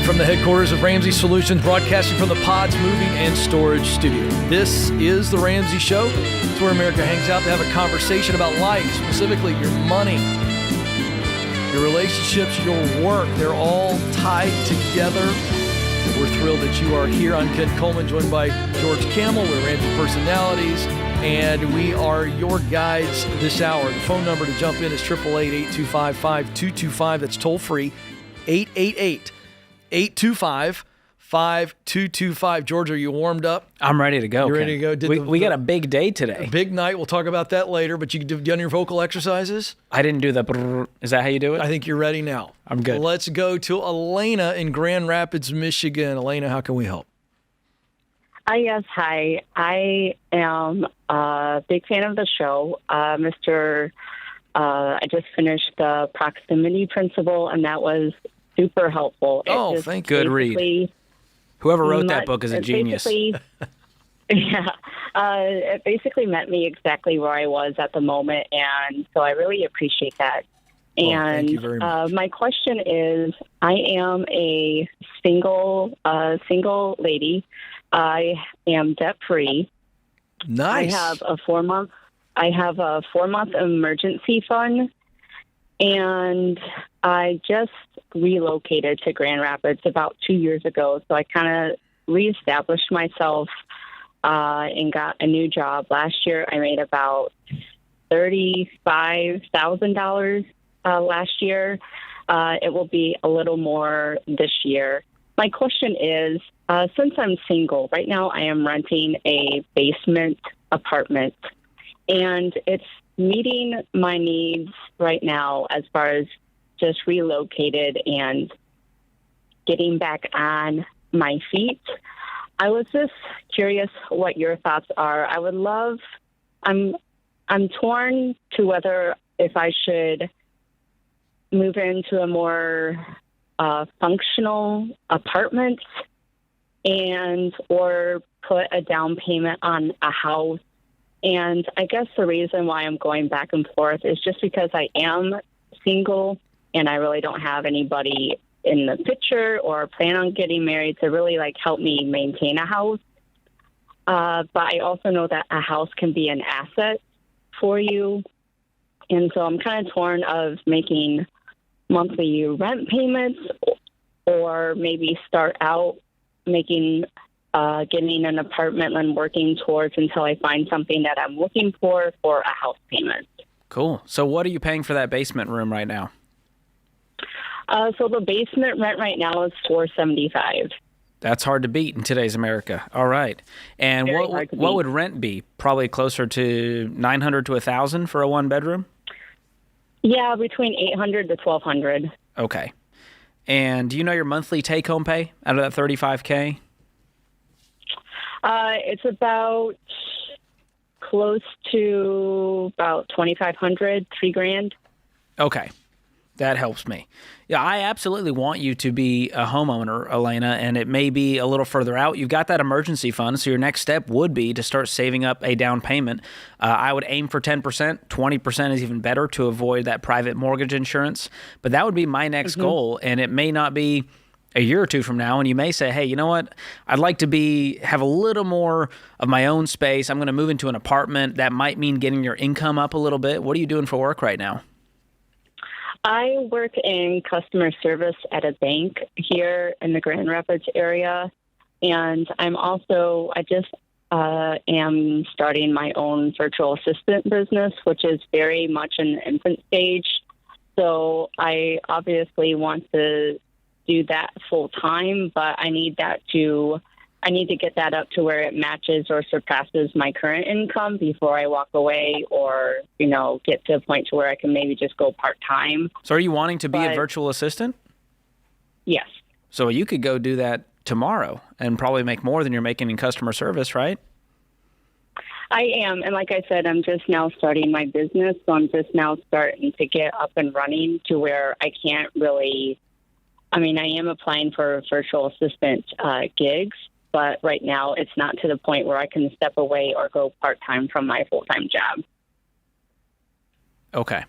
Live from the headquarters of Ramsey Solutions, broadcasting from the Pods Moving and Storage Studio. This is the Ramsey Show. It's where America hangs out to have a conversation about life, specifically your money, your relationships, your work. They're all tied together. We're thrilled that you are here. I'm Ken Coleman, joined by George Camel. We're Ramsey Personalities, and we are your guides this hour. The phone number to jump in is 888-825-5225. That's toll free, 888-825-5225. George, are you warmed up? I'm ready to go. You ready to go? We got a big day today. A big night. We'll talk about that later, but you done your vocal exercises? I didn't do the brrr. Is that how you do it? I think you're ready now. I'm good. Let's go to Elena in Grand Rapids, Michigan. Elena, how can we help? Yes, hi. I am a big fan of the show. I just finished the proximity principle, and that was super helpful. Oh, thank you. Good read. Whoever wrote that book is a genius. Yeah. It basically met me exactly where I was at the moment, and so I really appreciate that. Thank you very much. My question is, I am a single lady. I am debt-free. Nice. I have a 4-month emergency fund, and I just relocated to Grand Rapids about 2 years ago. So I kind of reestablished myself and got a new job. Last year, I made about $35,000 last year. It will be a little more this year. My question is, since I'm single, right now I am renting a basement apartment, and it's meeting my needs right now as far as just relocated and getting back on my feet. I was just curious what your thoughts are. I'm torn to whether if I should move into a more functional apartment or put a down payment on a house. And I guess the reason why I'm going back and forth is just because I am single and I really don't have anybody in the picture or plan on getting married to really help me maintain a house. But I also know that a house can be an asset for you. And so I'm kind of torn of making monthly rent payments or maybe start out getting an apartment and working towards until I find something that I'm looking for a house payment. Cool. So what are you paying for that basement room right now? So the basement rent right now is $475. That's hard to beat in today's America. All right. And what would rent be? Probably closer to $900 to $1,000 for a one-bedroom? Yeah, between $800 to $1,200. Okay. And do you know your monthly take-home pay out of that $35K? It's about close to about $2,500, $3,000. Okay. That helps me. Yeah, I absolutely want you to be a homeowner, Elena, and it may be a little further out. You've got that emergency fund, so your next step would be to start saving up a down payment. I would aim for 10%. 20% is even better to avoid that private mortgage insurance. But that would be my next goal, and it may not be a year or two from now, and you may say, hey, you know what? I'd like to have a little more of my own space. I'm going to move into an apartment. That might mean getting your income up a little bit. What are you doing for work right now? I work in customer service at a bank here in the Grand Rapids area, and I just am starting my own virtual assistant business, which is very much in the infant stage. So I obviously want to do that full time, but I need to get that up to where it matches or surpasses my current income before I walk away or, get to a point to where I can maybe just go part-time. So are you wanting to be a virtual assistant? Yes. So you could go do that tomorrow and probably make more than you're making in customer service, right? I am. And like I said, I'm just now starting my business. So I'm just now starting to get up and running to where I can't really, I am applying for virtual assistant gigs. But right now, it's not to the point where I can step away or go part-time from my full-time job. Okay.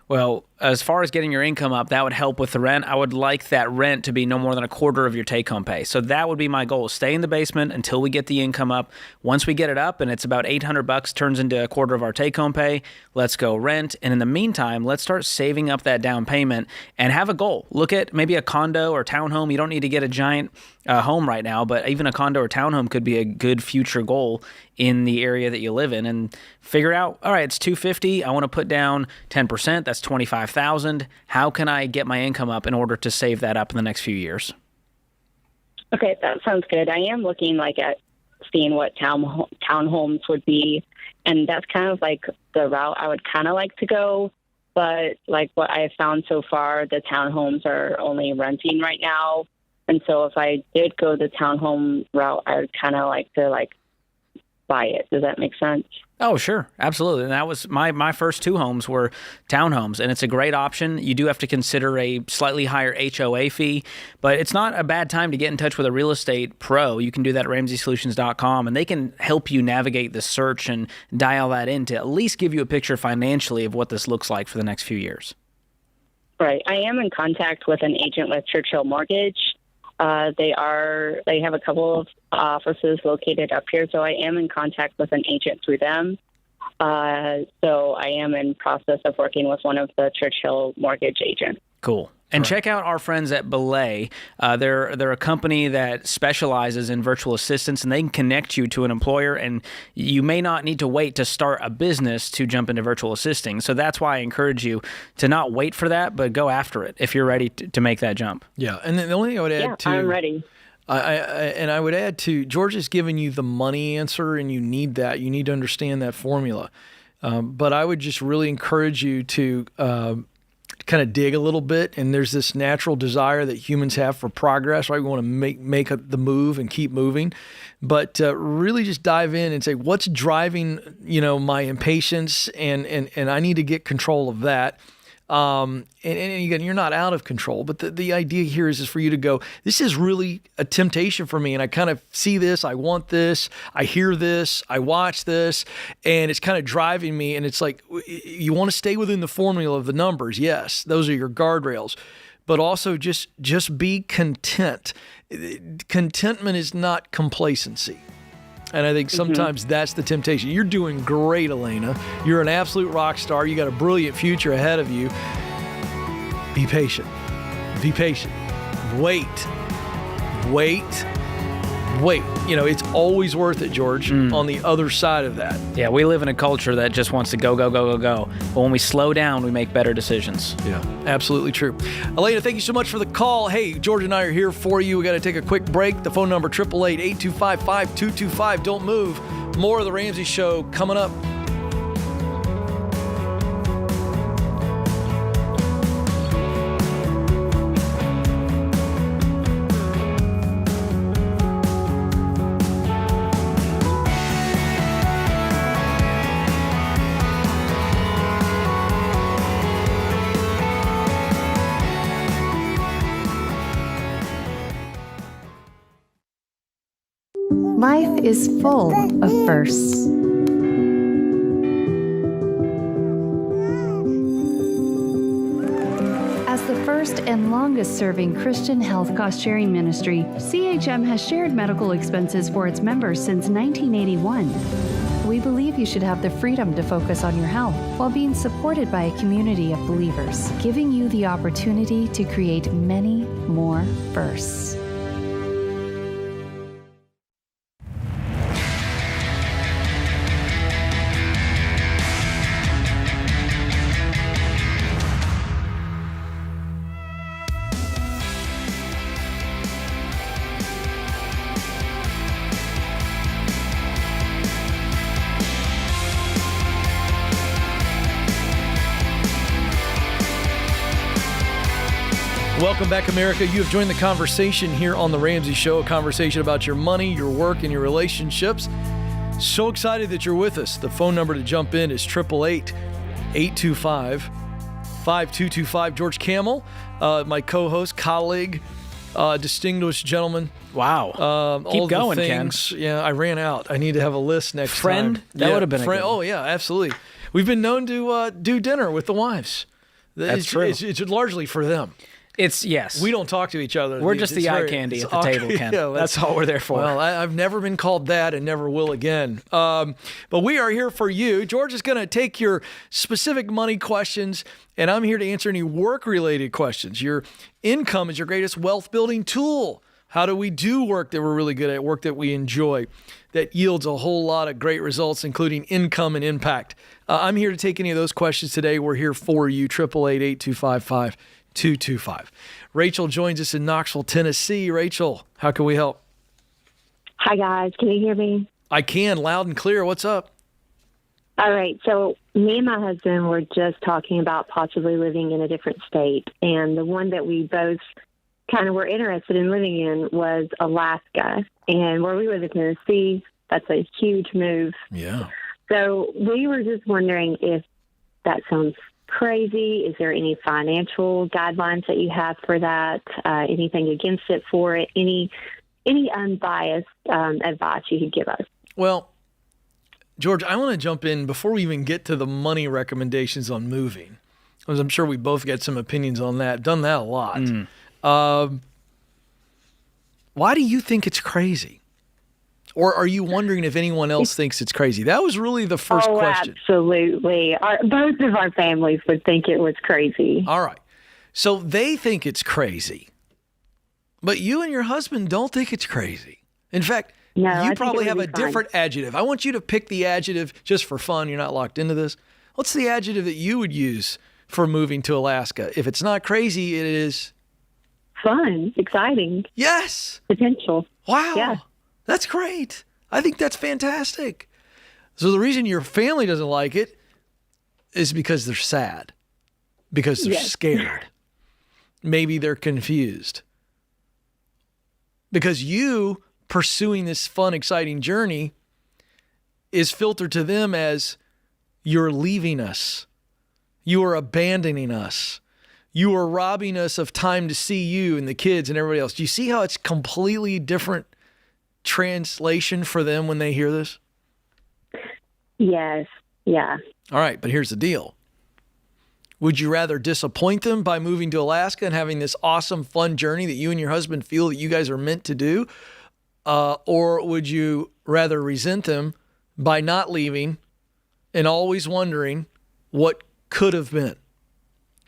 Well, as far as getting your income up, that would help with the rent. I would like that rent to be no more than a quarter of your take-home pay. So that would be my goal. Stay in the basement until we get the income up. Once we get it up and it's about $800, turns into a quarter of our take-home pay, let's go rent. And in the meantime, let's start saving up that down payment and have a goal. Look at maybe a condo or townhome. You don't need to get a giant home right now, but even a condo or townhome could be a good future goal in the area that you live in, and figure out, all right, it's $250. I want to put down 10%. That's $25,000. How can I get my income up in order to save that up in the next few years? Okay, that sounds good. I am looking at seeing what townhomes would be, and that's kind of the route I would kind of like to go. But what I have found so far, the townhomes are only renting right now. And so if I did go the townhome route, I would kind of like to buy it. Does that make sense? Oh, sure. Absolutely. And that was my first two homes were townhomes, and it's a great option. You do have to consider a slightly higher HOA fee, but it's not a bad time to get in touch with a real estate pro. You can do that at RamseySolutions.com, and they can help you navigate the search and dial that in to at least give you a picture financially of what this looks like for the next few years. Right. I am in contact with an agent with Churchill Mortgage. They have a couple of offices located up here, so I am in contact with an agent through them. So I am in process of working with one of the Churchill Mortgage agents. Cool. And check out our friends at Belay. They're a company that specializes in virtual assistants, and they can connect you to an employer, and you may not need to wait to start a business to jump into virtual assisting. So that's why I encourage you to not wait for that, but go after it if you're ready to make that jump. Yeah, and then the only thing I would add I'm ready. I would add to, George has given you the money answer, and you need that. You need to understand that formula. But I would just really encourage you to kind of dig a little bit, and there's this natural desire that humans have for progress, right? We want to make the move and keep moving, but really just dive in and say, what's driving, my impatience, and I need to get control of that. And again, you're not out of control, but the idea here is for you to go, this is really a temptation for me. And I kind of see this, I want this, I hear this, I watch this, and it's kind of driving me. And it's you want to stay within the formula of the numbers. Yes, those are your guardrails, but also just be content. Contentment is not complacency. And I think sometimes that's the temptation. You're doing great, Elena. You're an absolute rock star. You got a brilliant future ahead of you. Be patient. Be patient. Wait. It's always worth it, George, on the other side of that. Yeah, we live in a culture that just wants to go. But when we slow down, we make better decisions. Yeah, absolutely true. Elena, thank you so much for the call. Hey, George and I are here for you. We got to take a quick break. The phone number, 888-825-5225. Don't move. More of The Ramsey Show coming up. Life is full of firsts. As the first and longest-serving Christian health cost-sharing ministry, CHM has shared medical expenses for its members since 1981. We believe you should have the freedom to focus on your health while being supported by a community of believers, giving you the opportunity to create many more firsts. Welcome back, America. You have joined the conversation here on The Ramsey Show, a conversation about your money, your work, and your relationships. So excited that you're with us. The phone number to jump in is 888-825-5225. George Camel, my co-host, colleague, distinguished gentleman. Wow. Keep going, Ken. Yeah, I ran out. I need to have a list next time. That would have been a good one. Oh, yeah, absolutely. We've been known to do dinner with the wives. That's true. It's largely for them. Yes. We don't talk to each other. We're just the eye candy at the table, Ken. Yeah, that's all we're there for. Well, I've never been called that and never will again. But we are here for you. George is going to take your specific money questions, and I'm here to answer any work-related questions. Your income is your greatest wealth-building tool. How do we do work that we're really good at, work that we enjoy, that yields a whole lot of great results, including income and impact? I'm here to take any of those questions today. We're here for you, 888-8255-225. Rachel joins us in Knoxville, Tennessee. Rachel, how can we help? Hi, guys. Can you hear me? I can, loud and clear. What's up? All right. So me and my husband were just talking about possibly living in a different state. And the one that we both kind of were interested in living in was Alaska. And where we live in Tennessee, that's a huge move. Yeah. So we were just wondering if that sounds crazy. Is there any financial guidelines that you have for that? Anything against it for it? Any unbiased advice you could give us? Well, George, I want to jump in before we even get to the money recommendations on moving, because I'm sure we both get some opinions on that. Done that a lot. Why do you think it's crazy? Or are you wondering if anyone else thinks it's crazy? That was really the first question. Absolutely. Both of our families would think it was crazy. All right. So they think it's crazy. But you and your husband don't think it's crazy. In fact, you probably have a different adjective. I want you to pick the adjective just for fun. You're not locked into this. What's the adjective that you would use for moving to Alaska? If it's not crazy, it is... fun, exciting. Yes. Potential. Wow. Yeah. That's great. I think that's fantastic. So the reason your family doesn't like it is because they're sad, because they're scared. Maybe they're confused. Because you pursuing this fun, exciting journey is filtered to them as you're leaving us. You are abandoning us. You are robbing us of time to see you and the kids and everybody else. Do you see how it's completely different translation for them when they hear this? Yes. Yeah. All right, but here's the deal. Would you rather disappoint them by moving to Alaska and having this awesome, fun journey that you and your husband feel that you guys are meant to do? Or would you rather resent them by not leaving and always wondering what could have been?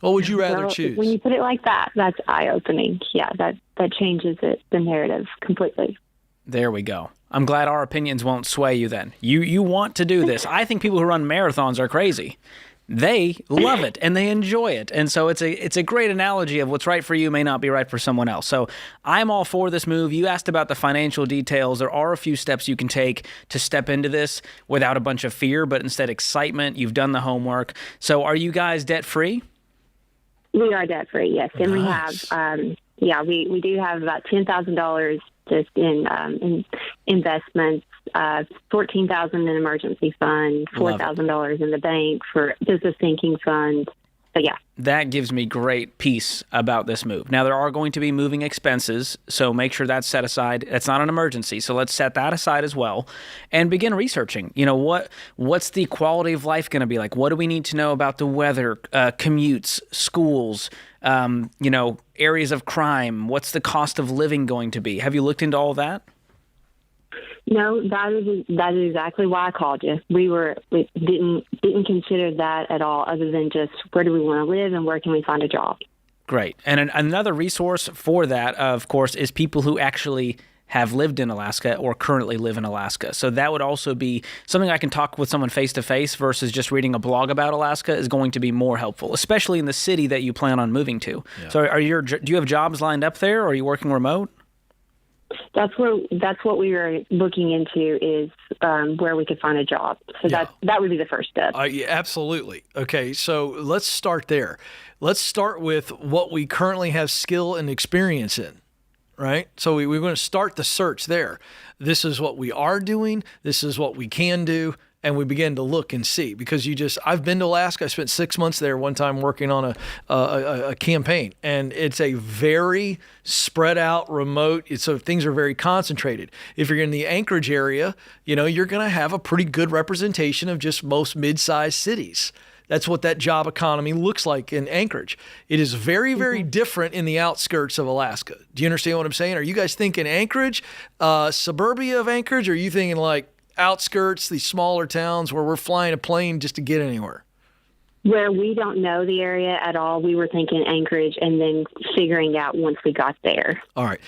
What would you rather choose? When you put it like that, that's eye-opening. Yeah, that changes the narrative completely. There we go. I'm glad our opinions won't sway you then. You want to do this. I think people who run marathons are crazy. They love it and they enjoy it. And so it's a great analogy of what's right for you may not be right for someone else. So I'm all for this move. You asked about the financial details. There are a few steps you can take to step into this without a bunch of fear, but instead excitement. You've done the homework. So are you guys debt-free? We are debt-free, yes. And Nice. we have, we do have about $10,000 just in investments, $14,000 in emergency fund, $4,000 in the bank for business sinking fund. So yeah. That gives me great peace about this move. Now, there are going to be moving expenses, so make sure that's set aside. It's not an emergency, so let's set that aside as well and begin researching. You know, what's the quality of life going to be like? What do we need to know about the weather, commutes, schools, areas of crime? What's the cost of living going to be? Have you looked into all that? No, that is exactly why I called you. We didn't consider that at all, other than just where do we want to live and where can we find a job. Great. And another resource for that, of course, is people who actually have lived in Alaska or currently live in Alaska. So that would also be something I can talk with someone face-to-face versus just reading a blog about Alaska is going to be more helpful, especially in the city that you plan on moving to. Yeah. So do you have jobs lined up there, or are you working remote? That's what we were looking into is where we could find a job. So that would be the first step. Yeah, absolutely. Okay, so let's start there. Let's start with what we currently have skill and experience in, right? So we're going to start the search there. This is what we are doing. This is what we can do. And we begin to look and see, because I've been to Alaska. I spent 6 months there one time working on a campaign, and it's a very spread out, remote. So things are very concentrated. If you're in the Anchorage area, you're going to have a pretty good representation of just most mid-sized cities. That's what that job economy looks like in Anchorage. It is very, very different in the outskirts of Alaska. Do you understand what I'm saying? Are you guys thinking Anchorage, suburbia of Anchorage, or are you thinking like outskirts, these smaller towns where we're flying a plane just to get anywhere? Where we don't know the area at all, we were thinking Anchorage and then figuring out once we got there. All right.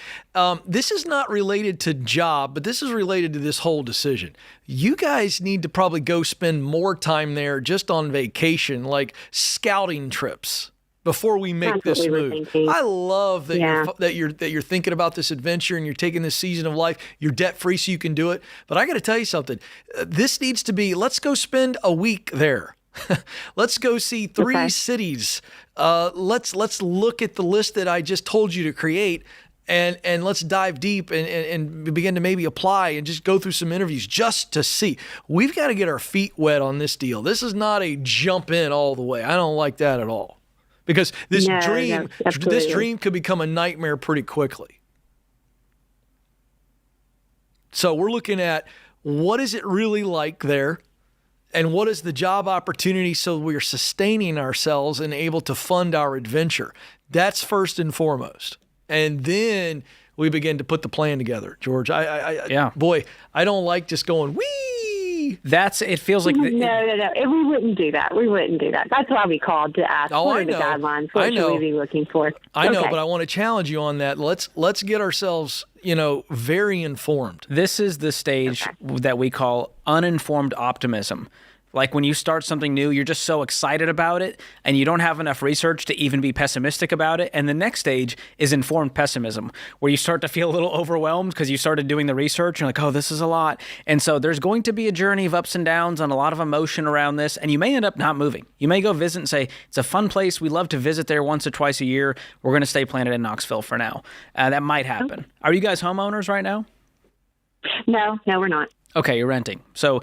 This is not related to job, but this is related to this whole decision. You guys need to probably go spend more time there just on vacation, like scouting trips, before we make this move. I love that you're thinking about this adventure and you're taking this season of life. You're debt free so you can do it. But I got to tell you something. This needs to be, let's go spend a week there. Let's go see 3 cities. Let's look at the list that I just told you to create, and let's dive deep and begin to maybe apply and just go through some interviews just to see. We've got to get our feet wet on this deal. This is not a jump in all the way. I don't like that at all, because this dream could become a nightmare pretty quickly. So we're looking at, what is it really like there? And what is the job opportunity so we're sustaining ourselves and able to fund our adventure? That's first and foremost. And then we begin to put the plan together, George. Boy, I don't like just going, wee. It feels like... No. We wouldn't do that. That's why we called to ask what are the guidelines. What should we be looking for? I know, but I want to challenge you on that. Let's get ourselves, very informed. This is the stage that we call uninformed optimism. Like when you start something new, you're just so excited about it and you don't have enough research to even be pessimistic about it. And the next stage is informed pessimism, where you start to feel a little overwhelmed because you started doing the research and you're like, oh, this is a lot. And so there's going to be a journey of ups and downs and a lot of emotion around this. And you may end up not moving. You may go visit and say, it's a fun place. We love to visit there once or twice a year. We're going to stay planted in Knoxville for now. That might happen. Are you guys homeowners right now? No, we're not. Okay, you're renting. So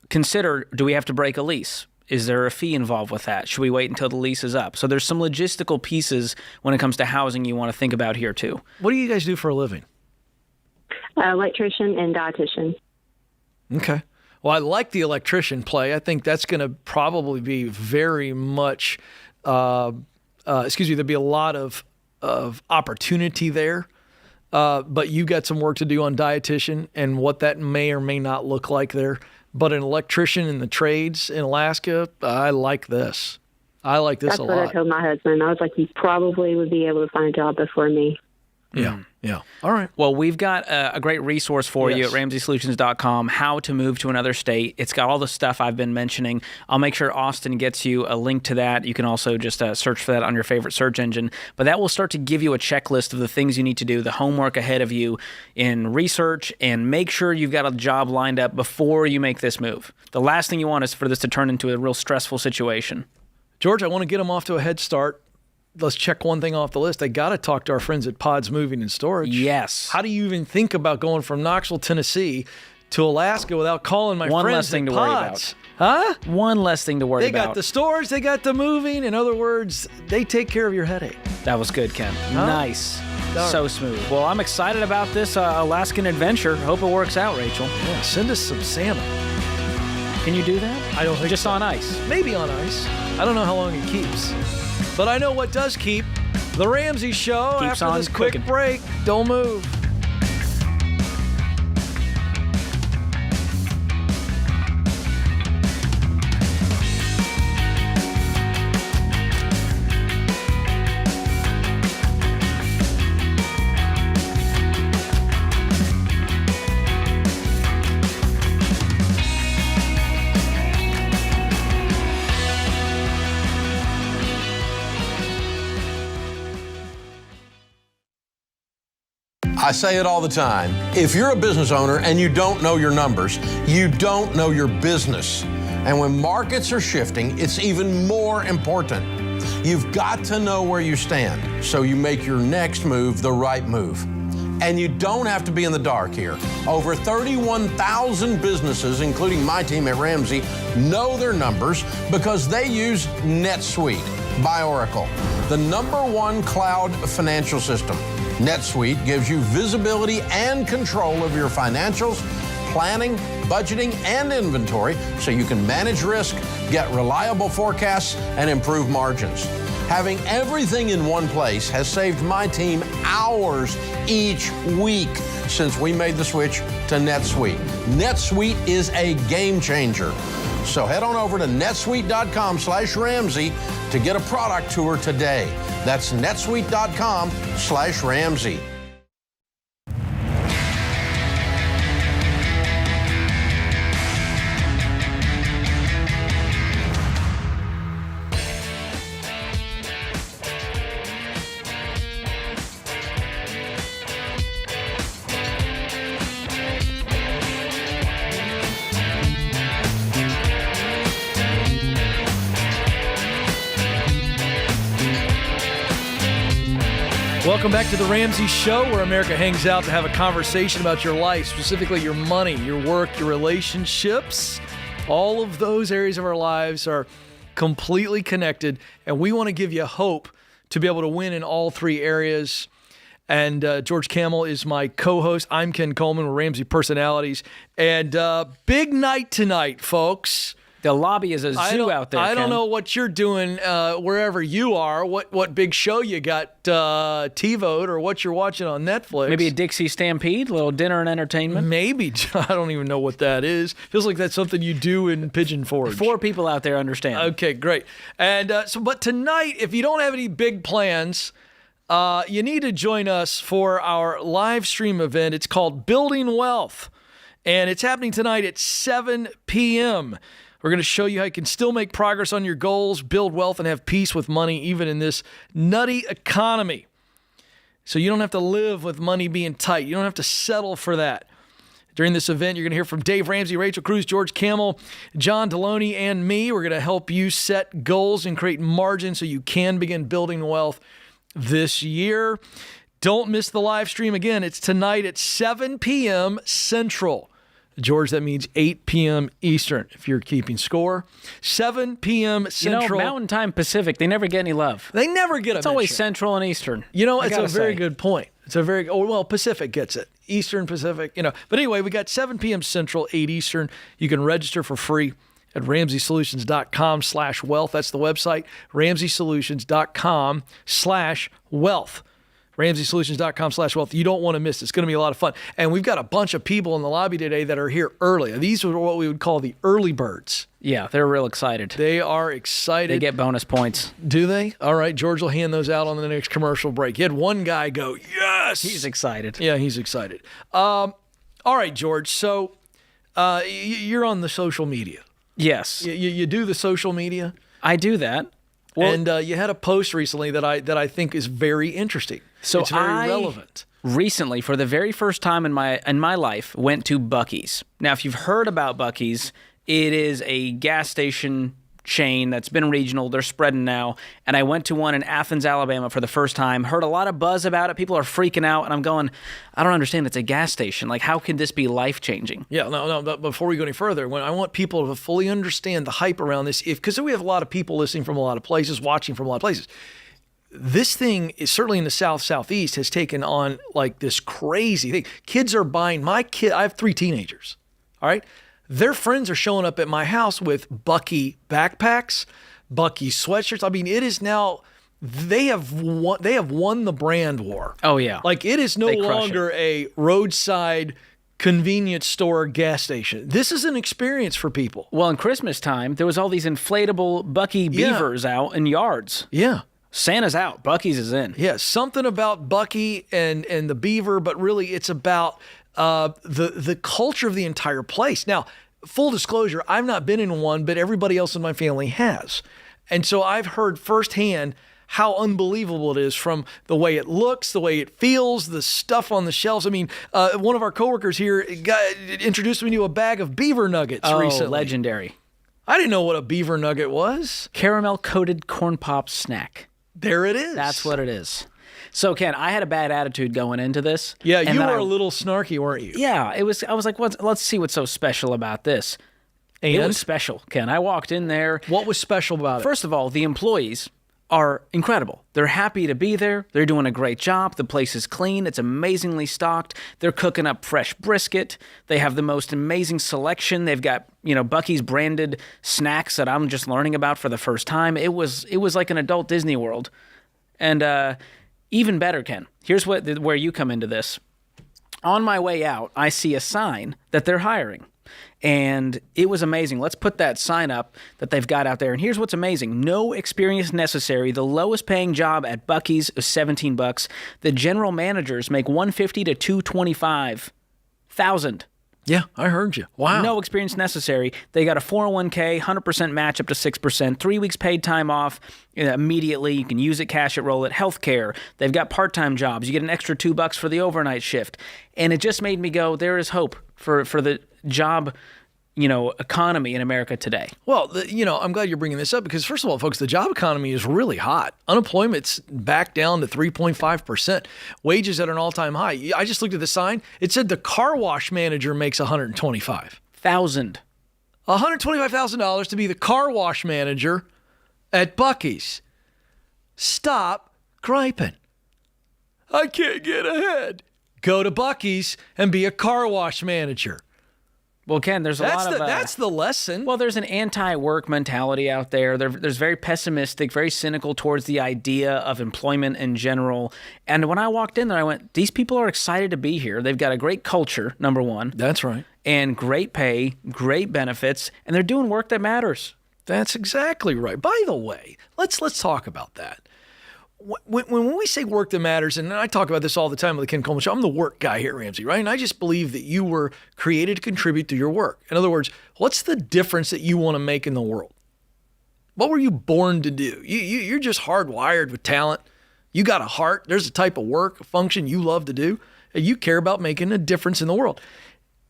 consider, do we have to break a lease? Is there a fee involved with that? Should we wait until the lease is up? So there's some logistical pieces when it comes to housing you want to think about here too. What do you guys do for a living? Electrician and dietitian. Okay. Well, I like the electrician play. I think that's going to probably be very much, there'll be a lot of opportunity there. But you got some work to do on dietitian and what that may or may not look like there. But an electrician in the trades in Alaska, I like this. I like this a lot. That's what I told my husband. I was like, you probably would be able to find a job before me. Yeah. All right. Well, we've got a great resource for you at RamseySolutions.com, how to move to another state. It's got all the stuff I've been mentioning. I'll make sure Austin gets you a link to that. You can also just search for that on your favorite search engine. But that will start to give you a checklist of the things you need to do, the homework ahead of you in research, and make sure you've got a job lined up before you make this move. The last thing you want is for this to turn into a real stressful situation. George, I want to get them off to a head start. Let's check one thing off the list. I got to talk to our friends at Pods Moving and Storage. Yes. How do you even think about going from Knoxville, Tennessee to Alaska without calling my One friends less thing at to Pods? worry about. Huh? One less thing to worry about. They got the storage, they got the moving. In other words, they take care of your headache. That was good, Ken. Huh? Nice. Darn. So smooth. Well, I'm excited about this Alaskan adventure. Hope it works out, Rachel. Yeah, send us some salmon. Can you do that? I don't think Just so. on ice. Maybe on ice. I don't know how long it keeps. But I know what does keep. The Ramsey Show. Keeps After on this quick cooking. break. Don't move. I say it all the time. If you're a business owner and you don't know your numbers, you don't know your business. And when markets are shifting, it's even more important. You've got to know where you stand so you make your next move the right move. And you don't have to be in the dark here. Over 31,000 businesses, including my team at Ramsey, know their numbers because they use NetSuite by Oracle, the #1 cloud financial system. NetSuite gives you visibility and control of your financials planning, budgeting, and inventory so you can manage risk, get reliable forecasts, and improve margins. Having everything in one place has saved my team hours each week since we made the switch to NetSuite. NetSuite is a game changer. So head on over to netsuite.com/Ramsey to get a product tour today. That's netsuite.com/Ramsey. Welcome back to the Ramsey Show, where America hangs out to have a conversation about your life, specifically your money, your work, your relationships. All of those areas of our lives are completely connected, and we want to give you hope to be able to win in all three areas. And George Kamel is my co-host. I'm Ken Coleman. We're Ramsey Personalities. And big night tonight, folks. The lobby is a zoo out there, I don't Ken. know what you're doing wherever you are, what big show you got TiVo'd or what you're watching on Netflix. Maybe a Dixie Stampede, a little dinner and entertainment. Maybe. I don't even know what that is. Feels like that's something you do in Pigeon Forge. 4 people out there understand. Okay, great. And but tonight, if you don't have any big plans, you need to join us for our live stream event. It's called Building Wealth, and it's happening tonight at 7 p.m. We're going to show you how you can still make progress on your goals, build wealth, and have peace with money, even in this nutty economy. So you don't have to live with money being tight. You don't have to settle for that. During this event, you're going to hear from Dave Ramsey, Rachel Cruz, George Kamel, John Deloney, and me. We're going to help you set goals and create margin so you can begin building wealth this year. Don't miss the live stream. Again, it's tonight at 7 p.m. Central. George, that means 8 p.m. Eastern, if you're keeping score. 7 p.m. Central. You know, Mountain Time Pacific, they never get any love. They never get a It's always Central and Eastern. You know, it's a very good point. It's a very, Pacific gets it. Eastern, Pacific, But anyway, we got 7 p.m. Central, 8 Eastern. You can register for free at RamseySolutions.com/wealth. That's the website, RamseySolutions.com/wealth. RamseySolutions.com/wealth. You don't want to miss it. It's going to be a lot of fun. And we've got a bunch of people in the lobby today that are here early. These are what we would call the early birds. Yeah, they're real excited. They are excited. They get bonus points. Do they? All right, George will hand those out on the next commercial break. You had one guy go, yes! He's excited. Yeah, he's excited. All right, George, so you're on the social media. Yes. You do the social media? I do that. Well, and you had a post recently that I think is very interesting. So it's very relevant. Recently, for the very first time in my life, went to Buc-ee's. Now, if you've heard about Buc-ee's, it is a gas station chain that's been regional. They're spreading now. And I went to one in Athens, Alabama for the first time. Heard a lot of buzz about it. People are freaking out. And I'm going, I don't understand. It's a gas station. Like, how can this be life-changing? Yeah, no. But before we go any further, I want people to fully understand the hype around this. Because we have a lot of people listening from a lot of places, watching from a lot of places. This thing is certainly in the Southeast has taken on like this crazy thing. Kids are buying, I have 3 teenagers, all right? Their friends are showing up at my house with Buc-ee backpacks, Buc-ee sweatshirts. I mean, it is now, they have won the brand war. Oh, yeah. Like it is no longer a roadside convenience store gas station. This is an experience for people. Well, in Christmas time, there was all these inflatable Buc-ee beavers out in yards. Yeah. Santa's out. Buc-ee's is in. Yeah, something about Buc-ee and the beaver, but really it's about the culture of the entire place. Now, full disclosure, I've not been in one, but everybody else in my family has. And so I've heard firsthand how unbelievable it is, from the way it looks, the way it feels, the stuff on the shelves. I mean, one of our coworkers here introduced me to a bag of beaver nuggets recently. Oh, legendary. I didn't know what a beaver nugget was. Caramel-coated corn pop snack. There it is. That's what it is. So, Ken, I had a bad attitude going into this. Yeah, you were a little snarky, weren't you? Yeah, it was. I was like, let's see what's so special about this. And it was special, Ken. I walked in there. What was special about it? First of all, the employees are incredible. They're happy to be there. They're doing a great job. The place is clean. It's amazingly stocked. They're cooking up fresh brisket. They have the most amazing selection. They've got, Buc-ee's branded snacks that I'm just learning about for the first time. It was like an adult Disney World. And even better, Ken, here's where you come into this. On my way out, I see a sign that they're hiring. And it was amazing. Let's put that sign up that they've got out there. And here's what's amazing. No experience necessary. The lowest paying job at Buc-ee's is $17. The general managers make $150,000 to $225,000. Yeah, I heard you. Wow. No experience necessary. They got a 401k, 100% match up to 6%, 3 weeks paid time off immediately. You can use it, cash it, roll it. Healthcare. They've got part-time jobs. You get an extra $2 for the overnight shift. And it just made me go, there is hope for the job, economy in America today. Well, I'm glad you're bringing this up because, first of all, folks, the job economy is really hot. Unemployment's back down to 3.5%. Wages at an all-time high. I just looked at the sign. It said the car wash manager makes $125,000. $125,000 to be the car wash manager at Buc-ee's. Stop griping. I can't get ahead. Go to Buc-ee's and be a car wash manager. Well, Ken, there's that's the lesson. Well, there's an anti-work mentality out there. There's very pessimistic, very cynical towards the idea of employment in general. And when I walked in there, I went, these people are excited to be here. They've got a great culture, number one. That's right. And great pay, great benefits, and they're doing work that matters. That's exactly right. By the way, let's talk about that. When we say work that matters, and I talk about this all the time with the Ken Coleman Show, I'm the work guy here at Ramsey, right? And I just believe that you were created to contribute to your work. In other words, what's the difference that you want to make in the world? What were you born to do? You're just hardwired with talent. You got a heart. There's a type of work, a function you love to do, and you care about making a difference in the world.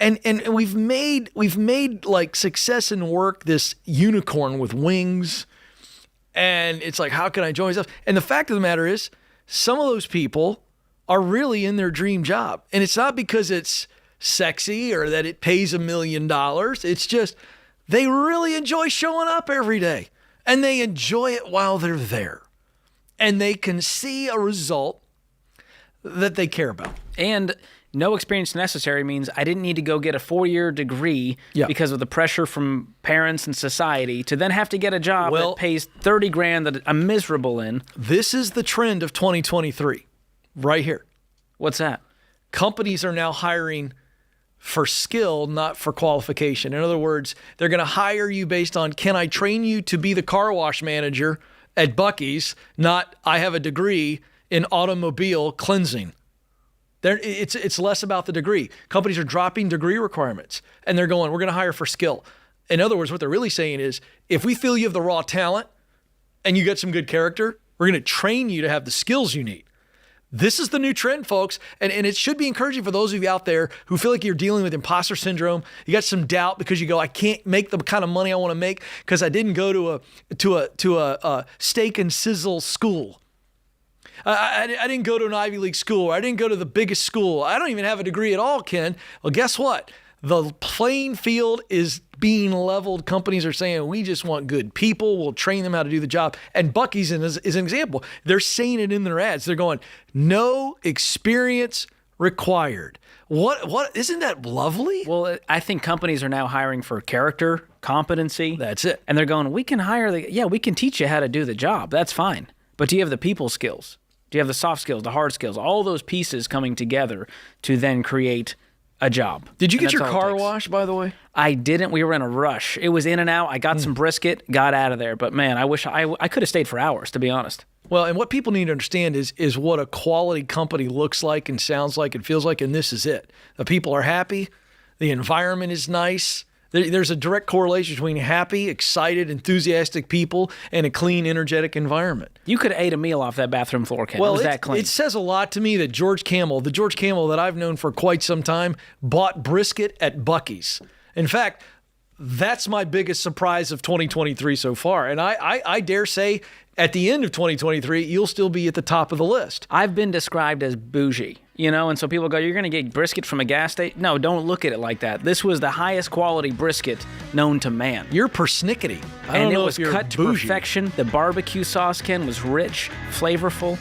And we've made like success in work this unicorn with wings. And it's like, how can I join myself? And the fact of the matter is, some of those people are really in their dream job. And it's not because it's sexy or that it pays $1 million. It's just they really enjoy showing up every day. And they enjoy it while they're there. And they can see a result that they care about. And no experience necessary means I didn't need to go get a 4-year degree because of the pressure from parents and society to then have to get a job that pays $30,000 that I'm miserable in. This is the trend of 2023, right here. What's that? Companies are now hiring for skill, not for qualification. In other words, they're going to hire you based on, can I train you to be the car wash manager at Buc-ee's, not I have a degree in automobile cleansing. It's less about the degree. Companies are dropping degree requirements, and they're going, we're going to hire for skill. In other words, what they're really saying is, if we feel you have the raw talent and you got some good character, we're going to train you to have the skills you need. This is the new trend, folks, and it should be encouraging for those of you out there who feel like you're dealing with imposter syndrome. You got some doubt because you go, I can't make the kind of money I want to make because I didn't go to a steak and sizzle school. I didn't go to an Ivy League school. I didn't go to the biggest school. I don't even have a degree at all, Ken. Well, guess what? The playing field is being leveled. Companies are saying, we just want good people. We'll train them how to do the job. And Buc-ee's is an example. They're saying it in their ads. They're going, no experience required. What? Isn't that lovely? Well, I think companies are now hiring for character, competency. That's it. And they're going, we can we can teach you how to do the job. That's fine. But do you have the people skills? Do you have the soft skills, the hard skills, all those pieces coming together to then create a job? Did you get your car washed, by the way? I didn't. We were in a rush. It was in and out. I got some brisket, got out of there. But man, I wish I could have stayed for hours, to be honest. Well, and what people need to understand is what a quality company looks like and sounds like and feels like, and this is it. The people are happy. The environment is nice. There's a direct correlation between happy, excited, enthusiastic people and a clean, energetic environment. You could have ate a meal off that bathroom floor, Ken. Well, it was that clean. It says a lot to me that the George Camel that I've known for quite some time, bought brisket at Buc-ee's. In fact, that's my biggest surprise of 2023 so far. And I dare say at the end of 2023, you'll still be at the top of the list. I've been described as bougie. And so people go, you're going to get brisket from a gas station? No, don't look at it like that. This was the highest quality brisket known to man. You're persnickety. And it was cut to perfection. The barbecue sauce, Ken, was rich, flavorful.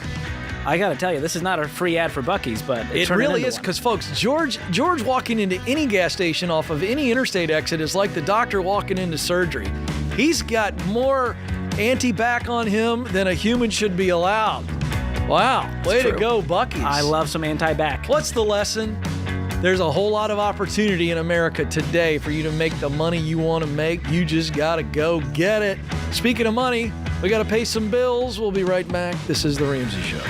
I got to tell you, this is not a free ad for Buc-ee's, but it really is, because, folks, George walking into any gas station off of any interstate exit is like the doctor walking into surgery. He's got more anti-bac on him than a human should be allowed. Wow. Way to go, Buc-ee's. I love some anti-bac. What's the lesson? There's a whole lot of opportunity in America today for you to make the money you want to make. You just got to go get it. Speaking of money, we got to pay some bills. We'll be right back. This is The Ramsey Show.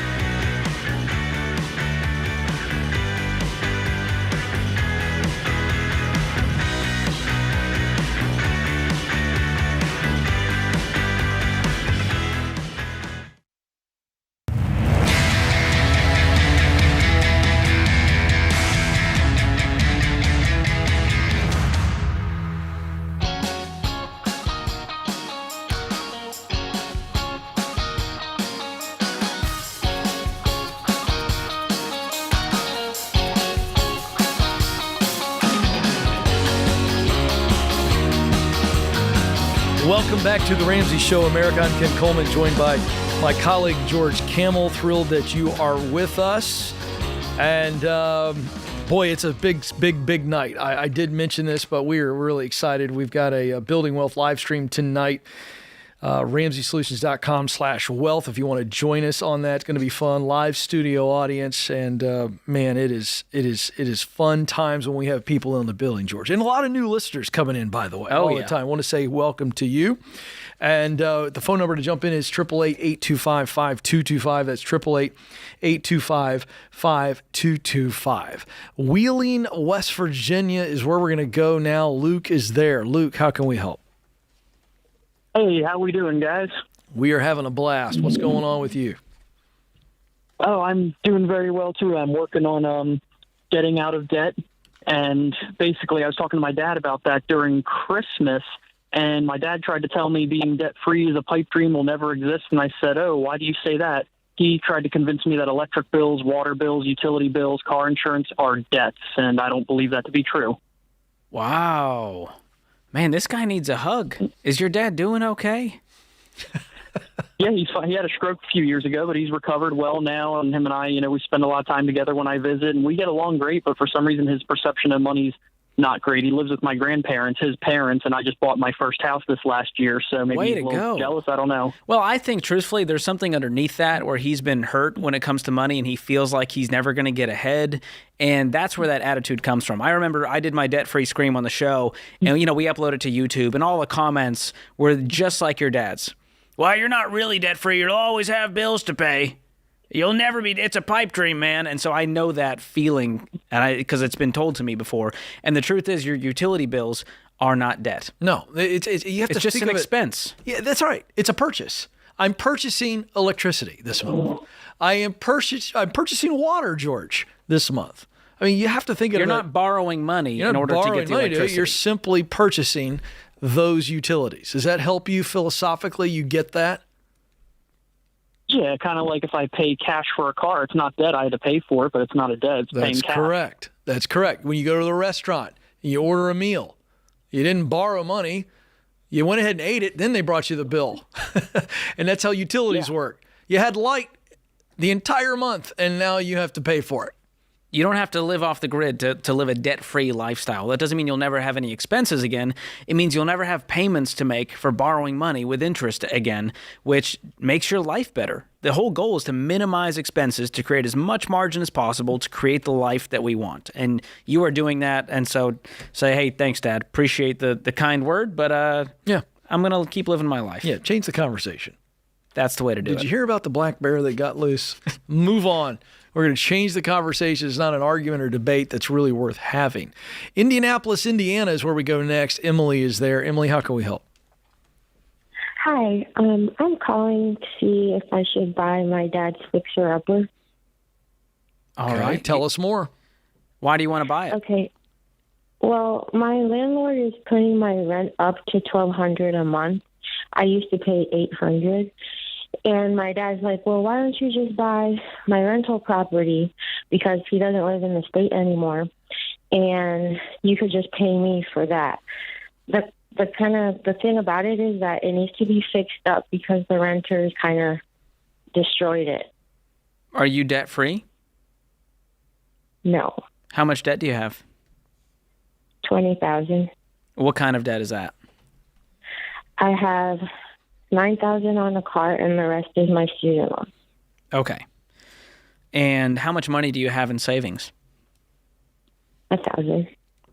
Welcome back to The Ramsey Show, America. I'm Ken Coleman, joined by my colleague George Camel. Thrilled that you are with us. And boy, it's a big night. I did mention this, but we are really excited. We've got a Building Wealth live stream tonight. RamseySolutions.com/wealth if you want to join us on that. It's going to be fun. Live studio audience, and man, it is fun times when we have people in the building, George, and a lot of new listeners coming in, by the way, all the time. I want to say welcome to you. And the phone number to jump in is 888-825-5225. That's 888-825-5225. Wheeling, West Virginia is where we're going to go now. Luke is there. Luke, how can we help? Hey, how we doing, guys? We are having a blast. What's going on with you? Oh, I'm doing very well, too. I'm working on getting out of debt. And basically, I was talking to my dad about that during Christmas, and my dad tried to tell me being debt-free is a pipe dream, will never exist. And I said, oh, why do you say that? He tried to convince me that electric bills, water bills, utility bills, car insurance are debts, and I don't believe that to be true. Wow. Man, this guy needs a hug. Is your dad doing okay? Yeah, he's fine. He had a stroke a few years ago, but he's recovered well now. And him and I, we spend a lot of time together when I visit, and we get along great. But for some reason, his perception of money's not great. He lives with my grandparents, his parents, and I just bought my first house this last year. So maybe he's a little jealous. I don't know. Well, I think, truthfully, there's something underneath that where he's been hurt when it comes to money, and he feels like he's never going to get ahead. And that's where that attitude comes from. I remember I did my debt-free scream on the show, and, we uploaded to YouTube, and all the comments were just like your dad's. Well, you're not really debt-free. You'll always have bills to pay. You'll never be. It's a pipe dream, man. And so I know that feeling, and because it's been told to me before. And the truth is, your utility bills are not debt. No, it's just an expense. Yeah, that's right. It's a purchase. I'm purchasing electricity this month. I'm purchasing water, George, this month. I mean, you have to think of it. You're not borrowing money in order to get the electricity. You're simply purchasing those utilities. Does that help you philosophically? You get that? Yeah, kind of like if I pay cash for a car, it's not debt. I had to pay for it, but it's not a debt. It's paying cash. That's correct. That's correct. When you go to the restaurant and you order a meal, you didn't borrow money. You went ahead and ate it, then they brought you the bill. And that's how utilities work. You had light the entire month, and now you have to pay for it. You don't have to live off the grid to live a debt-free lifestyle. That doesn't mean you'll never have any expenses again. It means you'll never have payments to make for borrowing money with interest again, which makes your life better. The whole goal is to minimize expenses, to create as much margin as possible, to create the life that we want. And you are doing that. And so say, hey, thanks, Dad. Appreciate the kind word, but I'm going to keep living my life. Yeah, change the conversation. That's the way to do it. Did you hear about the black bear that got loose? Move on. We're going to change the conversation. It's not an argument or debate that's really worth having. Indianapolis, Indiana is where we go next. Emily is there. Emily, how can we help? Hi. I'm calling to see if I should buy my dad's fixer-upper. All right. Tell us more. Why do you want to buy it? Okay. Well, my landlord is putting my rent up to $1,200 a month. I used to pay $800, And my dad's like, well, why don't you just buy my rental property because he doesn't live in the state anymore, and you could just pay me for that. The thing about it is that it needs to be fixed up because the renters kind of destroyed it. Are you debt free? No. How much debt do you have? $20,000. What kind of debt is that? I have $9,000 on the car, and the rest is my student loan. Okay. And how much money do you have in savings? $1,000.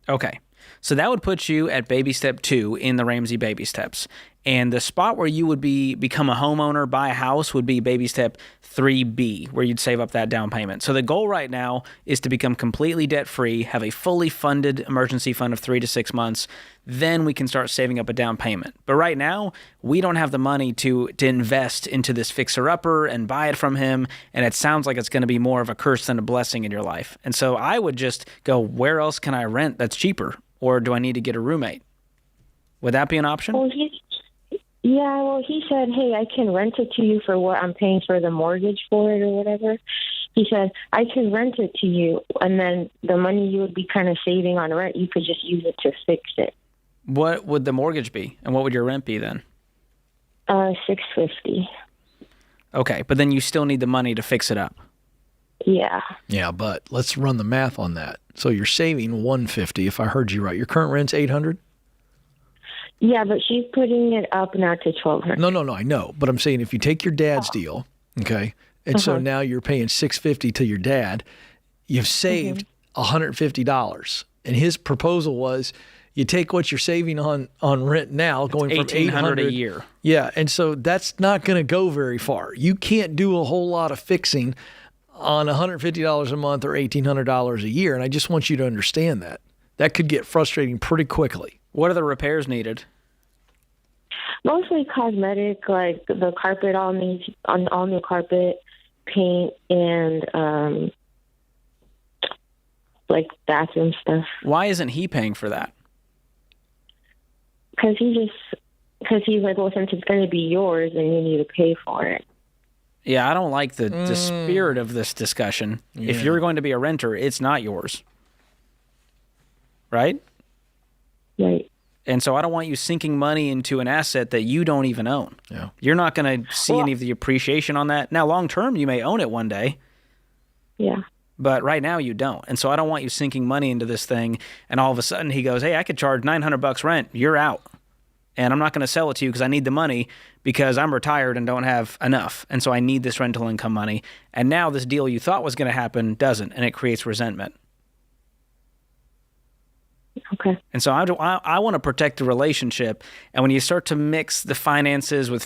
Okay. So that would put you at baby step 2 in the Ramsey baby steps. And the spot where you would become a homeowner, buy a house, would be baby step 3B, where you'd save up that down payment. So the goal right now is to become completely debt-free, have a fully funded emergency fund of 3 to 6 months. Then we can start saving up a down payment. But right now, we don't have the money to invest into this fixer-upper and buy it from him, and it sounds like it's going to be more of a curse than a blessing in your life. And so I would just go, where else can I rent that's cheaper? Or do I need to get a roommate? Would that be an option? Well, he said, hey, I can rent it to you for what I'm paying for the mortgage for it or whatever. He said, I can rent it to you, and then the money you would be kind of saving on rent, you could just use it to fix it. What would the mortgage be, and what would your rent be then? $650. Okay, but then you still need the money to fix it up. Yeah. Yeah, but let's run the math on that. So you're saving $150, if I heard you right. Your current rent's $800? Yeah, but she's putting it up now to $1,200. No, I know. But I'm saying if you take your dad's deal, okay, and so now you're paying $650 to your dad, you've saved $150. And his proposal was you take what you're saving on rent now, going from $1,800 a year. Yeah, and so that's not going to go very far. You can't do a whole lot of fixing on $150 a month or $1,800 a year, and I just want you to understand that. That could get frustrating pretty quickly. What are the repairs needed? Mostly cosmetic, like the carpet all new carpet, paint, and like bathroom stuff. Why isn't he paying for that? Because he's like, well, since it's going to be yours, then you need to pay for it. Yeah, I don't like the spirit of this discussion. Yeah. If you're going to be a renter, it's not yours. Right? Right. And so I don't want you sinking money into an asset that you don't even own. Yeah. You're not going to see any of the appreciation on that. Now, long term, you may own it one day. Yeah. But right now you don't. And so I don't want you sinking money into this thing and all of a sudden he goes, hey, I could charge $900 rent. You're out. And I'm not going to sell it to you because I need the money because I'm retired and don't have enough. And so I need this rental income money. And now this deal you thought was going to happen doesn't, and it creates resentment. Okay. And so I want to protect the relationship. And when you start to mix the finances with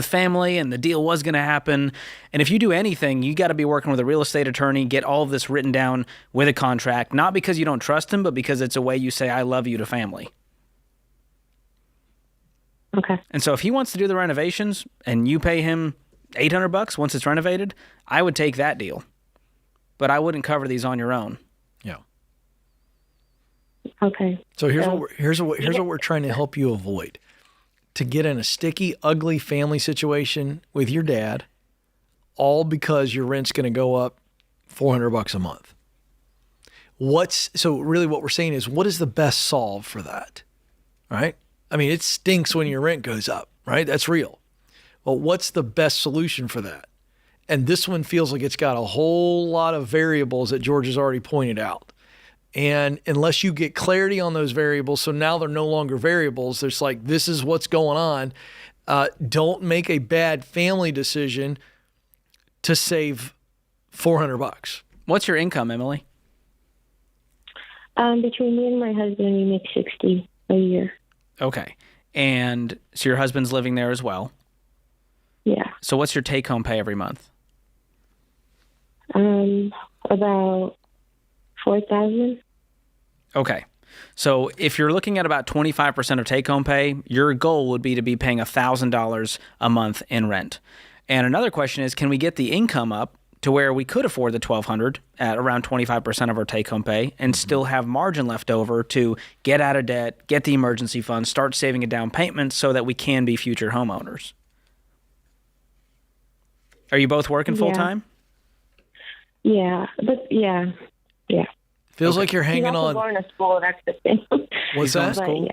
family and the deal was going to happen, and if you do anything, you got to be working with a real estate attorney, get all of this written down with a contract, not because you don't trust him, but because it's a way you say, I love you to family. Okay. And so if he wants to do the renovations and you pay him $800 once it's renovated, I would take that deal. But I wouldn't cover these on your own. Yeah. Okay. So here's what we're trying to help you avoid. To get in a sticky, ugly family situation with your dad, all because your rent's going to go up $400 a month. So really what we're saying is, what is the best solve for that? Right? I mean, it stinks when your rent goes up, right? That's real. Well, what's the best solution for that? And this one feels like it's got a whole lot of variables that George has already pointed out. And unless you get clarity on those variables, so now they're no longer variables, there's like, this is what's going on. Don't make a bad family decision to save $400. What's your income, Emily? Between me and my husband, we make $60 a year. Okay. And so your husband's living there as well? Yeah. So what's your take-home pay every month? About $4,000. Okay. So if you're looking at about 25% of take-home pay, your goal would be to be paying $1,000 a month in rent. And another question is, can we get the income up to where we could afford the $1,200 at around 25% of our take-home pay and still have margin left over to get out of debt, get the emergency fund, start saving a down payment so that we can be future homeowners? Are you both working full time? Yeah, but yeah. Feels like you're hanging He's also on. going to school. That's the thing. What's that? But, yeah.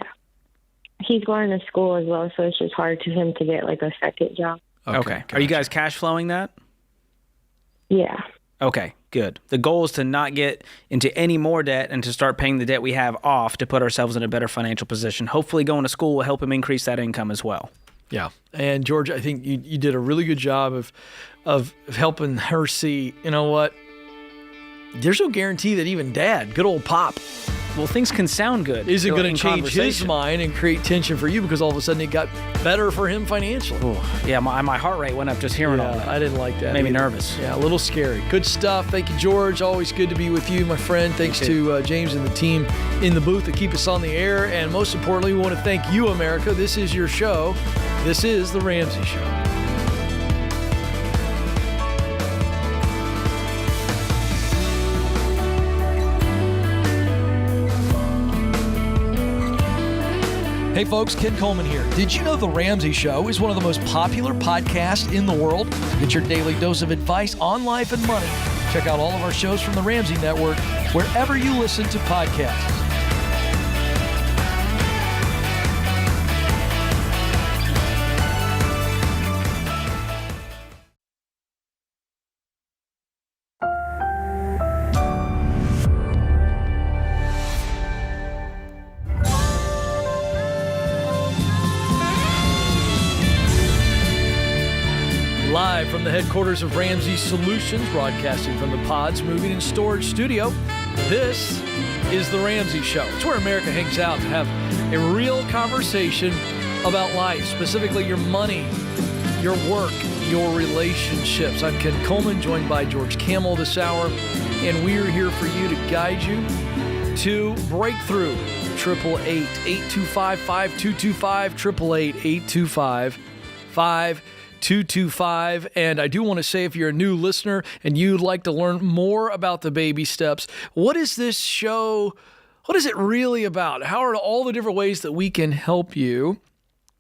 He's going to school as well, so it's just hard for him to get like a second job. Okay. Are you guys cash flowing that? Yeah. Okay, good. The goal is to not get into any more debt and to start paying the debt we have off to put ourselves in a better financial position. Hopefully going to school will help him increase that income as well. Yeah. And George, I think you did a really good job of helping her see, you know what? There's no guarantee that even Dad, good old Pop, Well, things can sound good. isn't going in to change his conversation. mind and create tension for you because all of a sudden it got better for him financially. Ooh, yeah, my heart rate went up just hearing all that. I didn't like that. Made me either. nervous. Yeah, a little scary. Good stuff. Thank you, George. Always good to be with you, my friend. Thanks to James and the team in the booth that keep us on the air. And most importantly, we want to thank you, America. This is your show. This is The Ramsey Show. Hey folks, Ken Coleman here. Did you know The Ramsey Show is one of the most popular podcasts in the world? Get your daily dose of advice on life and money. Check out all of our shows from The Ramsey Network wherever you listen to podcasts. Live from the headquarters of Ramsey Solutions, broadcasting from the Pods Moving and Storage Studio, this is The Ramsey Show. It's where America hangs out to have a real conversation about life, specifically your money, your work, your relationships. I'm Ken Coleman, joined by George Camel this hour, and we are here for you to guide you to breakthrough. 888-825-5225, 888-825-5225. And I do want to say, if you're a new listener and you'd like to learn more about the baby steps, what is this show? What is it really about? How are all the different ways that we can help you?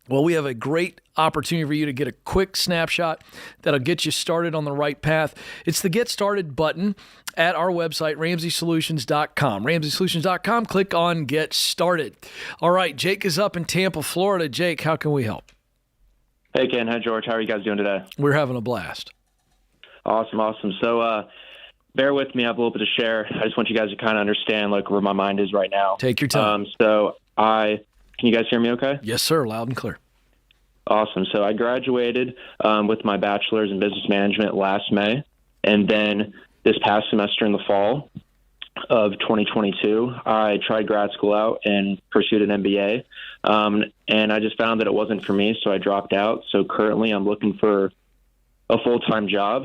Well, we have a great opportunity for you to get a quick snapshot that'll get you started on the right path. It's the Get Started button at our website, RamseySolutions.com. RamseySolutions.com, click on Get Started. All right, Jake is up in Tampa, Florida. Jake, how can we help? Hey, Ken. Hi, George. How are you guys doing today? We're having a blast. Awesome. So bear with me. I have a little bit to share. I just want you guys to kind of understand where my mind is right now. Take your time. Can you guys hear me okay? Yes, sir. Loud and clear. Awesome. So I graduated with my bachelor's in business management last May. And then this past semester in the fall of 2022, I tried grad school out and pursued an MBA. And I just found that it wasn't for me, so I dropped out. So currently I'm looking for a full-time job.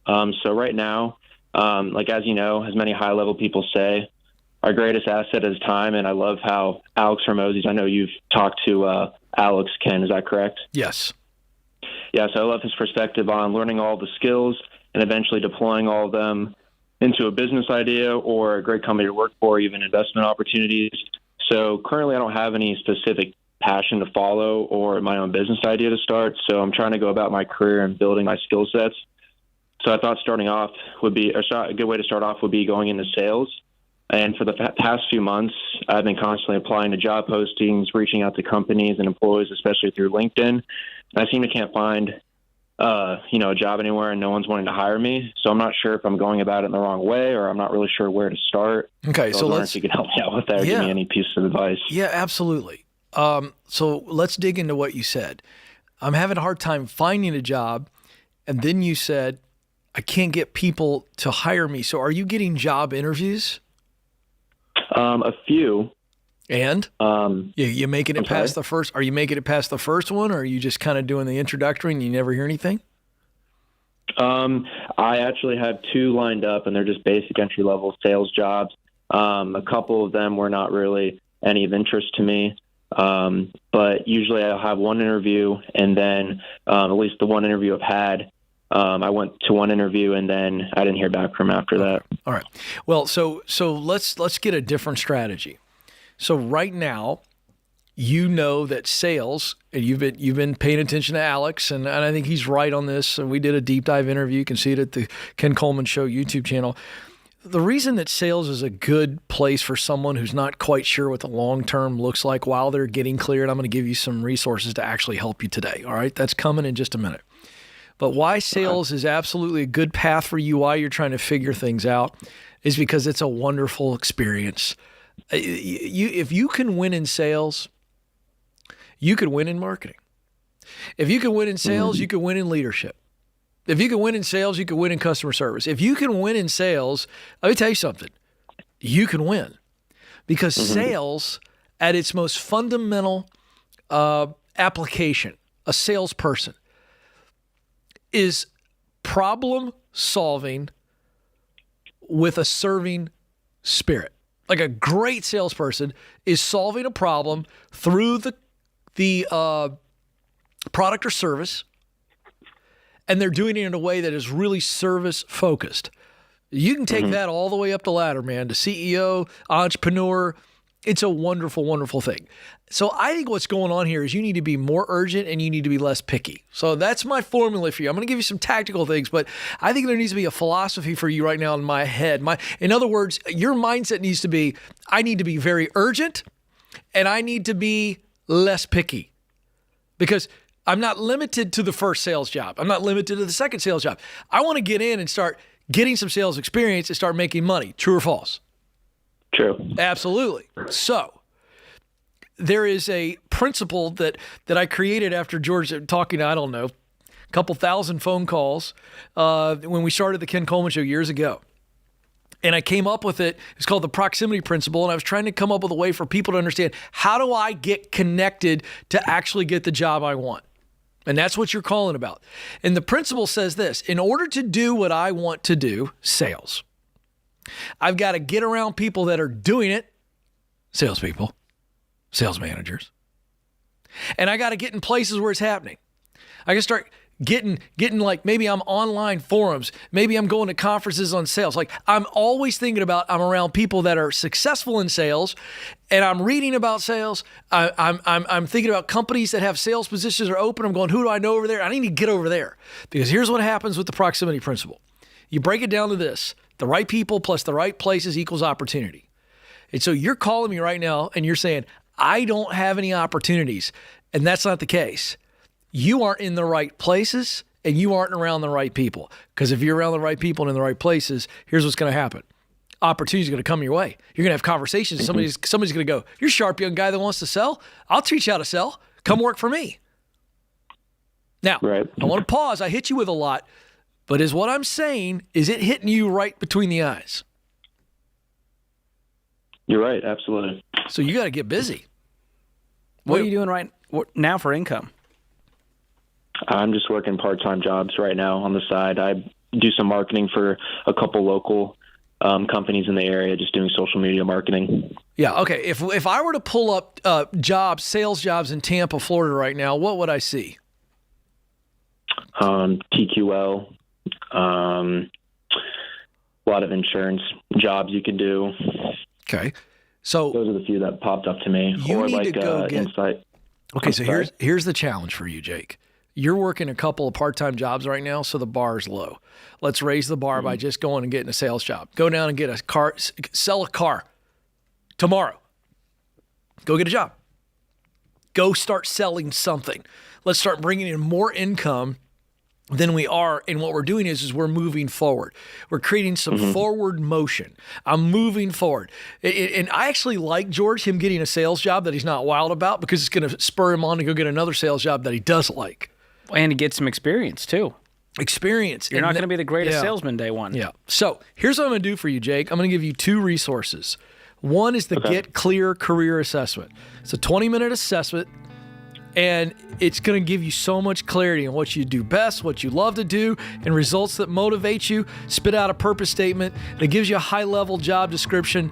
So right now, as you know, as many high-level people say, our greatest asset is time. And I love how Alex Hormozy, I know you've talked to Alex, Ken, is that correct? Yes. Yeah, so I love his perspective on learning all the skills and eventually deploying all of them into a business idea or a great company to work for, even investment opportunities. So currently I don't have any specific passion to follow or my own business idea to start. So I'm trying to go about my career and building my skill sets. So I thought a good way to start off would be going into sales. And for the past few months, I've been constantly applying to job postings, reaching out to companies and employees, especially through LinkedIn. And I seem to can't find a job anywhere, and no one's wanting to hire me. So I'm not sure if I'm going about it in the wrong way, or I'm not really sure where to start. Okay, so if you could help me out with that or give me any piece of advice. Yeah, absolutely. So let's dig into what you said. I'm having a hard time finding a job, and then you said, I can't get people to hire me. So are you getting job interviews? A few. And you making it past the first? Are you making it past the first one, or are you just kind of doing the introductory and you never hear anything? I actually have two lined up, and they're just basic entry-level sales jobs. A couple of them were not really any of interest to me, but usually I'll have one interview, and then at least the one interview I've had, I went to one interview and then I didn't hear back from after that. All right. Well, so let's get a different strategy. So right now, you know that sales, and you've been paying attention to Alex, and I think he's right on this. And we did a deep dive interview. You can see it at the Ken Coleman Show YouTube channel. The reason that sales is a good place for someone who's not quite sure what the long term looks like while they're getting cleared, I'm going to give you some resources to actually help you today. All right, that's coming in just a minute. But why sales is absolutely a good path for you while you're trying to figure things out is because it's a wonderful experience. If you can win in sales, you could win in marketing. If you can win in sales, you can win in leadership. If you can win in sales, you can win in customer service. If you can win in sales, let me tell you something. You can win because sales, at its most fundamental application, a salesperson, is problem solving with a serving spirit. Like a great salesperson is solving a problem through the product or service, and they're doing it in a way that is really service focused. You can take that all the way up the ladder, man, to CEO, entrepreneur. It's a wonderful, wonderful thing. So I think what's going on here is you need to be more urgent and you need to be less picky. So that's my formula for you. I'm going to give you some tactical things, but I think there needs to be a philosophy for you right now in my head. In other words, your mindset needs to be, I need to be very urgent and I need to be less picky, because I'm not limited to the first sales job. I'm not limited to the second sales job. I want to get in and start getting some sales experience and start making money. True or false? True. Absolutely. So there is a principle that I created after George talking, I don't know, a couple thousand phone calls when we started the Ken Coleman Show years ago. And I came up with it. It's called the proximity principle. And I was trying to come up with a way for people to understand, how do I get connected to actually get the job I want? And that's what you're calling about. And the principle says this: in order to do what I want to do, sales, I've got to get around people that are doing it, salespeople, sales managers. And I got to get in places where it's happening. I can start getting like, maybe I'm online forums, maybe I'm going to conferences on sales. Like, I'm always thinking about, I'm around people that are successful in sales, and I'm reading about sales. I'm thinking about companies that have sales positions are open. I'm going, who do I know over there? I need to get over there, because here's what happens with the proximity principle. You break it down to this: the right people plus the right places equals opportunity. And so you're calling me right now and you're saying, I don't have any opportunities. And that's not the case. You aren't in the right places and you aren't around the right people. Because if you're around the right people and in the right places, here's what's going to happen. Opportunities are going to come your way. You're going to have conversations. Somebody's going to go, you're a sharp young guy that wants to sell. I'll teach you how to sell. Come work for me. Now, right. I want to pause. I hit you with a lot, but is what I'm saying, is it hitting you right between the eyes? You're right. Absolutely. So you got to get busy. What are you doing right now for income? I'm just working part-time jobs right now on the side. I do some marketing for a couple local companies in the area, just doing social media marketing. Yeah. Okay. If I were to pull up sales jobs in Tampa, Florida right now, what would I see? TQL, a lot of insurance jobs you could do. Okay. So those are the few that popped up to me. You or need like to go get Insight. Okay, so here's the challenge for you, Jake. You're working a couple of part-time jobs right now, so the bar is low. Let's raise the bar by just going and getting a sales job. Go down and get a car, sell a car tomorrow. Go get a job. Go start selling something. Let's start bringing in more income than we are. And what we're doing is we're moving forward. We're creating some forward motion. I'm moving forward. And I actually like George, him getting a sales job that he's not wild about, because it's going to spur him on to go get another sales job that he does like. And to get some experience too. Experience. You're not going to be the greatest salesman day one. Yeah. So here's what I'm going to do for you, Jake. I'm going to give you two resources. One is the Get Clear Career Assessment. It's a 20-minute assessment, and it's going to give you so much clarity on what you do best, what you love to do, and results that motivate you. Spit out a purpose statement. It gives you a high-level job description.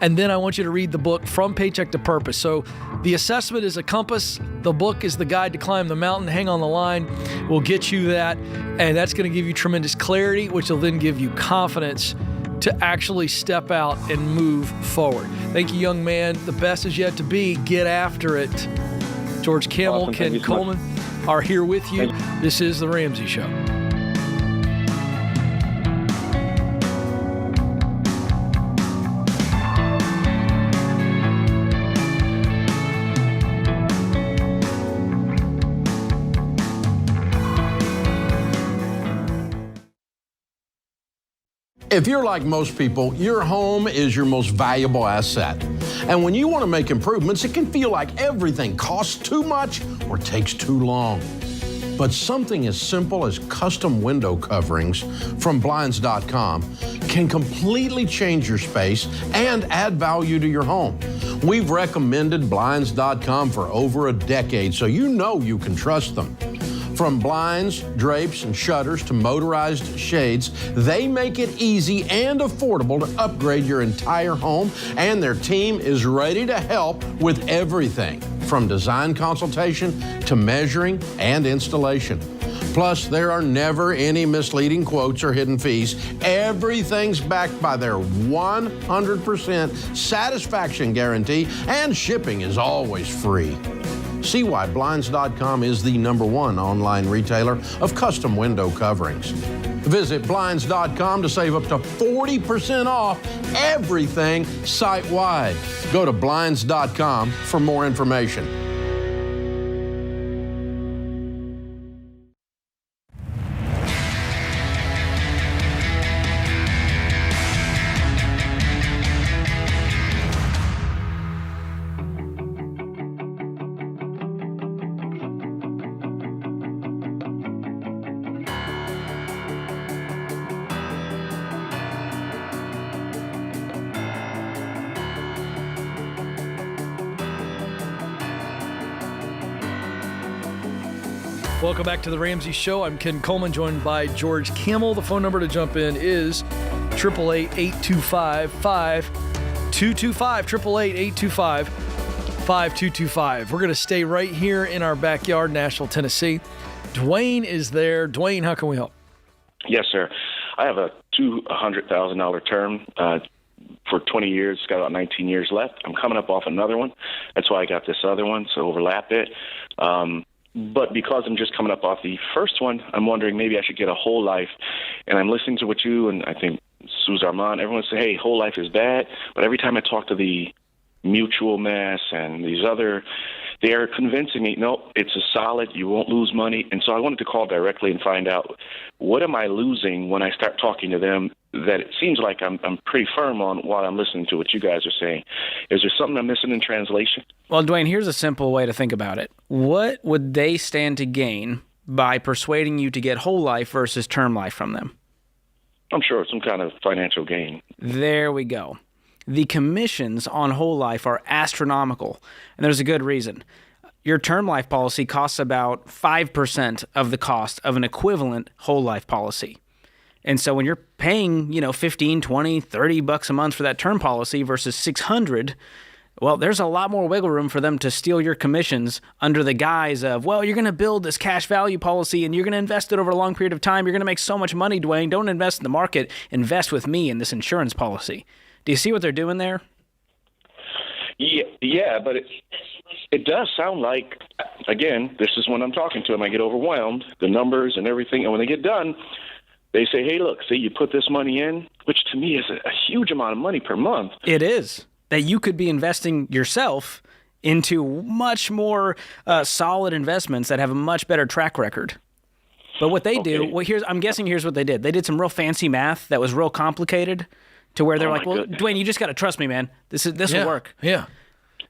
And then I want you to read the book, From Paycheck to Purpose. So the assessment is a compass. The book is the guide to climb the mountain. Hang on the line. We'll get you that. And that's going to give you tremendous clarity, which will then give you confidence to actually step out and move forward. Thank you, young man. The best is yet to be. Get after it. George Kimmel, Awesome. Ken Coleman are here with you. This is The Ramsey Show. If you're like most people, your home is your most valuable asset. And when you want to make improvements, it can feel like everything costs too much or takes too long. But something as simple as custom window coverings from Blinds.com can completely change your space and add value to your home. We've recommended Blinds.com for over a decade, so you know you can trust them. From blinds, drapes, and shutters to motorized shades, they make it easy and affordable to upgrade your entire home, and their team is ready to help with everything from design consultation to measuring and installation. Plus, there are never any misleading quotes or hidden fees. Everything's backed by their 100% satisfaction guarantee, and shipping is always free. See why Blinds.com is the #1 online retailer of custom window coverings. Visit Blinds.com to save up to 40% off everything site-wide. Go to Blinds.com for more information. Welcome back to The Ramsey Show. I'm Ken Coleman, joined by George Kimmel. The phone number to jump in is 888-825-5225. 888-825-5225. We're going to stay right here in our backyard, Nashville, Tennessee. Dwayne is there. Dwayne, how can we help? Yes, sir. I have a $200,000 term for 20 years. It's got about 19 years left. I'm coming up off another one. That's why I got this other one, so overlap it. But because I'm just coming up off the first one, I'm wondering maybe I should get a whole life. And I'm listening to what you and I think Suze Armand, everyone say, hey, whole life is bad. But every time I talk to the Mutual Mass and these other, they're convincing me, no, it's a solid, you won't lose money. And so I wanted to call directly and find out, what am I losing when I start talking to them that it seems like I'm pretty firm on while I'm listening to what you guys are saying? Is there something I'm missing in translation? Well, Dwayne, here's a simple way to think about it. What would they stand to gain by persuading you to get whole life versus term life from them? I'm sure some kind of financial gain. There we go. The commissions on whole life are astronomical, and there's a good reason. Your term life policy costs about 5% of the cost of an equivalent whole life policy. And so when you're paying, $15, $20, $30 a month for that term policy versus $600, well, there's a lot more wiggle room for them to steal your commissions under the guise of, well, you're going to build this cash value policy and you're going to invest it over a long period of time. You're going to make so much money, Dwayne. Don't invest in the market. Invest with me in this insurance policy. Do you see what they're doing there? Yeah, but it does sound like, again, this is when I'm talking to them, I get overwhelmed, the numbers and everything. And when they get done, they say, hey, look, see, you put this money in, which to me is a huge amount of money per month. It is. That you could be investing yourself into much more solid investments that have a much better track record. But what they do, I'm guessing here's what they did. They did some real fancy math that was real complicated to where they're like, well, goodness. Dwayne, you just got to trust me, man. This will work. Yeah.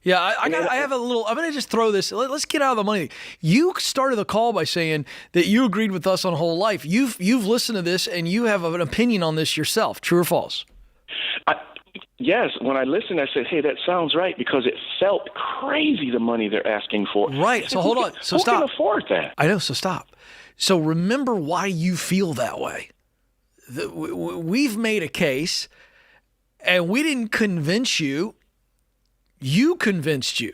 Yeah, I have a little. I'm going to just throw this. Let's get out of the money. You started the call by saying that you agreed with us on whole life. You've listened to this and you have an opinion on this yourself. True or false? Yes. When I listened, I said, "Hey, that sounds right," because it felt crazy the money they're asking for. Right. So hold on. So who stop. Who can afford that? I know. So stop. So remember why you feel that way. We've made a case, and we didn't convince you. You convinced you.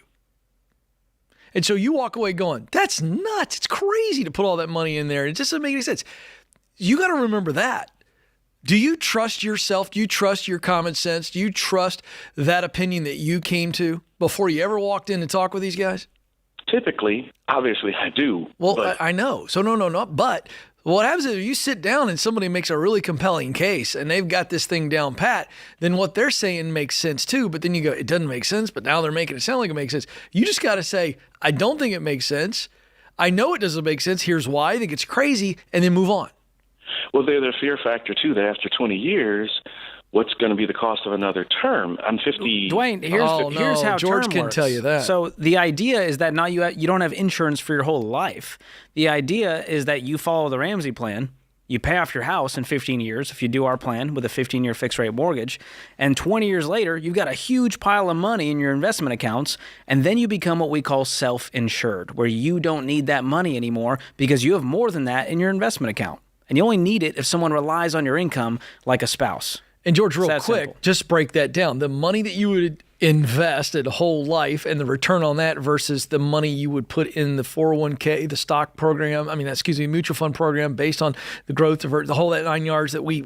And so you walk away going, that's nuts. It's crazy to put all that money in there. It just doesn't make any sense. You got to remember that. Do you trust yourself? Do you trust your common sense? Do you trust that opinion that you came to before you ever walked in to talk with these guys? Typically, obviously, I do. Well, I know. So no. But what happens is you sit down and somebody makes a really compelling case and they've got this thing down pat, then what they're saying makes sense too. But then you go, it doesn't make sense, but now they're making it sound like it makes sense. You just got to say, I don't think it makes sense. I know it doesn't make sense. Here's why. I think it's crazy, and then move on. Well, there's a fear factor, too, that after 20 years, what's going to be the cost of another term? I'm 50. Dwayne, here's how George term can works. tell you that. So the idea is that now you don't have insurance for your whole life. The idea is that you follow the Ramsey plan. You pay off your house in 15 years if you do our plan with a 15-year fixed-rate mortgage, and 20 years later, you've got a huge pile of money in your investment accounts, and then you become what we call self-insured, where you don't need that money anymore because you have more than that in your investment account. And you only need it if someone relies on your income like a spouse. And George, real It's that quick, simple. just break that down. The money that you would invest a whole life and the return on that versus the money you would put in the 401k, the stock program, mutual fund program based on the growth of the whole that 9 yards that we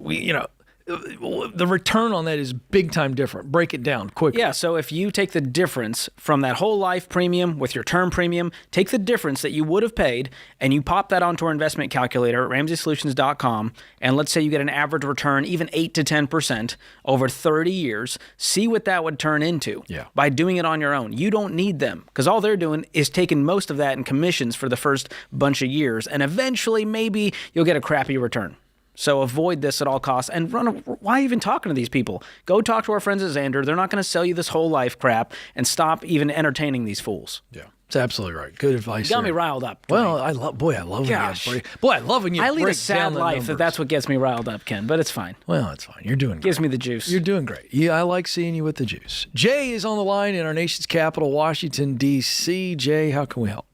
the return on that is big time different. Break it down quickly. Yeah, so if you take the difference from that whole life premium with your term premium, take the difference that you would have paid and you pop that onto our investment calculator at RamseySolutions.com, and let's say you get an average return, even 8 to 10% over 30 years, see what that would turn into by doing it on your own. You don't need them because all they're doing is taking most of that in commissions for the first bunch of years, and eventually maybe you'll get a crappy return. So avoid this at all costs. And why even talking to these people? Go talk to our friends at Xander. They're not going to sell you this whole life crap, and stop even entertaining these fools. Yeah, it's absolutely right. Good advice. You got me riled up. Dwayne. Well, I love when I love when you I lead a break sad down the life. numbers. That's what gets me riled up, Ken. But it's fine. Well, it's fine. You're doing great. Gives me the juice. You're doing great. Yeah, I like seeing you with the juice. Jay is on the line in our nation's capital, Washington, D.C. Jay, how can we help?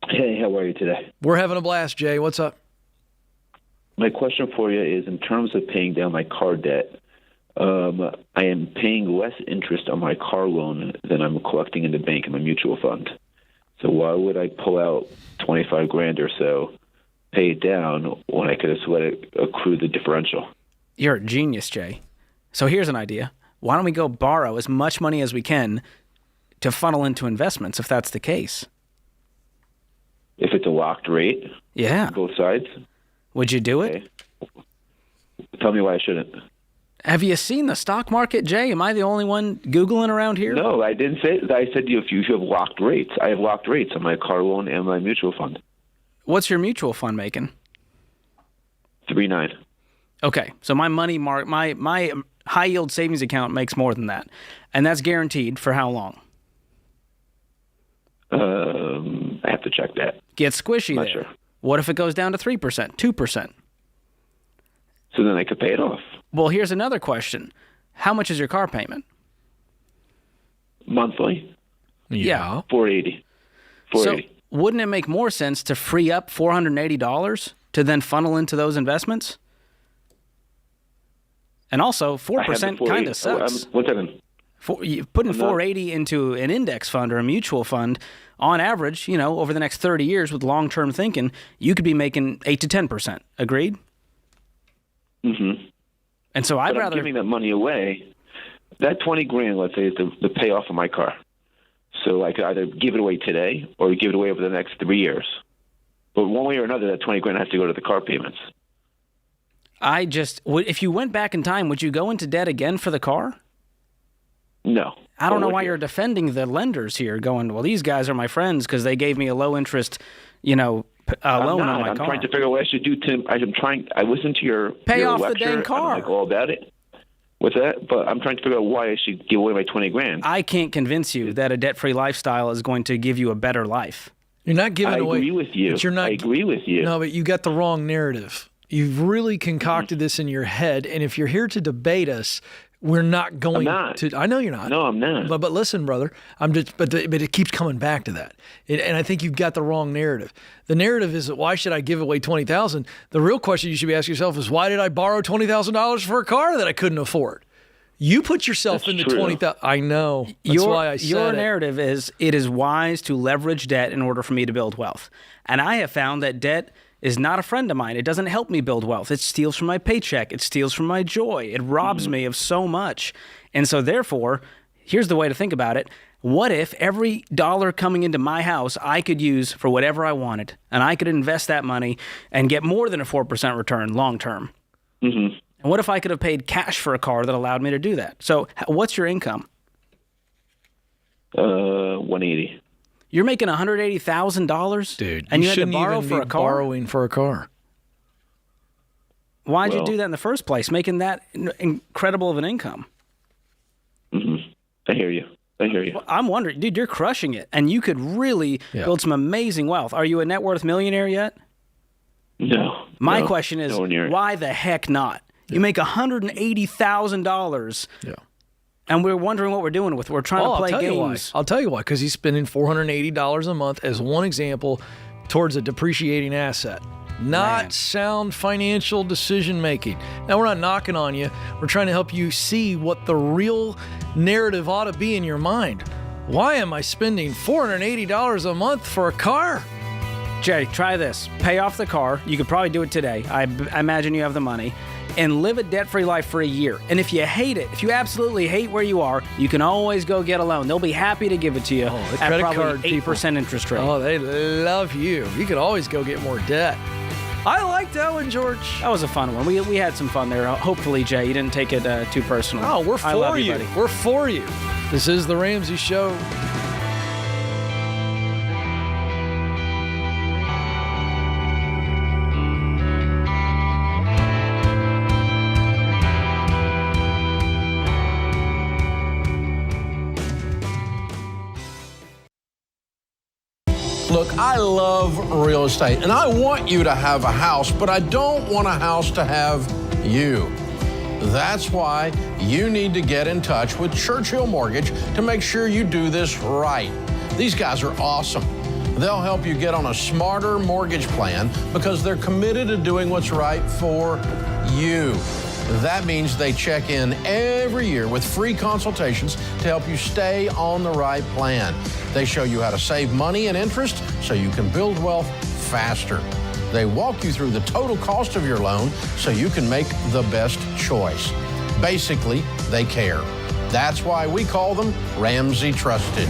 Hey, how are you today? We're having a blast, Jay. What's up? My question for you is in terms of paying down my car debt, I am paying less interest on my car loan than I'm collecting in the bank in my mutual fund. So why would I pull out $25,000 or so, pay it down, when I could just let it accrue the differential? You're a genius, Jay. So here's an idea. Why don't we go borrow as much money as we can to funnel into investments if that's the case? If it's a locked rate? Yeah. Both sides? Would you do it? Okay. Tell me why I shouldn't. Have you seen the stock market, Jay? Am I the only one Googling around here? No, I didn't say that. I said to you, if you have locked rates. I have locked rates on my car loan and my mutual fund. What's your mutual fund making? 3.9. Okay, so my money my high yield savings account makes more than that, and that's guaranteed for how long? I have to check that. Get squishy Not there. sure. What if it goes down to 3%, 2%? So then I could pay it off. Well, here's another question. How much is your car payment? Monthly? Yeah. $480. So wouldn't it make more sense to free up $480 to then funnel into those investments? And also, 4% kind of sucks. What's that? Putting $480 into an index fund or a mutual fund, on average, over the next 30 years with long-term thinking, you could be making 8 to 10%. Agreed? Mm-hmm. And so I'm giving that money away. That $20,000, let's say, is the payoff of my car. So I could either give it away today or give it away over the next 3 years. But one way or another, that $20,000 has to go to the car payments. If you went back in time, would you go into debt again for the car? No. I don't know why you're defending the lenders here, going, well, these guys are my friends because they gave me a low interest, loan on my I'm car. trying to figure out what I should do. I listened to your Pay off lecture. the dang car. I'm all about it. With that, but I'm trying to figure out why I should give away my $20,000. I can't convince you that a debt-free lifestyle is going to give you a better life. You're not giving away. I agree with you. But you're not, I agree with you. No, but you got the wrong narrative. You've really concocted this in your head, and if you're here to debate us, we're not going to. I know you're not. No, I'm not. But listen, brother, but it keeps coming back to that, and I think you've got the wrong narrative. The narrative is that why should I give away $20,000? The real question you should be asking yourself is why did I borrow $20,000 for a car that I couldn't afford? You put yourself into $20,000. I know. That's why I said your narrative is it is wise to leverage debt in order for me to build wealth, and I have found that debt is not a friend of mine. It doesn't help me build wealth. It steals from my paycheck. It steals from my joy. It robs me of so much. And so therefore, here's the way to think about it. What if every dollar coming into my house I could use for whatever I wanted, and I could invest that money and get more than a 4% return long term? Mm-hmm. And what if I could have paid cash for a car that allowed me to do that? So what's your income? 180. You're making $180,000? Dude, and you had to shouldn't borrow even for be a car? borrowing for a car. Why'd you do that in the first place, making that incredible of an income? Mm-hmm. I hear you. Well, I'm wondering, dude, you're crushing it, and you could really build some amazing wealth. Are you a net worth millionaire yet? No. My question is, why the heck not? Yeah. You make $180,000, and we're wondering what we're doing with it. We're trying to play games. I'll tell you why, because he's spending $480 a month as one example towards a depreciating asset. Not sound financial decision making. Now, we're not knocking on you. We're trying to help you see what the real narrative ought to be in your mind. Why am I spending $480 a month for a car? Jay, try this. Pay off the car. You could probably do it today. I imagine you have the money. And live a debt-free life for a year. And if you hate it, if you absolutely hate where you are, you can always go get a loan. They'll be happy to give it to you at probably 8% interest rate. Oh, they love you. You can always go get more debt. I like that one, George. That was a fun one. We had some fun there. Hopefully, Jay, you didn't take it too personal. Oh, we're I love for you. Buddy. We're for you. This is The Ramsey Show. Look, I love real estate, and I want you to have a house, but I don't want a house to have you. That's why you need to get in touch with Churchill Mortgage to make sure you do this right. These guys are awesome. They'll help you get on a smarter mortgage plan because they're committed to doing what's right for you. That means they check in every year with free consultations to help you stay on the right plan. They show you how to save money and interest so you can build wealth faster. They walk you through the total cost of your loan so you can make the best choice. Basically, they care. That's why we call them Ramsey Trusted.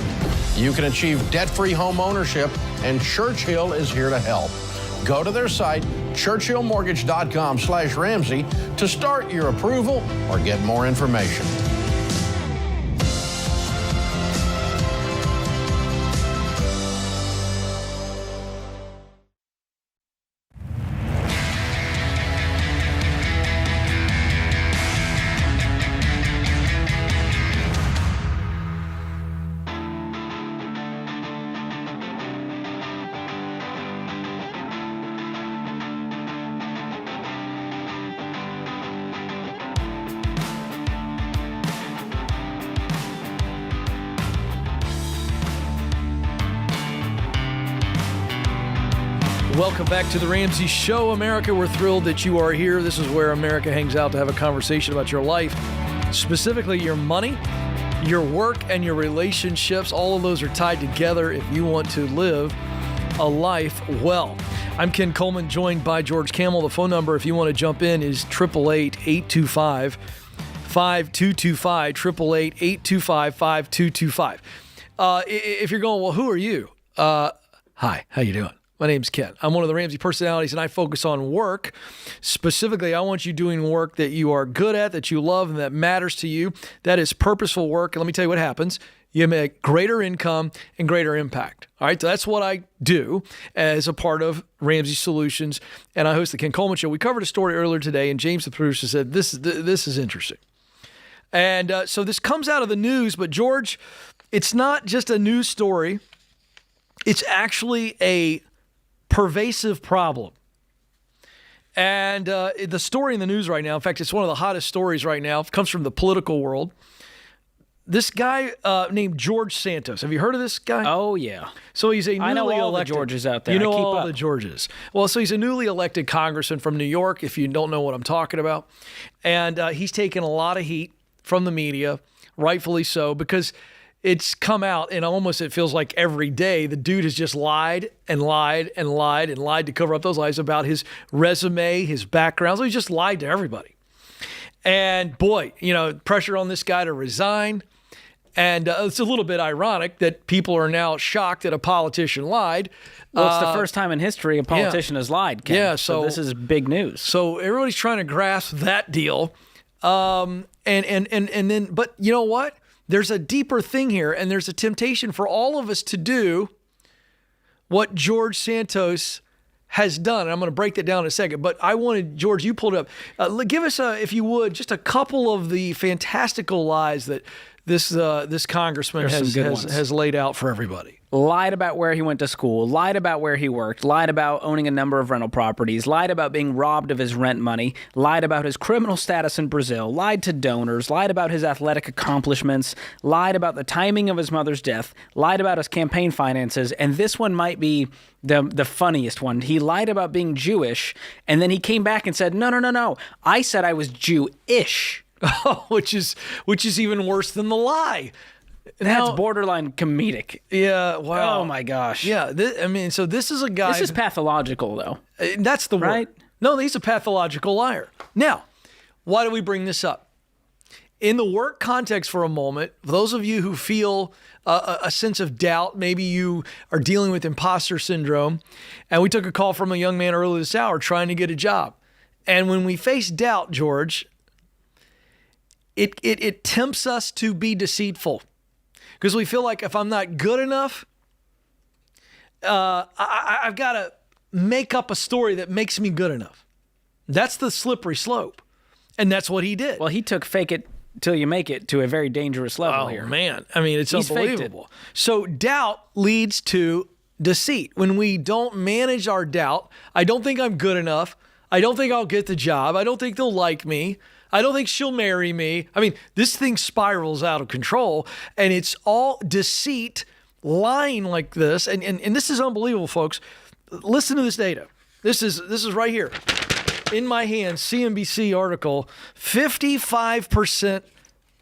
You can achieve debt-free home ownership, and Churchill is here to help. Go to their site, churchillmortgage.com/Ramsey, to start your approval or get more information. Welcome back to The Ramsey Show, America. We're thrilled that you are here. This is where America hangs out to have a conversation about your life, specifically your money, your work, and your relationships. All of those are tied together if you want to live a life well. I'm Ken Coleman, joined by George Camel. The phone number, if you want to jump in, is 888-825-5225, 888-825-5225. If you're going, well, who are you? Hi, how you doing? My name's Ken. I'm one of the Ramsey personalities, and I focus on work. Specifically, I want you doing work that you are good at, that you love, and that matters to you. That is purposeful work. And let me tell you what happens. You make greater income and greater impact. All right, so that's what I do as a part of Ramsey Solutions, and I host the Ken Coleman Show. We covered a story earlier today, and James, the producer, said, this is interesting. And so this comes out of the news, but George, it's not just a news story. It's actually a pervasive problem. And the story in the news right now, in fact, it's one of the hottest stories right now. It comes from the political world. This guy named George Santos. Have you heard of this guy? Oh, yeah. So he's a newly I know all elected, the Georges out there. You know I keep all up. the Georges. Well, so he's a newly elected congressman from New York, if you don't know what I'm talking about. And he's taken a lot of heat from the media, rightfully so, because it's come out, and almost it feels like every day the dude has just lied and lied and lied and lied to cover up those lies about his resume, his background. So he just lied to everybody. And boy, pressure on this guy to resign. And it's a little bit ironic that people are now shocked that a politician lied. Well, it's the first time in history a politician has lied, Ken. Yeah, so this is big news. So everybody's trying to grasp that deal. And then, but you know what? There's a deeper thing here, and there's a temptation for all of us to do what George Santos has done. And I'm going to break that down in a second, but I wanted, George, you pulled it up. Give us, if you would, just a couple of the fantastical lies that this congressman has laid out for everybody. Lied about where he went to school, lied about where he worked, lied about owning a number of rental properties, lied about being robbed of his rent money, lied about his criminal status in Brazil, lied to donors, lied about his athletic accomplishments, lied about the timing of his mother's death, lied about his campaign finances, and this one might be the funniest one. He lied about being Jewish, and then he came back and said, no, I said I was Jewish. which is even worse than the lie. That's borderline comedic. Yeah, wow. Oh my gosh. Yeah, so this is a guy. This is pathological, though. That's the word. Right? No, he's a pathological liar. Now, why do we bring this up? In the work context for a moment, for those of you who feel a sense of doubt, maybe you are dealing with imposter syndrome, and we took a call from a young man earlier this hour trying to get a job. And when we face doubt, George, it tempts us to be deceitful. Because we feel like if I'm not good enough, I've got to make up a story that makes me good enough. That's the slippery slope. And that's what he did. Well, he took fake it till you make it to a very dangerous level here. Oh, man. I mean, it's He's unbelievable. So doubt leads to deceit. When we don't manage our doubt, I don't think I'm good enough. I don't think I'll get the job. I don't think they'll like me. I don't think she'll marry me. I mean, this thing spirals out of control, and it's all deceit, lying like this. And this is unbelievable, folks. Listen to this data. This is right here. In my hand, CNBC article, 55%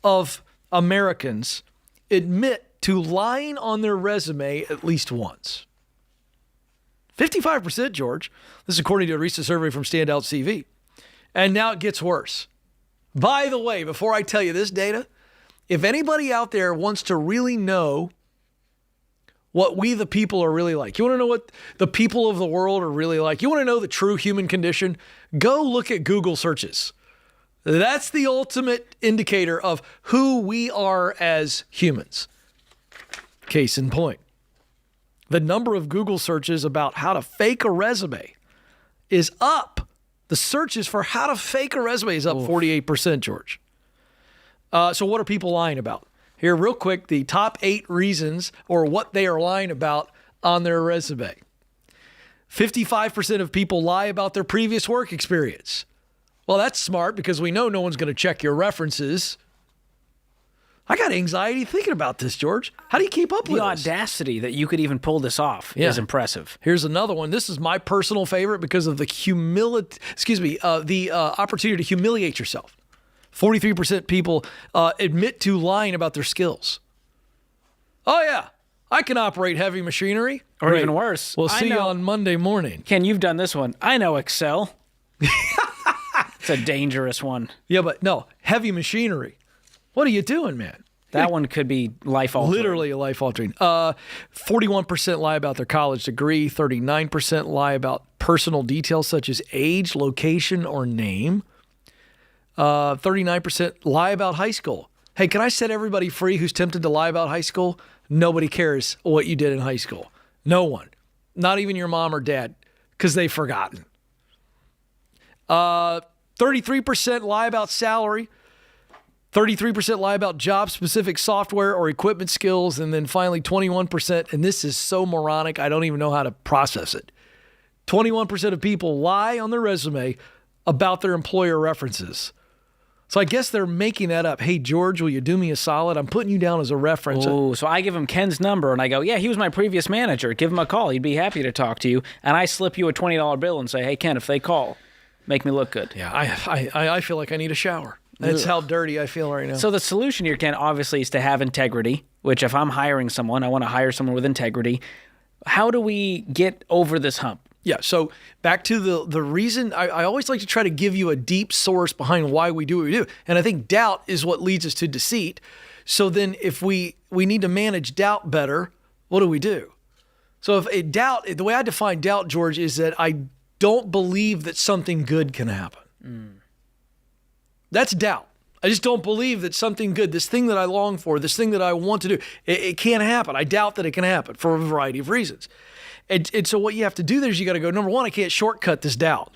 of Americans admit to lying on their resume at least once. 55%, George. This is according to a recent survey from Standout CV. And now it gets worse. By the way, before I tell you this data, if anybody out there wants to really know what we the people are really like, you want to know what the people of the world are really like, you want to know the true human condition, go look at Google searches. That's the ultimate indicator of who we are as humans. Case in point, the number of Google searches about how to fake a resume is up. The searches for how to fake a resume is up 48%, George. So what are people lying about? Here, real quick, the top 8 reasons or what they are lying about on their resume. 55% of people lie about their previous work experience. Well, that's smart because we know no one's going to check your references. I got anxiety thinking about this, George. How do you keep up with this? The audacity that you could even pull this off is impressive. Here's another one. This is my personal favorite because of the opportunity to humiliate yourself. 43% people admit to lying about their skills. Oh, yeah. I can operate heavy machinery. Or even worse. We'll see you on Monday morning. Ken, you've done this one. I know Excel. It's a dangerous one. Yeah, but no, heavy machinery. What are you doing, man? That one could be life-altering. Literally life-altering. 41% lie about their college degree. 39% lie about personal details such as age, location, or name. 39% lie about high school. Hey, can I set everybody free who's tempted to lie about high school? Nobody cares what you did in high school. No one. Not even your mom or dad, because they've forgotten. 33% lie about salary. 33% lie about job-specific software or equipment skills. And then finally, 21%, and this is so moronic, I don't even know how to process it. 21% of people lie on their resume about their employer references. So I guess they're making that up. Hey, George, will you do me a solid? I'm putting you down as a reference. Oh, so I give him Ken's number, and I go, yeah, he was my previous manager. Give him a call. He'd be happy to talk to you. And I slip you a $20 bill and say, hey, Ken, if they call, make me look good. Yeah, I feel like I need a shower. That's how dirty I feel right now. So the solution here, Ken, obviously is to have integrity, which if I'm hiring someone, I want to hire someone with integrity. How do we get over this hump? Yeah, so back to the reason, I always like to try to give you a deep source behind why we do what we do. And I think doubt is what leads us to deceit. So then if we need to manage doubt better, what do? So if a doubt, the way I define doubt, George, is that I don't believe that something good can happen. That's doubt. I just don't believe that something good, this thing that I long for, this thing that I want to do, it can't happen. I doubt that it can happen for a variety of reasons. And so what you have to do there is you got to go, number one, I can't shortcut this doubt.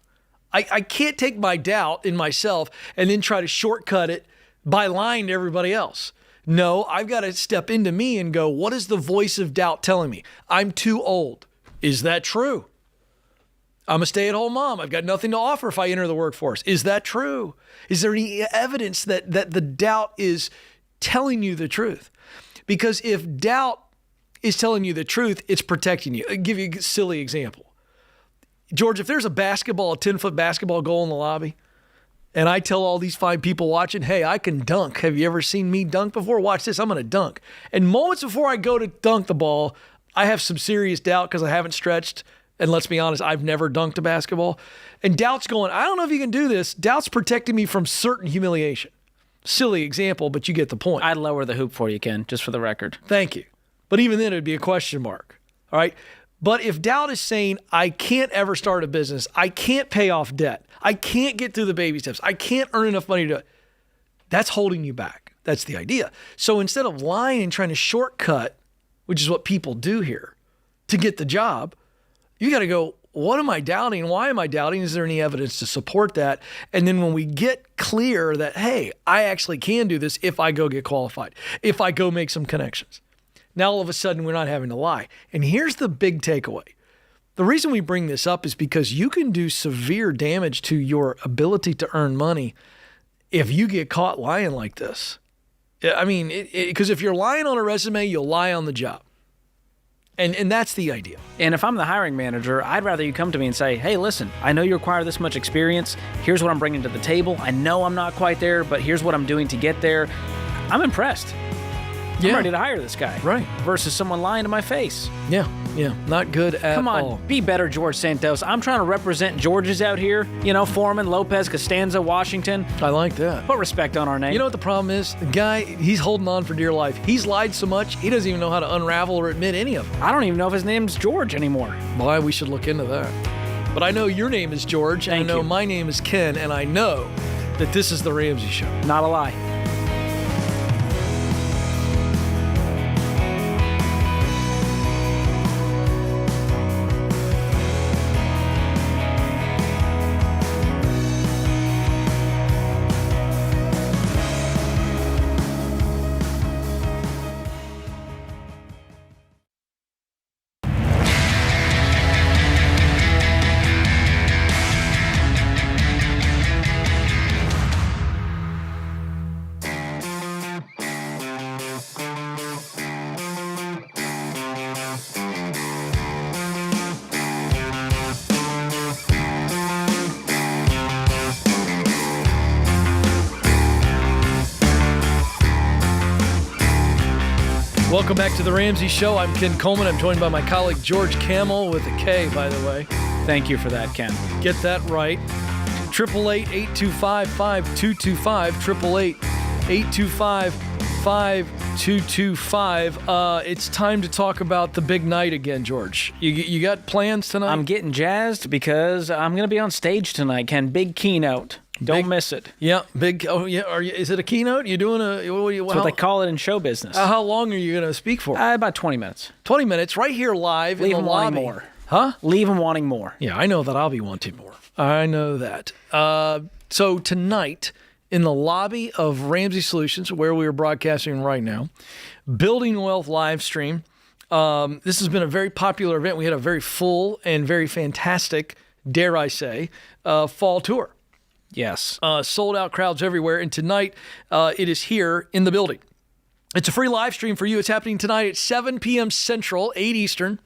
I can't take my doubt in myself and then try to shortcut it by lying to everybody else. No, I've got to step into me and go, what is the voice of doubt telling me? I'm too old. Is that true? I'm a stay-at-home mom. I've got nothing to offer if I enter the workforce. Is that true? Is there any evidence that the doubt is telling you the truth? Because if doubt is telling you the truth, it's protecting you. I'll give you a silly example. George, if there's a 10-foot basketball goal in the lobby, and I tell all these fine people watching, hey, I can dunk. Have you ever seen me dunk before? Watch this, I'm going to dunk. And moments before I go to dunk the ball, I have some serious doubt because I haven't stretched. And let's be honest, I've never dunked a basketball. And doubt's going, I don't know if you can do this. Doubt's protecting me from certain humiliation. Silly example, but you get the point. I'd lower the hoop for you, Ken, just for the record. Thank you. But even then, it'd be a question mark. All right. But if doubt is saying, I can't ever start a business, I can't pay off debt, I can't get through the baby steps, I can't earn enough money to do it, that's holding you back. That's the idea. So instead of lying and trying to shortcut, which is what people do here, to get the job, you got to go, what am I doubting? Why am I doubting? Is there any evidence to support that? And then when we get clear that, hey, I actually can do this if I go get qualified, if I go make some connections. Now, all of a sudden, we're not having to lie. And here's the big takeaway. The reason we bring this up is because you can do severe damage to your ability to earn money if you get caught lying like this. I mean, because if you're lying on a resume, you'll lie on the job. And that's the idea. And if I'm the hiring manager, I'd rather you come to me and say, hey, listen, I know you require this much experience. Here's what I'm bringing to the table. I know I'm not quite there, but here's what I'm doing to get there. I'm impressed. I'm ready to hire this guy. Right. Versus someone lying to my face. Yeah. Not good at all. Come on, be better, George Santos. I'm trying to represent Georges out here. You know, Foreman, Lopez, Costanza, Washington. I like that. Put respect on our name. You know what the problem is? The guy, he's holding on for dear life. He's lied so much, he doesn't even know how to unravel or admit any of it. I don't even know if his name's George anymore. Why, we should look into that. But I know your name is George, and I know my name is Ken, and I know that this is The Ramsey Show. Not a lie. Welcome back to The Ramsey Show. I'm Ken Coleman. I'm joined by my colleague George Camel with a K, by the way. Thank you for that, Ken. Get that right. 888-825-5225. 888-825-5225. It's time to talk about the big night again, George. You got plans tonight? I'm getting jazzed because I'm going to be on stage tonight, Ken. Big keynote. Don't miss it. Yeah, big. Oh, yeah. Is it a keynote? You doing a? That's what they call it in show business. How long are you going to speak for? About 20 minutes. 20 minutes, right here live in the lobby. Leave them wanting more. Huh? Leave them wanting more. Yeah, I know that I'll be wanting more. I know that. So tonight, in the lobby of Ramsey Solutions, where we are broadcasting right now, Building Wealth live stream. This has been a very popular event. We had a very full and very fantastic, dare I say, fall tour. Yes. Sold out crowds everywhere. And tonight, it is here in the building. It's a free live stream for you. It's happening tonight at 7 p.m. Central, 8 Eastern.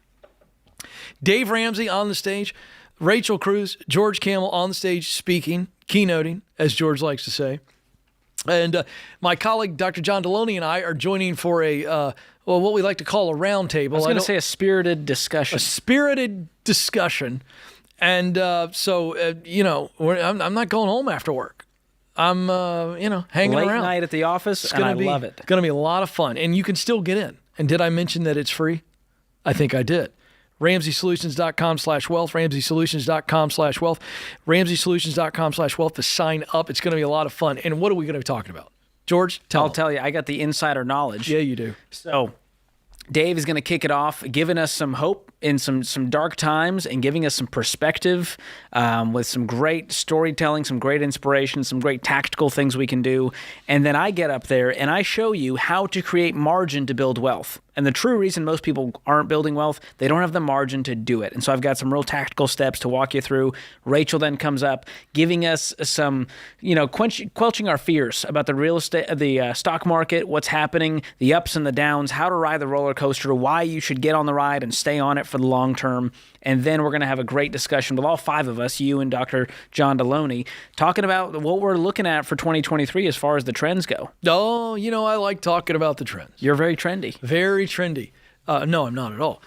Dave Ramsey on the stage, Rachel Cruz, George Camel on the stage speaking, keynoting, as George likes to say. And my colleague, Dr. John Deloney, and I are joining for what we like to call a round table. I was going to say a spirited discussion. A spirited discussion. And I'm not going home after work. I'm, hanging Late around. night at the office, and I love it. It's going to be a lot of fun. And you can still get in. And did I mention that it's free? I think I did. RamseySolutions.com/wealth, RamseySolutions.com/wealth, RamseySolutions.com/wealth to sign up. It's going to be a lot of fun. And what are we going to be talking about? George, I'll tell you, I got the insider knowledge. Yeah, you do. So Dave is going to kick it off, giving us some hope in some dark times and giving us some perspective with some great storytelling, some great inspiration, some great tactical things we can do. And then I get up there and I show you how to create margin to build wealth. And the true reason most people aren't building wealth, they don't have the margin to do it. And so I've got some real tactical steps to walk you through. Rachel then comes up, giving us some, quelching our fears about the real estate, the stock market, what's happening, the ups and the downs, how to ride the roller coaster, why you should get on the ride and stay on it for the long term. And then we're going to have a great discussion with all five of us, you and Dr. John Deloney, talking about what we're looking at for 2023 as far as the trends go. Oh, I like talking about the trends. You're very trendy. Very trendy. No, I'm not at all.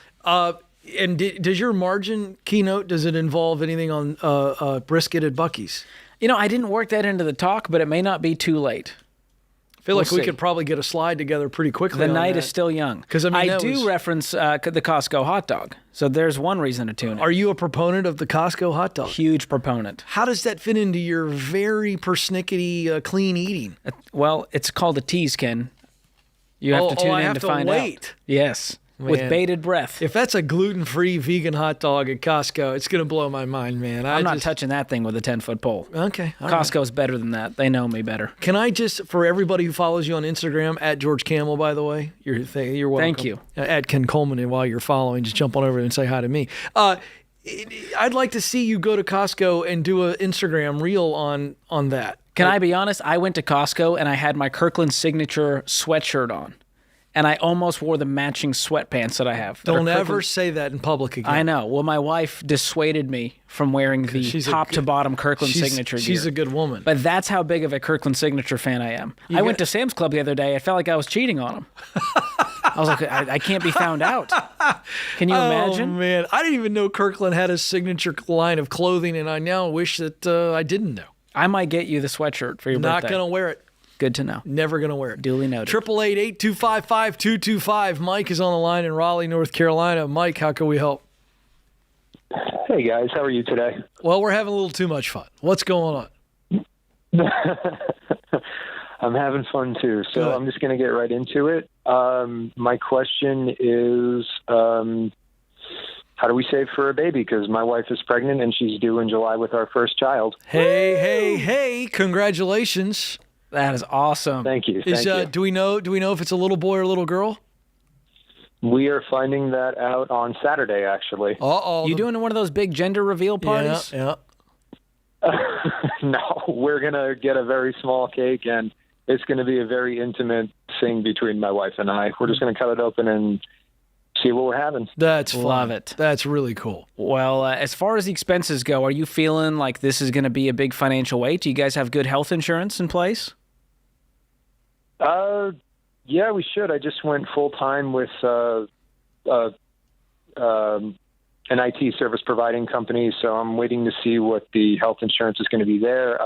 And does your margin keynote, does it involve anything on brisket at Buc-ee's? I didn't work that into the talk, but it may not be too late. I feel like we could probably get a slide together pretty quickly. The night is still young. Because I do reference the Costco hot dog. So there's one reason to tune in. Are you a proponent of the Costco hot dog? Huge proponent. How does that fit into your very persnickety clean eating? Well, it's called a tease, Ken. You have to tune in to find out. Yes. Man. With bated breath. If that's a gluten-free vegan hot dog at Costco, it's going to blow my mind, man. I'm not touching that thing with a 10-foot pole. Okay. Costco's better than that. They know me better. Can I just, for everybody who follows you on Instagram, at George Camel, by the way, you're welcome. Thank you. At Ken Coleman, and while you're following, just jump on over and say hi to me. I'd like to see you go to Costco and do an Instagram reel on that. Can I be honest? I went to Costco and I had my Kirkland signature sweatshirt on. And I almost wore the matching sweatpants that I have. Don't ever say that in public again. I know. Well, my wife dissuaded me from wearing the top-to-bottom Kirkland signature gear. She's a good woman. But that's how big of a Kirkland signature fan I am. I went to Sam's Club the other day. I felt like I was cheating on him. I was like, I can't be found out. Can you imagine? Oh, man. I didn't even know Kirkland had a signature line of clothing, and I now wish that I didn't know. I might get you the sweatshirt for your birthday. Not going to wear it. Good to know. Never going to wear it. Duly noted. 888-825-5225. Mike is on the line in Raleigh, North Carolina. Mike, how can we help? Hey, guys. How are you today? Well, we're having a little too much fun. What's going on? I'm having fun, too. So Good. I'm just going to get right into it. My question is, how do we save for a baby? Because my wife is pregnant, and she's due in July with our first child. Hey, congratulations. That is awesome. Thank you. Do we know if it's a little boy or a little girl? We are finding that out on Saturday, actually. You doing one of those big gender reveal parties? Yeah. No, we're going to get a very small cake, and it's going to be a very intimate thing between my wife and I. We're just going to cut it open and see what we're having. That's fun. Love it. That's really cool. Well, as far as the expenses go, are you feeling like this is going to be a big financial weight? Do you guys have good health insurance in place? Yeah, we should. I just went full time with an IT service providing company, so I'm waiting to see what the health insurance is going to be there.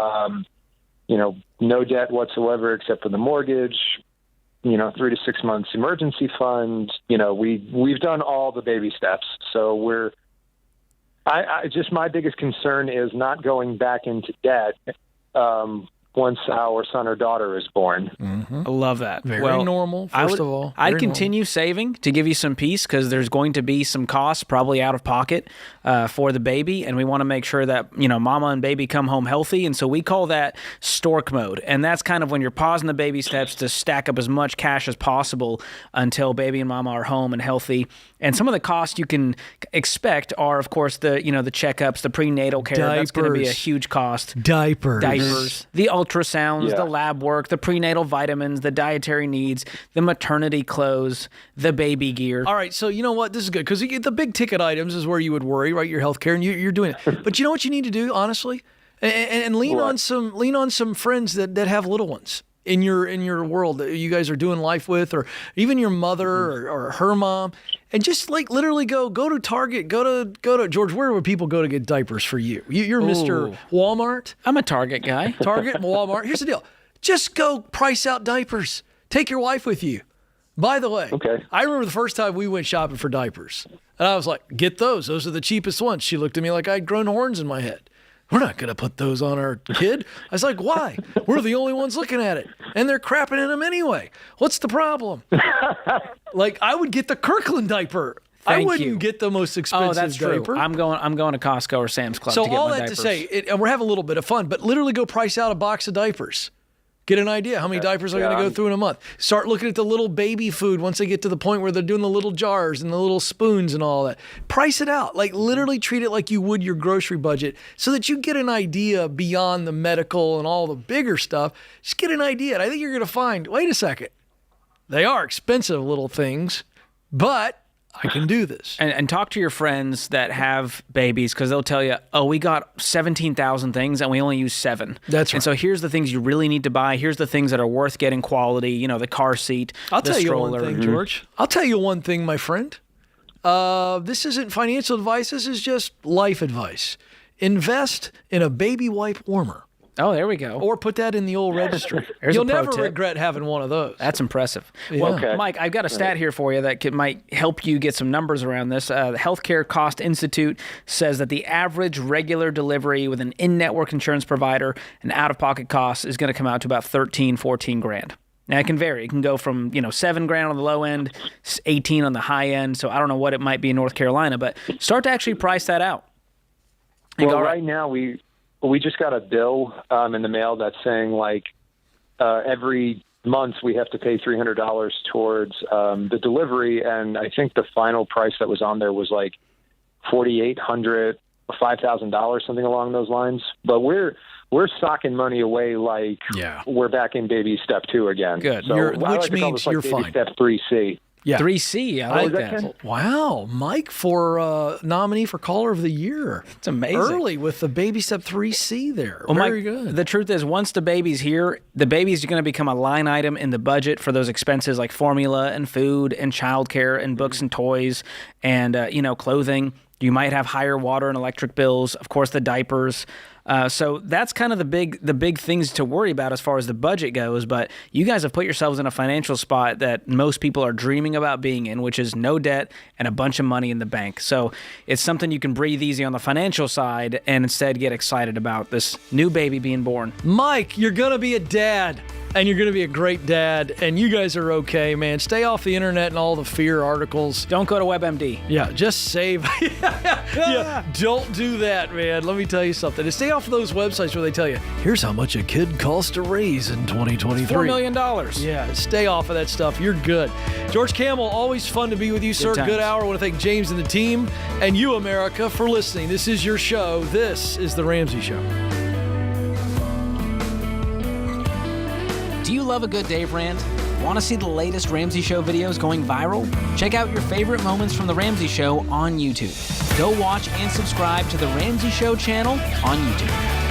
No debt whatsoever except for the mortgage. 3 to 6 months emergency fund. We've done all the baby steps, so my biggest concern is not going back into debt. Once our son or daughter is born. Mm-hmm. I love that. Very normal, first of all. I'd continue saving to give you some peace because there's going to be some costs probably out of pocket for the baby, and we want to make sure that, mama and baby come home healthy, and so we call that stork mode, and that's kind of when you're pausing the baby steps to stack up as much cash as possible until baby and mama are home and healthy. And some of the costs you can expect are, of course, the checkups, the prenatal care. Diapers. That's going to be a huge cost. Diapers. The ultrasounds, the lab work, the prenatal vitamins, the dietary needs, the maternity clothes, the baby gear. All right, so you know what? This is good because the big ticket items is where you would worry, right? Your health care, and you're doing it. But you know what you need to do, honestly, and lean on some friends that have little ones. in your world that you guys are doing life with, or even your mother or her mom, and just like literally go to Target, go to George. Where would people go to get diapers for you? You're Mr. Walmart. I'm a Target guy. Target, Walmart. Here's the deal: just go price out diapers. Take your wife with you. By the way, I remember the first time we went shopping for diapers, and I was like, "Get those. Those are the cheapest ones." She looked at me like I'd grown horns in my head. We're not going to put those on our kid. I was like, why? We're the only ones looking at it. And they're crapping in them anyway. What's the problem? Like, I would get the Kirkland diaper. I wouldn't get the most expensive diaper. I'm going to Costco or Sam's Club so to get all my that diapers. to say, and we're having a little bit of fun, but literally go price out a box of diapers. Get an idea how many diapers are going to go through in a month. Start looking at the little baby food once they get to the point where they're doing the little jars and the little spoons and all that. Price it out. Like literally treat it like you would your grocery budget so that you get an idea beyond the medical and all the bigger stuff. Just get an idea. And I think you're going to find, wait a second, they are expensive little things, but I can do this. And talk to your friends that have babies because they'll tell you, oh, we got 17,000 things and we only use 7. That's right. And so here's the things you really need to buy. Here's the things that are worth getting quality, you know, the car seat, I'll the tell stroller. you one thing, George. I'll tell you one thing, my friend. This isn't financial advice. This is just life advice. Invest in a baby wipe warmer. Oh, there we go. Or put that in the old registry. There's You'll a pro never tip. regret having one of those. That's impressive. Yeah. Well, Mike, I've got a stat here for you that might help you get some numbers around this. The Healthcare Cost Institute says that the average regular delivery with an in-network insurance provider and out-of-pocket costs is going to come out to about 13, 14 grand. Now, it can vary. It can go from, $7 grand on the low end, 18 on the high end. So I don't know what it might be in North Carolina, but start to actually price that out. Well, right now we just got a bill in the mail that's saying every month we have to pay $300 towards the delivery, and I think the final price that was on there was like $4,800, $5,000, something along those lines. But we're socking money away like we're back in baby step 2 again. Good, so which means you're baby fine. Step 3C. Yeah. 3C. I like that. Wow. Mike for nominee for Caller of the Year. It's amazing. Early with the baby step 3C there. Well, Very Mike, good. The truth is, once the baby's here, the baby's going to become a line item in the budget for those expenses like formula and food and childcare and books and toys and, clothing. You might have higher water and electric bills. Of course, the diapers. So that's kind of the big things to worry about as far as the budget goes. But you guys have put yourselves in a financial spot that most people are dreaming about being in, which is no debt and a bunch of money in the bank. So it's something you can breathe easy on the financial side and instead get excited about this new baby being born. Mike, you're going to be a dad. And you're going to be a great dad, and you guys are okay, man. Stay off the internet and all the fear articles. Don't go to WebMD. Yeah, just save. Yeah, don't do that, man. Let me tell you something. And stay off of those websites where they tell you, here's how much a kid costs to raise in 2023. $4 million. Yeah, stay off of that stuff. You're good. George Camel, always fun to be with you, sir. Good hour. I want to thank James and the team and you, America, for listening. This is your show. This is The Ramsey Show. Do you love a good Dave Rant? Want to see the latest Ramsey Show videos going viral? Check out your favorite moments from The Ramsey Show on YouTube. Go watch and subscribe to The Ramsey Show channel on YouTube.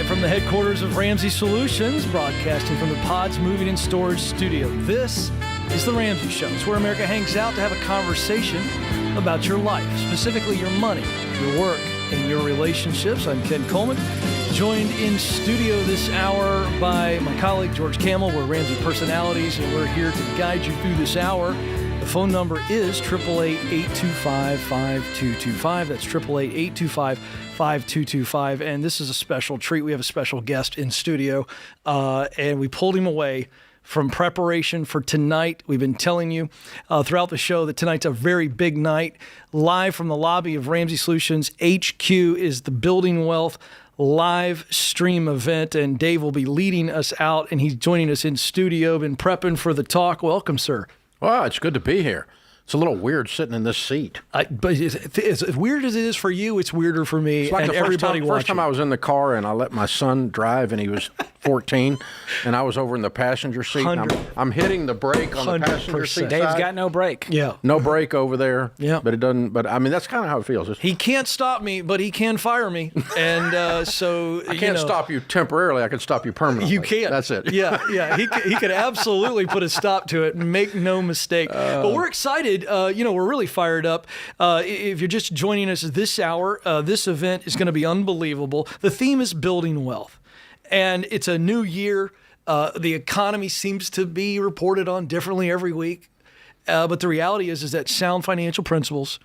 From the headquarters of Ramsey Solutions, broadcasting from the Pods Moving and Storage Studio. This is The Ramsey Show. It's where America hangs out to have a conversation about your life, specifically your money, your work, and your relationships. I'm Ken Coleman, joined in studio this hour by my colleague George Camel. We're Ramsey personalities, and we're here to guide you through this hour. The phone number is 888-825-5225. That's 888-825-5225. And this is a special treat. We have a special guest in studio, and we pulled him away from preparation for tonight. We've been telling you throughout the show that tonight's a very big night. Live from the lobby of Ramsey Solutions HQ is the Building Wealth live stream event, and Dave will be leading us out, and he's joining us in studio. Been prepping for the talk. Welcome, sir. Well, it's good to be here. It's a little weird sitting in this seat. But as weird as it is for you, it's weirder for me It's like and the everybody first time I was in the car and I let my son drive and he was 14 and I was over in the passenger seat. And I'm hitting the brake on the passenger seat. Dave's got no brake. Yeah. No brake over there. Yeah. But it doesn't, but I mean, that's kind of how it feels. He can't stop me, but he can fire me. And so I can't stop you temporarily. I can stop you permanently. You can't. That's it. Yeah. He could absolutely put a stop to it. Make no mistake. But we're excited. We're really fired up. If you're just joining us this hour, this event is going to be unbelievable. The theme is building wealth. And it's a new year. The economy seems to be reported on differently every week. But the reality is that sound financial principles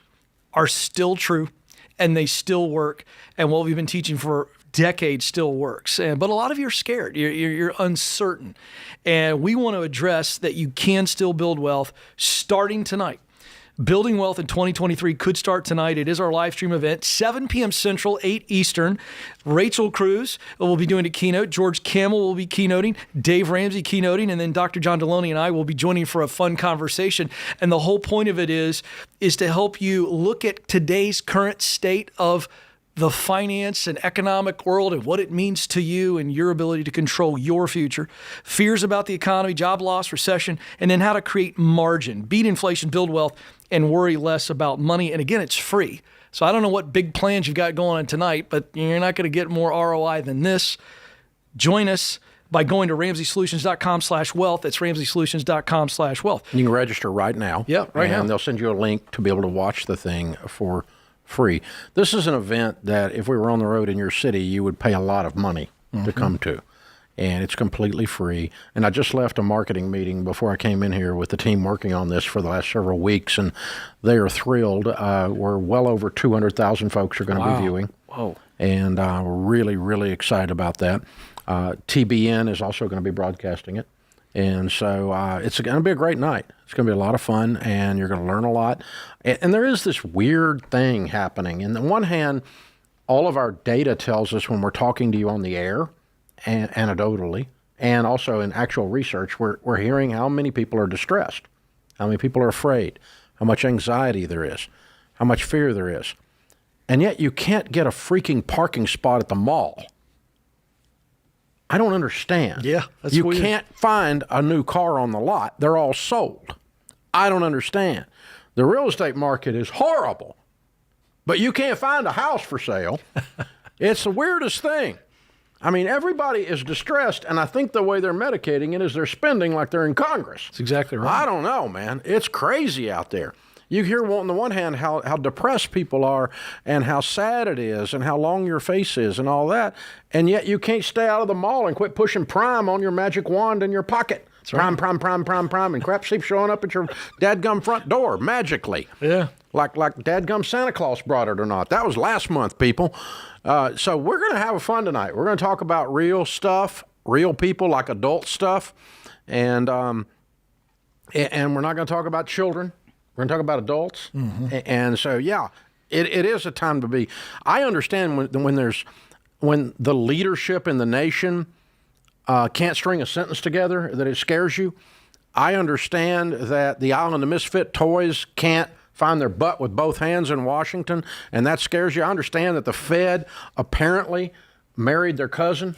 are still true and they still work. And what we've been teaching for decades still works. But a lot of you are scared. You're uncertain. And we want to address that you can still build wealth starting tonight. Building Wealth in 2023 could start tonight. It is our live stream event, 7 p.m. Central, 8 Eastern. Rachel Cruz will be doing a keynote. George Camel will be keynoting. Dave Ramsey keynoting. And then Dr. John Deloney and I will be joining for a fun conversation. And the whole point of it is to help you look at today's current state of the finance and economic world and what it means to you and your ability to control your future, fears about the economy, job loss, recession, and then how to create margin, beat inflation, build wealth, and worry less about money. And again, it's free. So I don't know what big plans you've got going on tonight, but you're not going to get more ROI than this. Join us by going to RamseySolutions.com/wealth. That's RamseySolutions.com/wealth. You can register right now. Yeah, right now. And they'll send you a link to be able to watch the thing for free. This is an event that if we were on the road in your city, you would pay a lot of money to come to. And it's completely free. And I just left a marketing meeting before I came in here with the team working on this for the last several weeks, and they are thrilled. We're well over 200,000 folks are going to be viewing. Whoa. And we're really, really excited about that. TBN is also going to be broadcasting it. And so it's going to be a great night. It's going to be a lot of fun, and you're going to learn a lot. And there is this weird thing happening. On the one hand, all of our data tells us when we're talking to you on the air, and anecdotally, and also in actual research, we're hearing how many people are distressed, how many people are afraid, how much anxiety there is, how much fear there is. And yet you can't get a freaking parking spot at the mall. I don't understand. Yeah, that's you weird. Can't find a new car on the lot. They're all sold. I don't understand. The real estate market is horrible, but you can't find a house for sale. It's the weirdest thing. I mean, everybody is distressed, and I think the way they're medicating it is they're spending like they're in Congress. That's exactly right. I don't know, man. It's crazy out there. You hear on the one hand how depressed people are and how sad it is and how long your face is and all that, and yet you can't stay out of the mall and quit pushing prime on your magic wand in your pocket. That's right. Prime, and crap keeps showing up at your dadgum front door magically. Yeah. Like dadgum Santa Claus brought it or not. That was last month, people. So we're going to have a fun tonight. We're going to talk about real stuff, real people, like adult stuff, and we're not going to talk about children. We're going to talk about adults. Mm-hmm. And so, yeah, it is a time to be. I understand when the leadership in the nation can't string a sentence together, that it scares you. I understand that the Island of Misfit Toys can't find their butt with both hands in Washington, and that scares you. I understand that the Fed apparently married their cousin.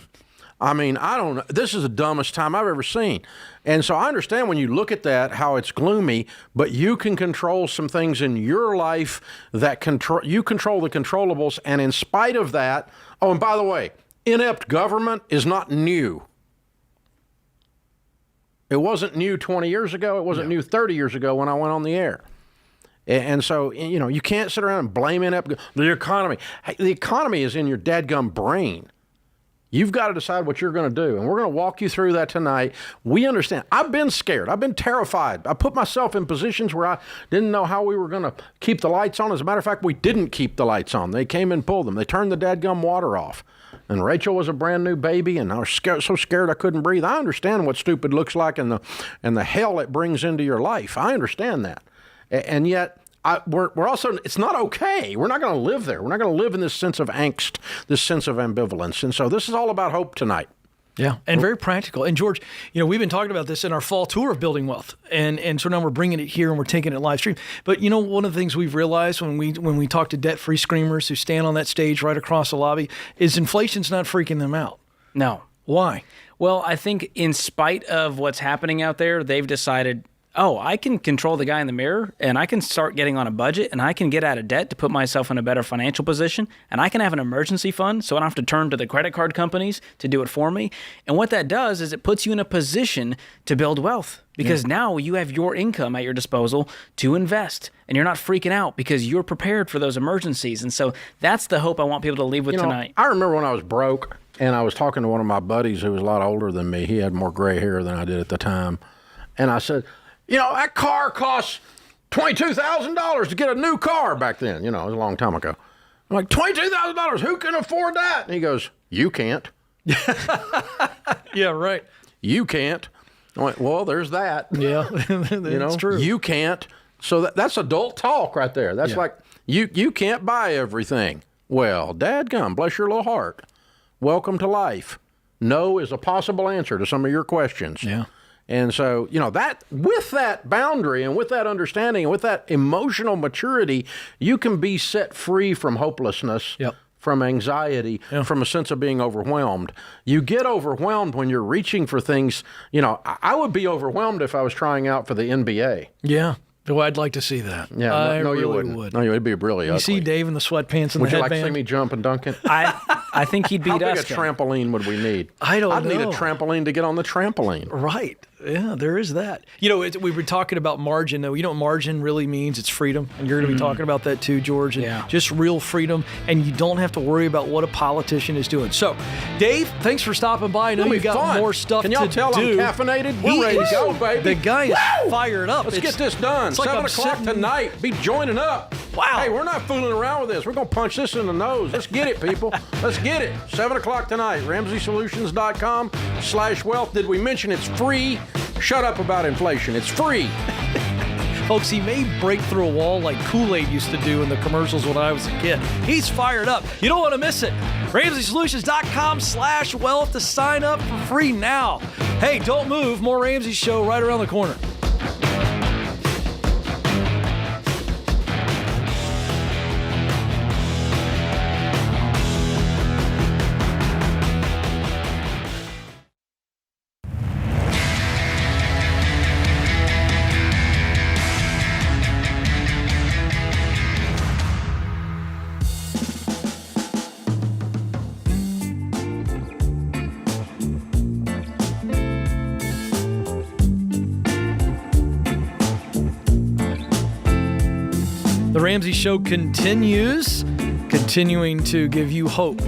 I mean, I don't know. This is the dumbest time I've ever seen. And so I understand when you look at that, how it's gloomy, but you can control some things in your life that you control the controllables. And in spite of that, oh, and by the way, inept government is not new. It wasn't new 20 years ago. It wasn't new 30 years ago when I went on the air. And so, you know, you can't sit around and blame the economy. Hey, the economy is in your dadgum brain. You've got to decide what you're going to do. And we're going to walk you through that tonight. We understand. I've been scared. I've been terrified. I put myself in positions where I didn't know how we were going to keep the lights on. As a matter of fact, we didn't keep the lights on. They came and pulled them. They turned the dadgum water off. And Rachel was a brand new baby, and I was so scared I couldn't breathe. I understand what stupid looks like and the hell it brings into your life. I understand that. And yet, we're also, it's not okay. We're not going to live there. We're not going to live in this sense of angst, this sense of ambivalence. And so this is all about hope tonight. Yeah, and very practical. And George, we've been talking about this in our fall tour of Building Wealth, and so now we're bringing it here and we're taking it live stream. But one of the things we've realized when we talk to debt-free screamers who stand on that stage right across the lobby is inflation's not freaking them out. No. Why? Well, I think in spite of what's happening out there, they've decided, I can control the guy in the mirror, and I can start getting on a budget, and I can get out of debt to put myself in a better financial position, and I can have an emergency fund so I don't have to turn to the credit card companies to do it for me. And what that does is it puts you in a position to build wealth because now you have your income at your disposal to invest, and you're not freaking out because you're prepared for those emergencies. And so that's the hope I want people to leave with tonight. I remember when I was broke, and I was talking to one of my buddies who was a lot older than me. He had more gray hair than I did at the time. And I said, that car costs $22,000 to get a new car back then. It was a long time ago. I'm like, $22,000, who can afford that? And he goes, you can't. Yeah, right. You can't. I went, well, there's that. Yeah, that's true. You can't. So that's adult talk right there. That's like, you can't buy everything. Well, dadgum, bless your little heart. Welcome to life. No is a possible answer to some of your questions. Yeah. And so, that with that boundary and with that understanding and with that emotional maturity, you can be set free from hopelessness, from anxiety, from a sense of being overwhelmed. You get overwhelmed when you're reaching for things. I would be overwhelmed if I was trying out for the NBA. Yeah. Well, I'd like to see that. Yeah, I no, really you wouldn't. would. No, it would be really ugly. You see Dave in the sweatpants and would the you headband? like to see me jump and dunk it? I think he'd beat How us. big a trampoline would we need? I'd need a trampoline to get on the trampoline. Right. Yeah, there is that. We were talking about margin, though. What margin really means? It's freedom. And you're going to be talking about that too, George. And just real freedom. And you don't have to worry about what a politician is doing. So, Dave, thanks for stopping by. I know you got more stuff to do. Can y'all tell I'm caffeinated? We're ready to go, baby. The guy is fired up. Let's get this done. It's like 7 o'clock tonight. Be joining up. Wow. Hey, we're not fooling around with this. We're going to punch this in the nose. Let's get it, people. Let's get it. 7 o'clock tonight. RamseySolutions.com/wealth. Did we mention it's free? Shut up about inflation. It's free. Folks, he may break through a wall like Kool-Aid used to do in the commercials when I was a kid. He's fired up. You don't want to miss it. RamseySolutions.com/wealth to sign up for free now. Hey, don't move. More Ramsey Show right around the corner. The Ramsey Show continuing to give you hope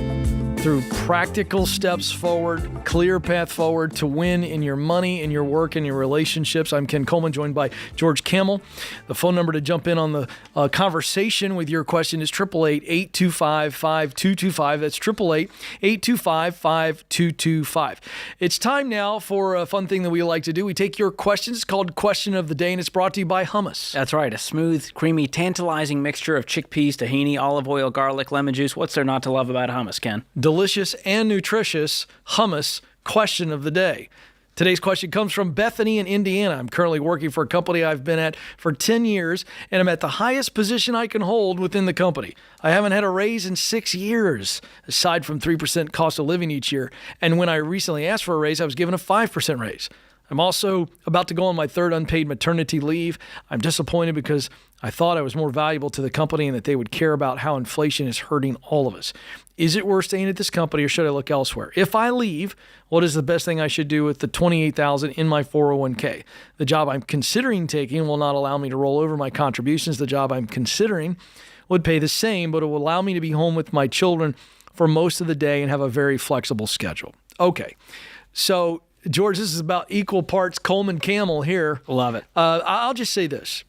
through practical steps forward, clear path forward to win in your money, in your work, in your relationships. I'm Ken Coleman, joined by George Kamel. The phone number to jump in on the conversation with your question is 888-825-5225. That's 888-825-5225. It's time now for a fun thing that we like to do. We take your questions. It's called Question of the Day, and it's brought to you by hummus. That's right. A smooth, creamy, tantalizing mixture of chickpeas, tahini, olive oil, garlic, lemon juice. What's there not to love about hummus, Ken? Delicious and nutritious hummus. Question of the day. Today's question comes from Bethany in Indiana. I'm currently working for a company I've been at for 10 years, and I'm at the highest position I can hold within the company. I haven't had a raise in 6 years, aside from 3% cost of living each year. And when I recently asked for a raise, I was given a 5% raise. I'm also about to go on my third unpaid maternity leave. I'm disappointed because I thought I was more valuable to the company and that they would care about how inflation is hurting all of us. Is it worth staying at this company or should I look elsewhere? If I leave, what is the best thing I should do with the $28,000 in my 401k? The job I'm considering taking will not allow me to roll over my contributions. The job I'm considering would pay the same, but it will allow me to be home with my children for most of the day and have a very flexible schedule. Okay, so George, this is about equal parts Coleman Kamel here. Love it. I'll just say this.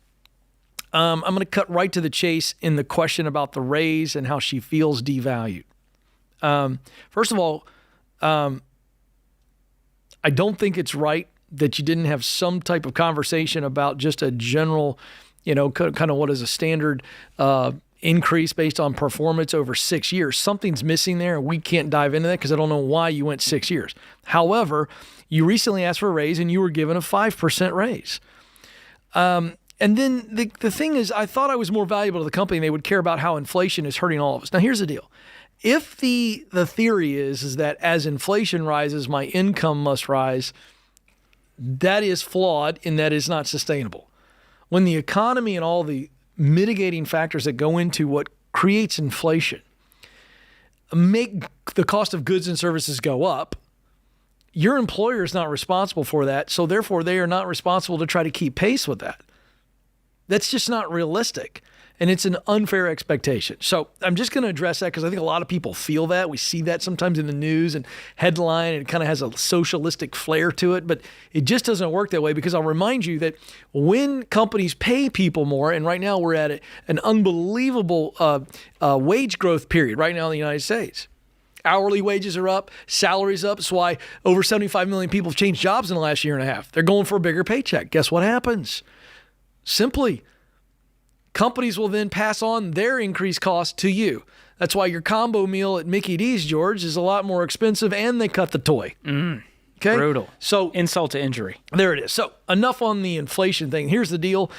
I'm going to cut right to the chase in the question about the raise and how she feels devalued. First of all, I don't think it's right that you didn't have some type of conversation about just a general, kind of what is a standard, increase based on performance over 6 years. Something's missing there, and we can't dive into that because I don't know why you went 6 years. However, you recently asked for a raise, and you were given a 5% raise. And then the thing is, I thought I was more valuable to the company, and they would care about how inflation is hurting all of us. Now, here's the deal. If the theory is that as inflation rises, my income must rise, that is flawed and that is not sustainable. When the economy and all the mitigating factors that go into what creates inflation make the cost of goods and services go up, your employer is not responsible for that, so therefore they are not responsible to try to keep pace with that. That's just not realistic. And it's an unfair expectation. So I'm just going to address that because I think a lot of people feel that. We see that sometimes in the news and headline, and it kind of has a socialistic flair to it. But it just doesn't work that way, because I'll remind you that when companies pay people more, and right now we're at an unbelievable wage growth period right now in the United States. Hourly wages are up, salaries up. That's why over 75 million people have changed jobs in the last year and a half. They're going for a bigger paycheck. Guess what happens? Simply, companies will then pass on their increased costs to you. That's why your combo meal at Mickey D's, George, is a lot more expensive, and they cut the toy. Okay? Brutal. So insult to injury. There it is. So enough on the inflation thing. Here's the deal.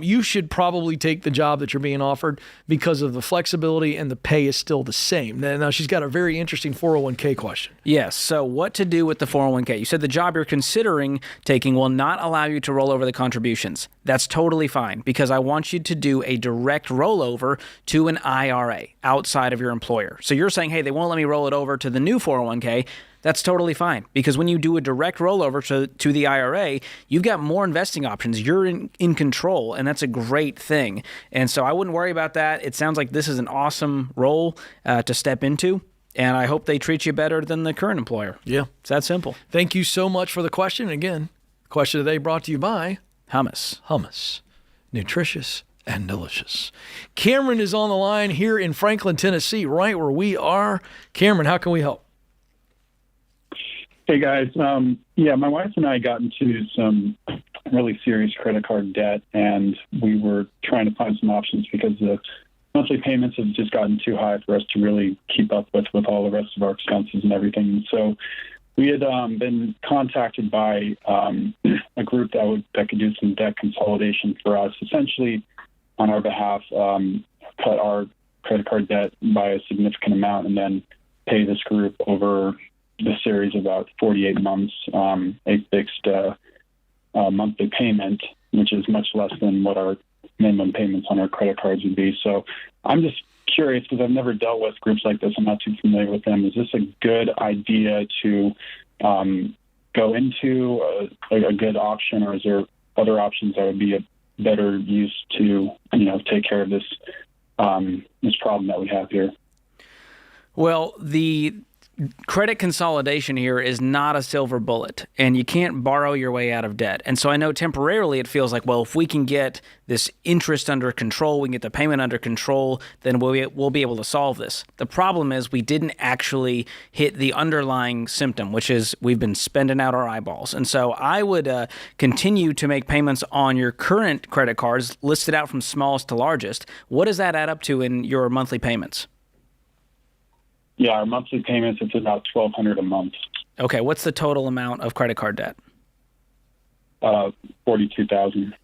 You should probably take the job that you're being offered because of the flexibility, and the pay is still the same. Now she's got a very interesting 401k question. Yes. So what to do with the 401k? You said the job you're considering taking will not allow you to roll over the contributions. That's totally fine, because I want you to do a direct rollover to an IRA outside of your employer. So you're saying, hey, they won't let me roll it over to the new 401k. That's totally fine, because when you do a direct rollover to the IRA, you've got more investing options. You're in control, and that's a great thing. And so I wouldn't worry about that. It sounds like this is an awesome role to step into, and I hope they treat you better than the current employer. Yeah. It's that simple. Thank you so much for the question. Again, the question today brought to you by Hummus. Hummus. Nutritious and delicious. Cameron is on the line here in Franklin, Tennessee, right where we are. Cameron, how can we help? Hey, guys. My wife and I got into some really serious credit card debt, and we were trying to find some options because the monthly payments have just gotten too high for us to really keep up with all the rest of our expenses and everything. And so we had been contacted by a group that could do some debt consolidation for us, essentially on our behalf, cut our credit card debt by a significant amount, and then pay this group over the series of about 48 months, a fixed monthly payment, which is much less than what our minimum payments on our credit cards would be. So I'm just curious, because I've never dealt with groups like this. I'm not too familiar with them. Is this a good idea to go into a good option, or is there other options that would be a better use to, take care of this problem that we have here? Well, the credit consolidation here is not a silver bullet, and you can't borrow your way out of debt. And so I know temporarily it feels like, well, if we can get this interest under control, we can get the payment under control, then we'll be able to solve this. The problem is we didn't actually hit the underlying symptom, which is we've been spending out our eyeballs. And so I would continue to make payments on your current credit cards, listed out from smallest to largest. What does that add up to in your monthly payments? Yeah, our monthly payments, it's about $1,200 a month. Okay, what's the total amount of credit card debt? $42,000.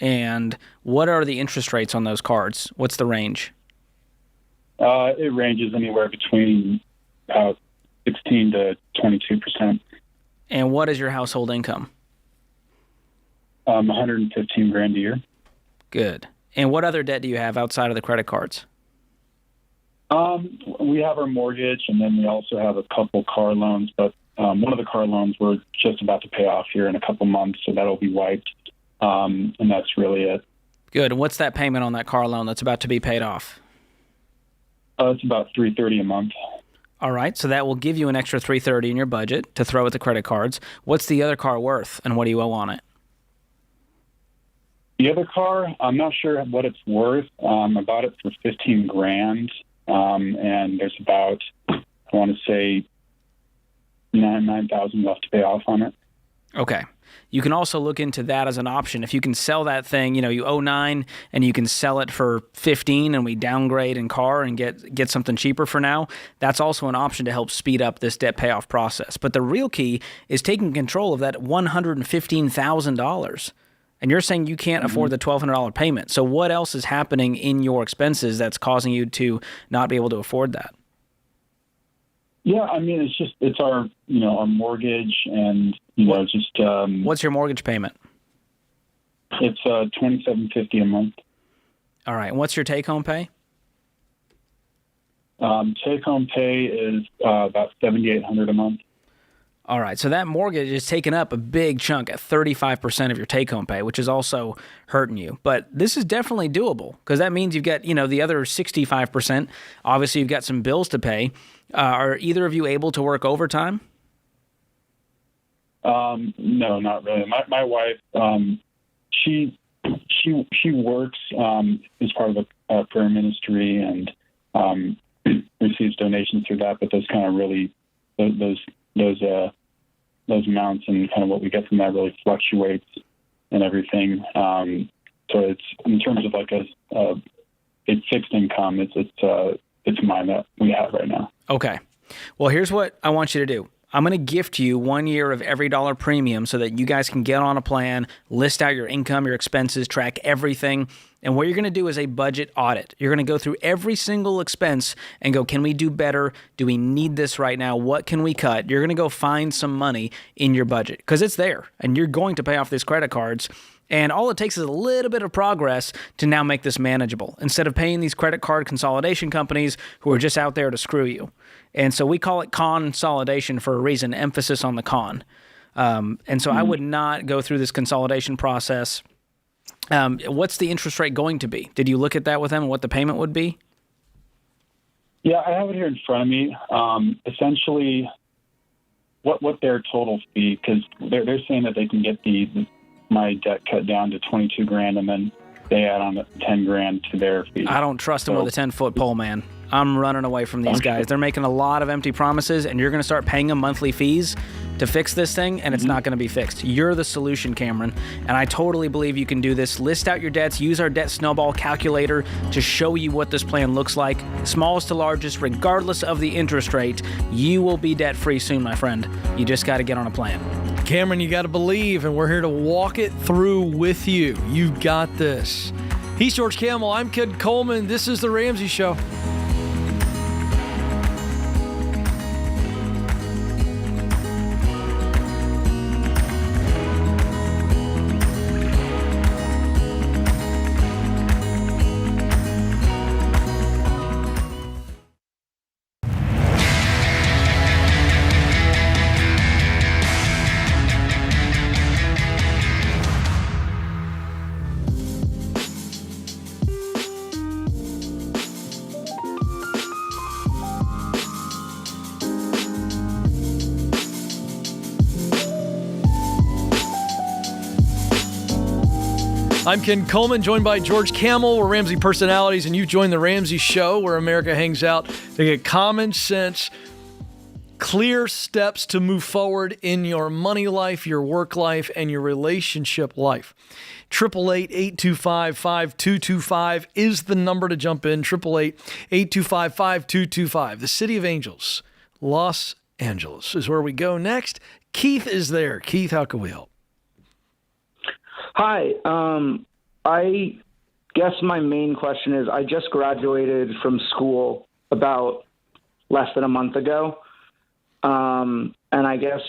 And what are the interest rates on those cards? What's the range? It ranges anywhere between 16 to 22%. And what is your household income? $115,000 a year. Good. And what other debt do you have outside of the credit cards? We have our mortgage, and then we also have a couple car loans, but one of the car loans we're just about to pay off here in a couple months, so that'll be wiped, and that's really it. Good. And what's that payment on that car loan that's about to be paid off? It's about $330 a month. All right, so that will give you an extra $330 in your budget to throw at the credit cards. What's the other car worth, and what do you owe on it? The other car, I'm not sure what it's worth. I bought it for $15,000. And there's about, I want to say, $9,000 left to pay off on it. Okay. you can also look into that as an option. If you can sell that thing, you owe 9 and you can sell it for 15 and we downgrade in car and get something cheaper for now, that's also an option to help speed up this debt payoff process. But the real key is taking control of that $115,000. And you're saying you can't afford the $1,200 payment. So what else is happening in your expenses that's causing you to not be able to afford that? Yeah, I mean, it's our mortgage and what's your mortgage payment? It's $2,750 a month. All right. And what's your take-home pay? Take-home pay is about $7,800 a month. All right. So that mortgage is taking up a big chunk at 35% of your take-home pay, which is also hurting you. But this is definitely doable because that means you've got, the other 65%. Obviously, you've got some bills to pay. Are either of you able to work overtime? No, not really. My wife, she works as part of a prayer ministry and receives donations through that. But those kind of really those amounts and kind of what we get from that really fluctuates and everything. So it's in terms of like a fixed income. It's mine that we have right now. Okay. Well, here's what I want you to do. I'm going to gift you 1 year of Every Dollar Premium so that you guys can get on a plan, list out your income, your expenses, track everything. And what you're going to do is a budget audit. You're going to go through every single expense and go, can we do better? Do we need this right now? What can we cut? You're going to go find some money in your budget because it's there and you're going to pay off these credit cards. And all it takes is a little bit of progress to now make this manageable instead of paying these credit card consolidation companies who are just out there to screw you. And so we call it consolidation for a reason, emphasis on the con. And so I would not go through this consolidation process. What's the interest rate going to be? Did you look at that with them and what the payment would be? Yeah, I have it here in front of me. Essentially, what their total fee, because they're saying that they can get my debt cut down to $22,000 and then they add on $10,000 to their fee. I don't trust them with a 10-foot pole, man. I'm running away from these guys. They're making a lot of empty promises, and you're going to start paying them monthly fees to fix this thing, and it's not going to be fixed. You're the solution, Cameron, and I totally believe you can do this. List out your debts. Use our debt snowball calculator to show you what this plan looks like. Smallest to largest, regardless of the interest rate, you will be debt-free soon, my friend. You just got to get on a plan. Cameron, you got to believe, and we're here to walk it through with you. You got this. He's George Campbell. I'm Kid Coleman. This is The Ramsey Show. I'm Ken Coleman, joined by George Campbell. We're Ramsey personalities, and you've joined The Ramsey Show, where America hangs out to get common sense, clear steps to move forward in your money life, your work life, and your relationship life. 888-825-5225 is the number to jump in. 888-825-5225. The City of Angels, Los Angeles, is where we go next. Keith is there. Keith, how can we help? Hi. I guess my main question is I just graduated from school about less than a month ago. And I guess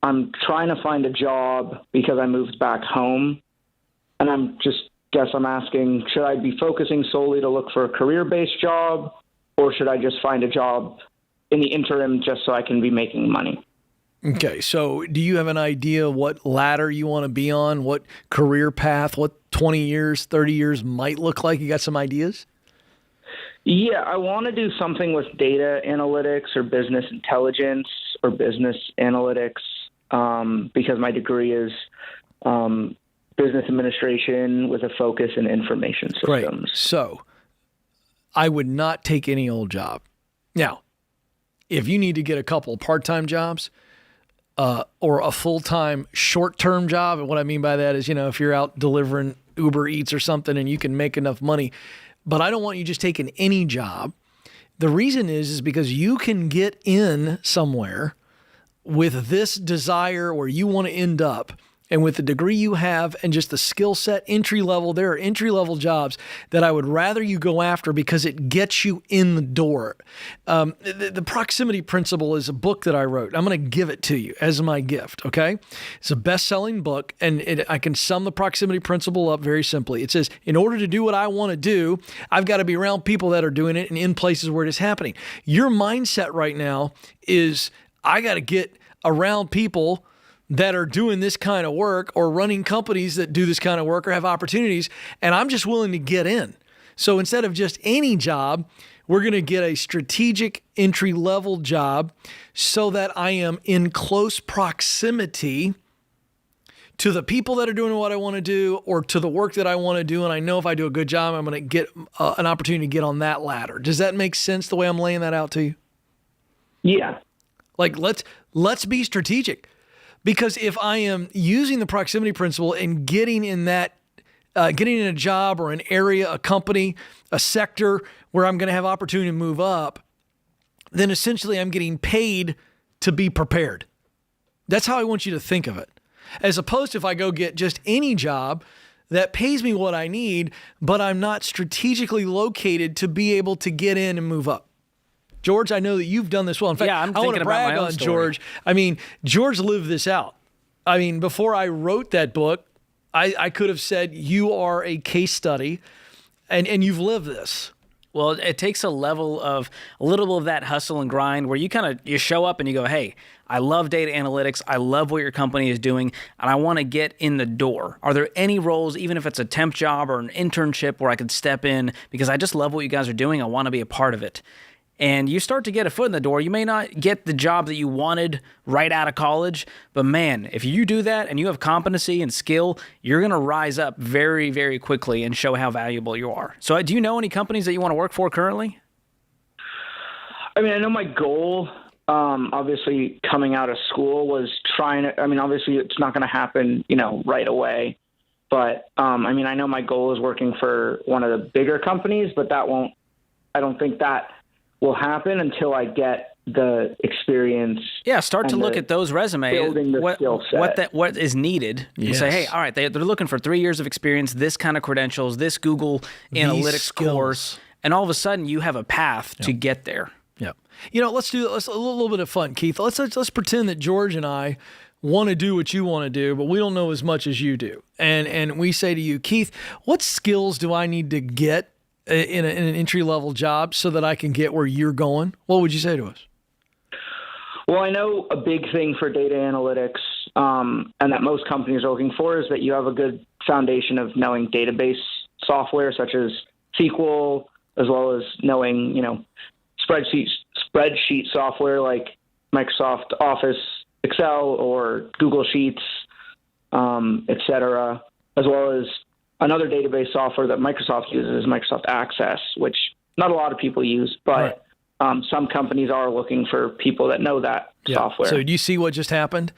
I'm trying to find a job because I moved back home. And I'm asking, should I be focusing solely to look for a career-based job, or should I just find a job in the interim just so I can be making money? Okay, so do you have an idea what ladder you want to be on, what career path, what 20 years, 30 years might look like? You got some ideas? Yeah, I want to do something with data analytics or business intelligence or business analytics because my degree is business administration with a focus in information systems. Right. So I would not take any old job. Now, if you need to get a couple of part-time jobs, or a full-time short-term job. And what I mean by that is, if you're out delivering Uber Eats or something and you can make enough money. But I don't want you just taking any job. The reason is because you can get in somewhere with this desire where you want to end up. And with the degree you have and just the skill set, entry level, there are entry level jobs that I would rather you go after because it gets you in the door. The Proximity Principle is a book that I wrote. I'm going to give it to you as my gift, okay? It's a best-selling book, and I can sum the Proximity Principle up very simply. It says, in order to do what I want to do, I've got to be around people that are doing it and in places where it is happening. Your mindset right now is, I got to get around people that are doing this kind of work or running companies that do this kind of work or have opportunities, and I'm just willing to get in. So instead of just any job, we're going to get a strategic entry-level job so that I am in close proximity to the people that are doing what I want to do or to the work that I want to do, and I know if I do a good job, I'm going to get an opportunity to get on that ladder. Does that make sense the way I'm laying that out to you? Yeah. Like, let's be strategic. Because if I am using the Proximity Principle and getting in a job or an area, a company, a sector where I'm going to have opportunity to move up, then essentially I'm getting paid to be prepared. That's how I want you to think of it. As opposed to if I go get just any job that pays me what I need, but I'm not strategically located to be able to get in and move up. George, I know that you've done this well. In fact, I'm I want thinking to about brag my own on story. George. I mean, George lived this out. I mean, before I wrote that book, I could have said you are a case study, and you've lived this. Well, it takes a little of that hustle and grind where you show up and you go, hey, I love data analytics. I love what your company is doing, and I want to get in the door. Are there any roles, even if it's a temp job or an internship, where I could step in because I just love what you guys are doing? I want to be a part of it. And you start to get a foot in the door. You may not get the job that you wanted right out of college, but man, if you do that and you have competency and skill, you're going to rise up very, very quickly and show how valuable you are. So do you know any companies that you want to work for currently? I mean, I know my goal, obviously coming out of school was obviously it's not going to happen, right away. But, I know my goal is working for one of the bigger companies, but I don't think that will happen until I get the experience. Yeah, start to look at those resumes. Building the skill set. What is needed. You say, hey, all right, they're looking for 3 years of experience, this kind of credentials, this Google Analytics course, and all of a sudden you have a path to get there. Yeah. Let's do a little bit of fun, Keith. Let's pretend that George and I want to do what you want to do, but we don't know as much as you do. And we say to you, Keith, what skills do I need to get in an entry-level job so that I can get where you're going? What would you say to us? Well, I know a big thing for data analytics and that most companies are looking for is that you have a good foundation of knowing database software such as SQL, as well as knowing, spreadsheet software like Microsoft Office, Excel, or Google Sheets, et cetera, as well as another database software that Microsoft uses is Microsoft Access, which not a lot of people use, but some companies are looking for people that know that software. So do you see what just happened?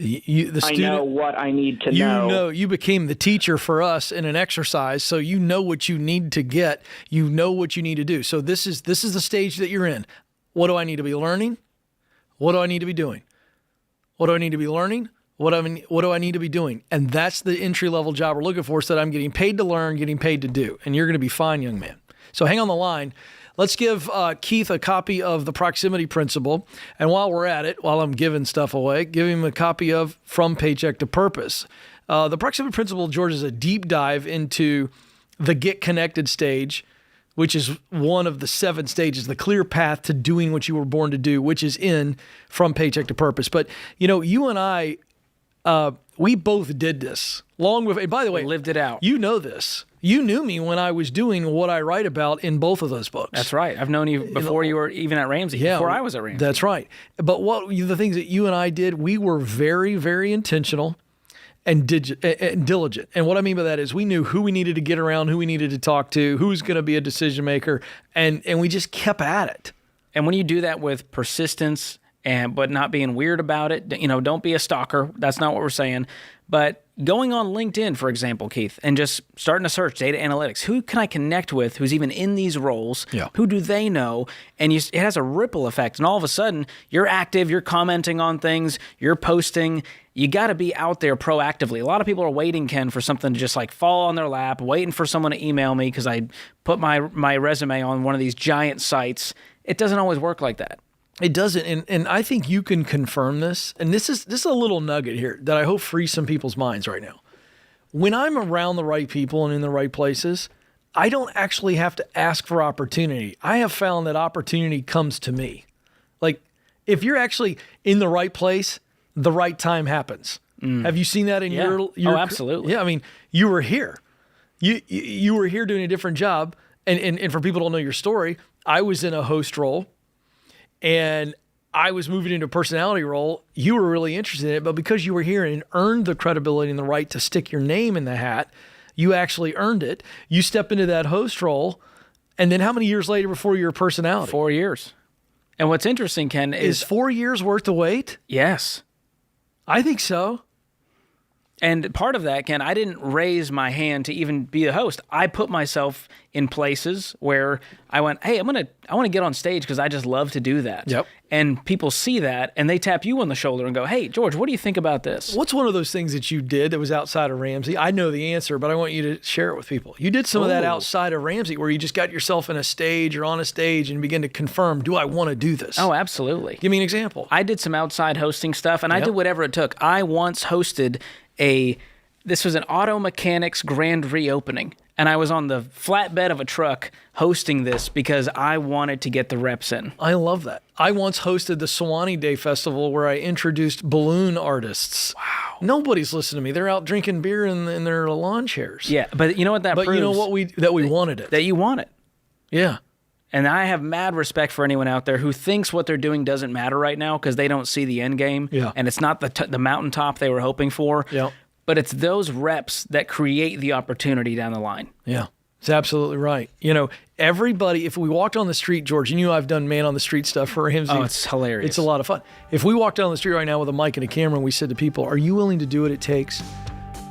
I know what I need to know. You became the teacher for us in an exercise, so you know what you need to get. You know what you need to do. So this is the stage that you're in. What do I need to be learning? What do I need to be doing? What do I need to be learning? What do I need to be doing? And that's the entry-level job we're looking for, so that I'm getting paid to learn, getting paid to do. And you're going to be fine, young man. So hang on the line. Let's give Keith a copy of the Proximity Principle. And while we're at it, while I'm giving stuff away, give him a copy of From Paycheck to Purpose. The Proximity Principle, George, is a deep dive into the Get Connected stage, which is one of the 7 stages, the clear path to doing what you were born to do, which is in From Paycheck to Purpose. But, you and I, we both did this long before. By the way, lived it out. You know this. You knew me when I was doing what I write about in both of those books. That's right. I've known you before you were even at Ramsey, before I was at Ramsey. That's right. But the things that you and I did, we were very, very intentional and diligent. And what I mean by that is we knew who we needed to get around, who we needed to talk to, who's going to be a decision maker, and we just kept at it. And when you do that with persistence but not being weird about it. Don't be a stalker. That's not what we're saying. But going on LinkedIn, for example, Keith, and just starting to search data analytics. Who can I connect with who's even in these roles? Yeah. Who do they know? And it has a ripple effect. And all of a sudden, you're active, you're commenting on things, you're posting. You got to be out there proactively. A lot of people are waiting, Ken, for something to just like fall on their lap, waiting for someone to email me because I put my resume on one of these giant sites. It doesn't always work like that. It doesn't, and I think you can confirm this. And this is a little nugget here that I hope frees some people's minds right now. When I'm around the right people and in the right places, I don't actually have to ask for opportunity. I have found that opportunity comes to me. Like if you're actually in the right place, the right time happens. Have you seen that in your Oh, absolutely. Yeah, I mean, you were here. You were here doing a different job. And for people who don't know your story, I was in a host role. And I was moving into a personality role. You were really interested in it, but because you were here and earned the credibility and the right to stick your name in the hat, you actually earned it. You step into that host role, and then how many years later before you're a personality? 4 years. And what's interesting, Ken, is 4 years worth the wait? Yes. I think so. And part of that, Ken, I didn't raise my hand to even be the host. I put myself in places where I went, hey, I want to get on stage because I just love to do that. Yep. And people see that and they tap you on the shoulder and go, hey, George, what do you think about this? What's one of those things that you did that was outside of Ramsey? I know the answer, but I want you to share it with people. You did some of that outside of Ramsey where you just got yourself in a stage or on a stage and begin to confirm, do I want to do this? Oh, absolutely. Give me an example. I did some outside hosting stuff and I did whatever it took. I once hosted this was an auto mechanics grand reopening. And I was on the flatbed of a truck hosting this because I wanted to get the reps in. I love that. I once hosted the Sewanee Day Festival where I introduced balloon artists. Wow. Nobody's listening to me. They're out drinking beer in their lawn chairs. Yeah, but you know what that proves? But you know what we wanted it. That you want it. Yeah. And I have mad respect for anyone out there who thinks what they're doing doesn't matter right now because they don't see the end game. Yeah. And it's not the mountaintop they were hoping for. Yeah. But it's those reps that create the opportunity down the line. Yeah, it's absolutely right. Everybody, if we walked on the street, George, you know I've done man on the street stuff for Ramsey. Oh, it's hilarious. It's a lot of fun. If we walked down the street right now with a mic and a camera and we said to people, are you willing to do what it takes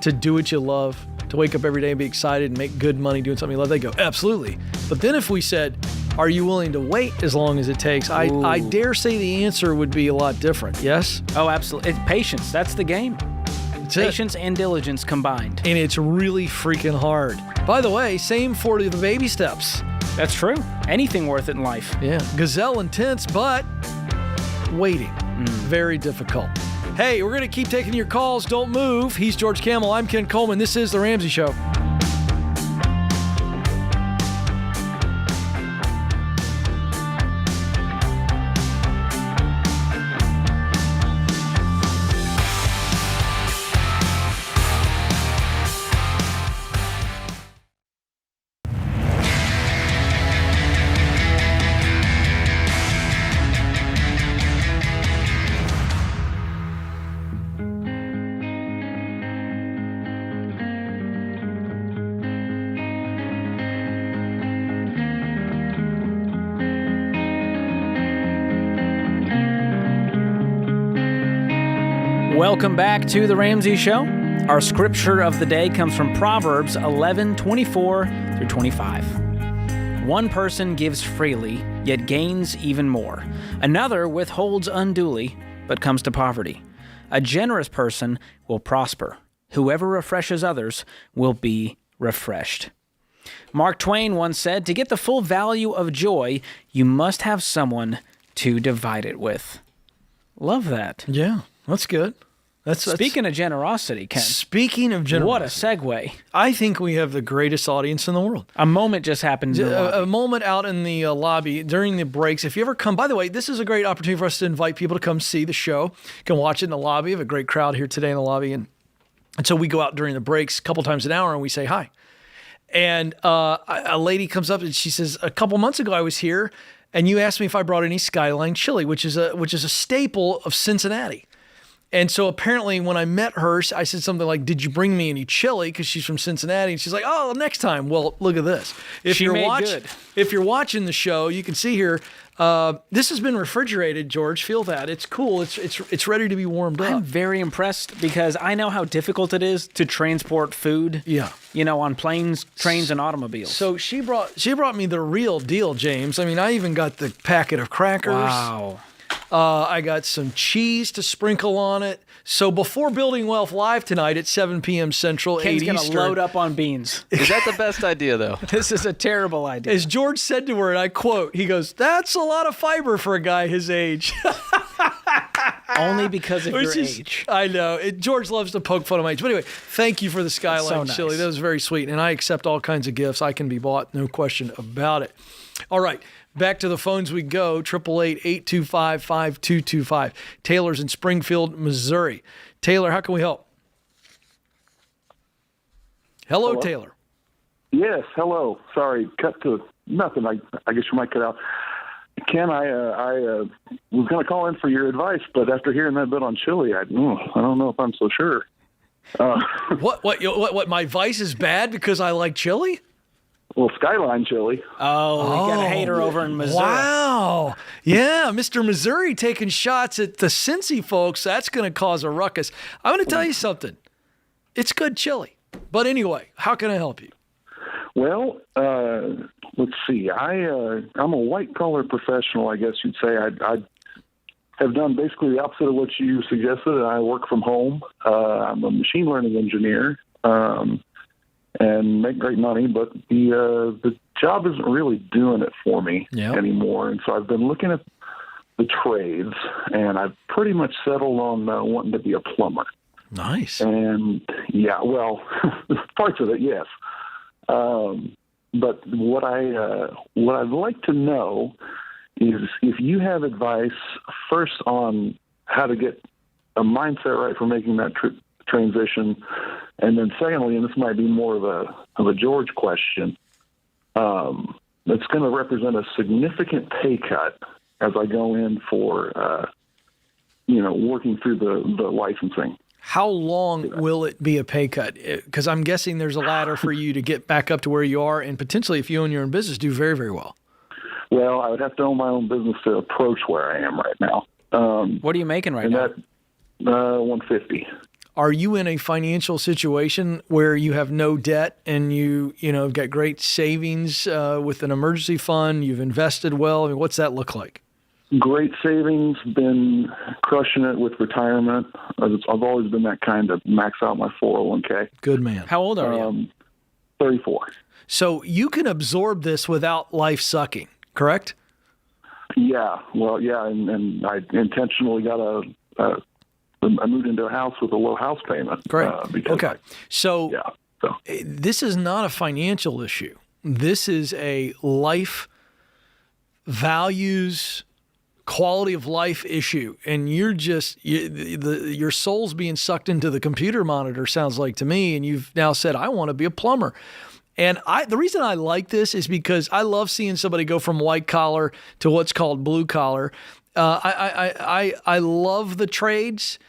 to do what you love, to wake up every day and be excited and make good money doing something you love? They go, absolutely. But then if we said, are you willing to wait as long as it takes? I dare say the answer would be a lot different. Yes? Oh, absolutely. It's patience. That's the game. Patience and diligence combined. And it's really freaking hard. By the way, same for the baby steps. That's true. Anything worth it in life. Yeah. Gazelle intense, but waiting. Very difficult. Hey, we're going to keep taking your calls. Don't move. He's George Camel. I'm Ken Coleman. This is The Ramsey Show. Welcome back to The Ramsey Show. Our scripture of the day comes from Proverbs 11:24-25. One person gives freely, yet gains even more. Another withholds unduly, but comes to poverty. A generous person will prosper. Whoever refreshes others will be refreshed. Mark Twain once said, to get the full value of joy, you must have someone to divide it with. Love that. Yeah, that's good. Speaking of generosity, Ken. Speaking of generosity. What a segue. I think we have the greatest audience in the world. A moment just happened in the lobby. A moment out in the lobby during the breaks. If you ever come, by the way, this is a great opportunity for us to invite people to come see the show. You can watch it in the lobby. We have a great crowd here today in the lobby. And so we go out during the breaks a couple times an hour and we say hi. And a lady comes up and she says, a couple months ago I was here and you asked me if I brought any Skyline chili, which is a staple of Cincinnati. And so apparently when I met her, I said something like, "Did you bring me any chili?" Because she's from Cincinnati. And she's like, "Oh, next time." Well, look at this. If you're watching the show, you can see here, this has been refrigerated, George. Feel that. It's cool. It's ready to be warmed up. I'm very impressed because I know how difficult it is to transport food. Yeah. On planes, trains, and automobiles. So she brought me the real deal, James. I mean, I even got the packet of crackers. Wow. I got some cheese to sprinkle on it. So before Building Wealth Live tonight at 7 p.m. Central, Ken's 8 gonna Eastern. load up on beans. Is that the best idea, though? This is a terrible idea. As George said to her, and I quote, he goes, "That's a lot of fiber for a guy his age." Only because of your age. I know. George loves to poke fun of my age. But anyway, thank you for the Skyline so nice. chili. That was very sweet. And I accept all kinds of gifts. I can be bought, no question about it. All right. Back to the phones we go, 888-825-5225. Taylor's in Springfield, Missouri. Taylor, how can we help? Hello, Taylor. Yes, hello. Sorry, cut to nothing. I guess you might cut out. Ken, I was going to call in for your advice, but after hearing that bit on chili, I don't know if I'm so sure. What? My advice is bad because I like chili? Well, Skyline chili. Oh, we got a hater over in Missouri. Wow. Yeah, Mr. Missouri taking shots at the Cincy folks. That's going to cause a ruckus. I'm going to tell you something. It's good chili. But anyway, how can I help you? Well, let's see. I'm a white-collar professional, I guess you'd say. I have done basically the opposite of what you suggested. I work from home. I'm a machine learning engineer. And make great money, but the job isn't really doing it for me anymore. And so I've been looking at the trades, and I've pretty much settled on wanting to be a plumber. Nice. And yeah, well, parts of it, yes. But what I'd like to know is if you have advice first on how to get a mindset right for making that transition. And then secondly, and this might be more of a George question, that's going to represent a significant pay cut as I go in for, working through the licensing. How long will it be a pay cut? Because I'm guessing there's a ladder for you to get back up to where you are and potentially, if you own your own business, do very, very well. Well, I would have to own my own business to approach where I am right now. What are you making right now? $150. Are you in a financial situation where you have no debt and you've got great savings with an emergency fund? You've invested well. I mean, what's that look like? Great savings. Been crushing it with retirement. I've always been that kind of max out my 401k. Good man. How old are you? 34. So you can absorb this without life sucking, correct? Yeah. Well, yeah, and I intentionally got I moved into a house with a low house payment. Great. Okay. So this is not a financial issue. This is a life values, quality of life issue. And you're just, your soul's being sucked into the computer monitor, sounds like to me. And you've now said, I want to be a plumber. And the reason I like this is because I love seeing somebody go from white collar to what's called blue collar. I love the trades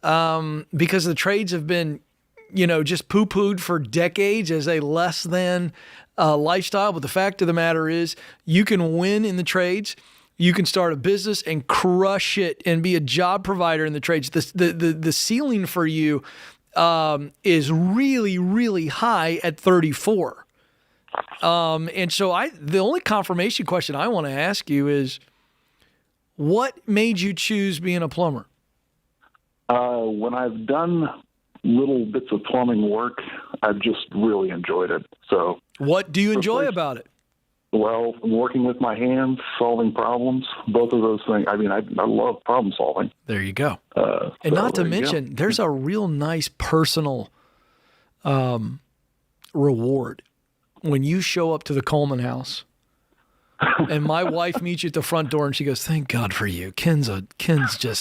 because the trades have been, just poo-pooed for decades as a less than lifestyle. But the fact of the matter is you can win in the trades. You can start a business and crush it and be a job provider in the trades. The ceiling for you is really, really high at 34. And so the only confirmation question I want to ask you is, what made you choose being a plumber? When I've done little bits of plumbing work, I've just really enjoyed it. So, what do you enjoy about it? Well, working with my hands, solving problems, both of those things. I mean, I love problem solving. There you go. And not to mention, there's a real nice personal reward when you show up to the Coleman house. And my wife meets you at the front door and she goes, "Thank God for you. Ken's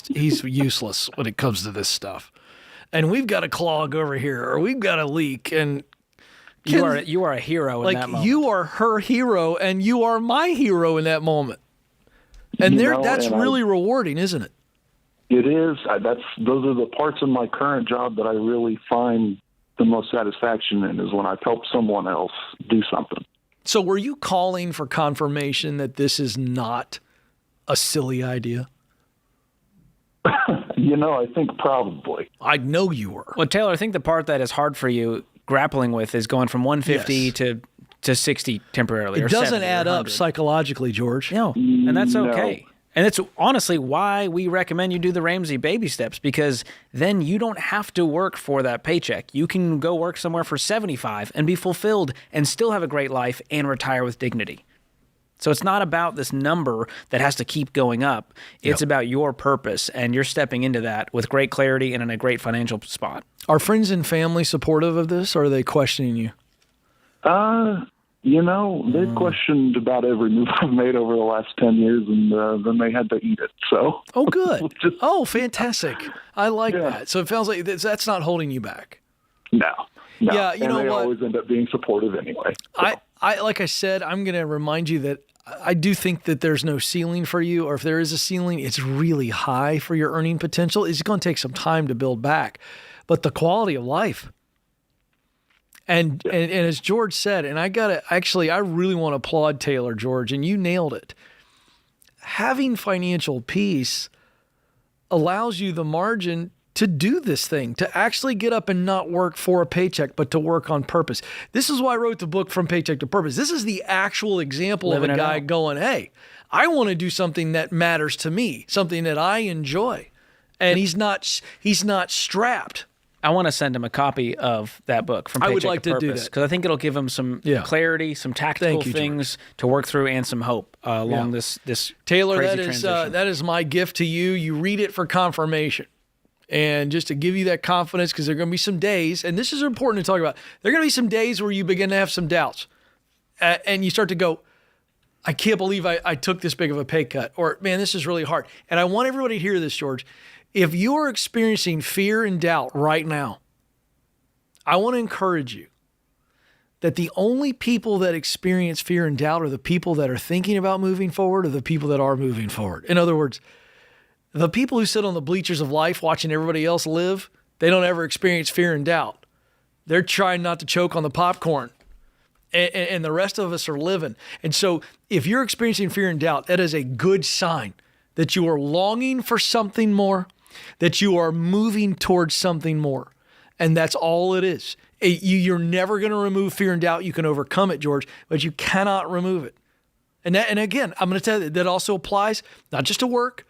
he's useless when it comes to this stuff. And we've got a clog over here, or we've got a leak." And you are a hero in that moment. You are her hero and you are my hero in that moment. And that's really rewarding, isn't it? It is. Those are the parts of my current job that I really find the most satisfaction in, is when I've helped someone else do something. So were you calling for confirmation that this is not a silly idea? I think probably. I know you were. Well, Taylor, I think the part that is hard for you grappling with is going from 150 to 60 temporarily. It doesn't add up psychologically, George. No, and that's okay. And it's honestly why we recommend you do the Ramsey baby steps, because then you don't have to work for that paycheck. You can go work somewhere for 75 and be fulfilled and still have a great life and retire with dignity. So it's not about this number that has to keep going up. It's about your purpose, and you're stepping into that with great clarity and in a great financial spot. Are friends and family supportive of this, or are they questioning you? They've questioned about every move I've made over the last 10 years, and then they had to eat it. So. Oh, good. Oh, fantastic. I like that. So it feels like that's not holding you back. No. Yeah, and they always end up being supportive anyway. So. I like I said, I'm going to remind you that I do think that there's no ceiling for you, or if there is a ceiling, it's really high for your earning potential. It's going to take some time to build back. But the quality of life, and as George said, and I really want to applaud Taylor, George, and you nailed it. Having financial peace allows you the margin to do this thing, to actually get up and not work for a paycheck, but to work on purpose. This is why I wrote the book, From Paycheck to Purpose. This is the actual example of a guy going, hey, I want to do something that matters to me, something that I enjoy. And he's not strapped. I want to send him a copy of that book, From Paycheck to Purpose, because I think it'll give him some clarity, some tactical things to work through, and some hope along this Taylor, crazy transition. That is my gift to you. You read it for confirmation. And just to give you that confidence, because there are going to be some days, and this is important to talk about, there are going to be some days where you begin to have some doubts. And you start to go, I can't believe I took this big of a pay cut. Or, man, this is really hard. And I want everybody to hear this, George. If you're experiencing fear and doubt right now, I want to encourage you that the only people that experience fear and doubt are the people that are thinking about moving forward, or the people that are moving forward. In other words, the people who sit on the bleachers of life watching everybody else live, they don't ever experience fear and doubt. They're trying not to choke on the popcorn. And the rest of us are living. And so if you're experiencing fear and doubt, that is a good sign that you are longing for something more, that you are moving towards something more. And that's all it is. You're never going to remove fear and doubt. You can overcome it, George, but you cannot remove it. And again, I'm going to tell you that also applies not just to work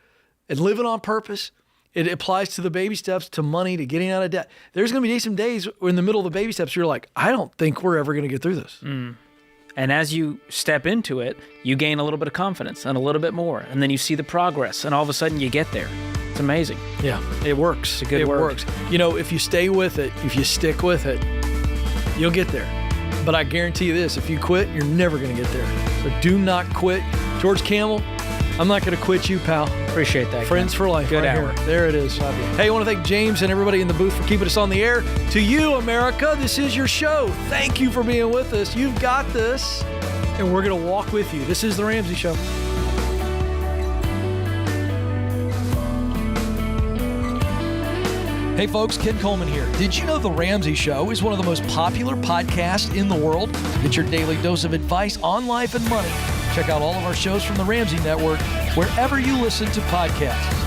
and living on purpose. It applies to the baby steps, to money, to getting out of debt. There's going to be some days where in the middle of the baby steps, you're like, I don't think we're ever going to get through this. And as you step into it, you gain a little bit of confidence and a little bit more. And then you see the progress, and all of a sudden you get there. It's amazing. Yeah, it works. It's a good word. It works. If you stay with it, if you stick with it, you'll get there. But I guarantee you this, if you quit, you're never going to get there. So do not quit. George Camel, I'm not going to quit you, pal. Appreciate that. Friends for life. Good right hour. Here. There it is. Love you. Hey, I want to thank James and everybody in the booth for keeping us on the air. To you, America, this is your show. Thank you for being with us. You've got this, and we're going to walk with you. This is The Ramsey Show. Hey folks, Ken Coleman here. Did you know The Ramsey Show is one of the most popular podcasts in the world? Get your daily dose of advice on life and money. Check out all of our shows from The Ramsey Network wherever you listen to podcasts.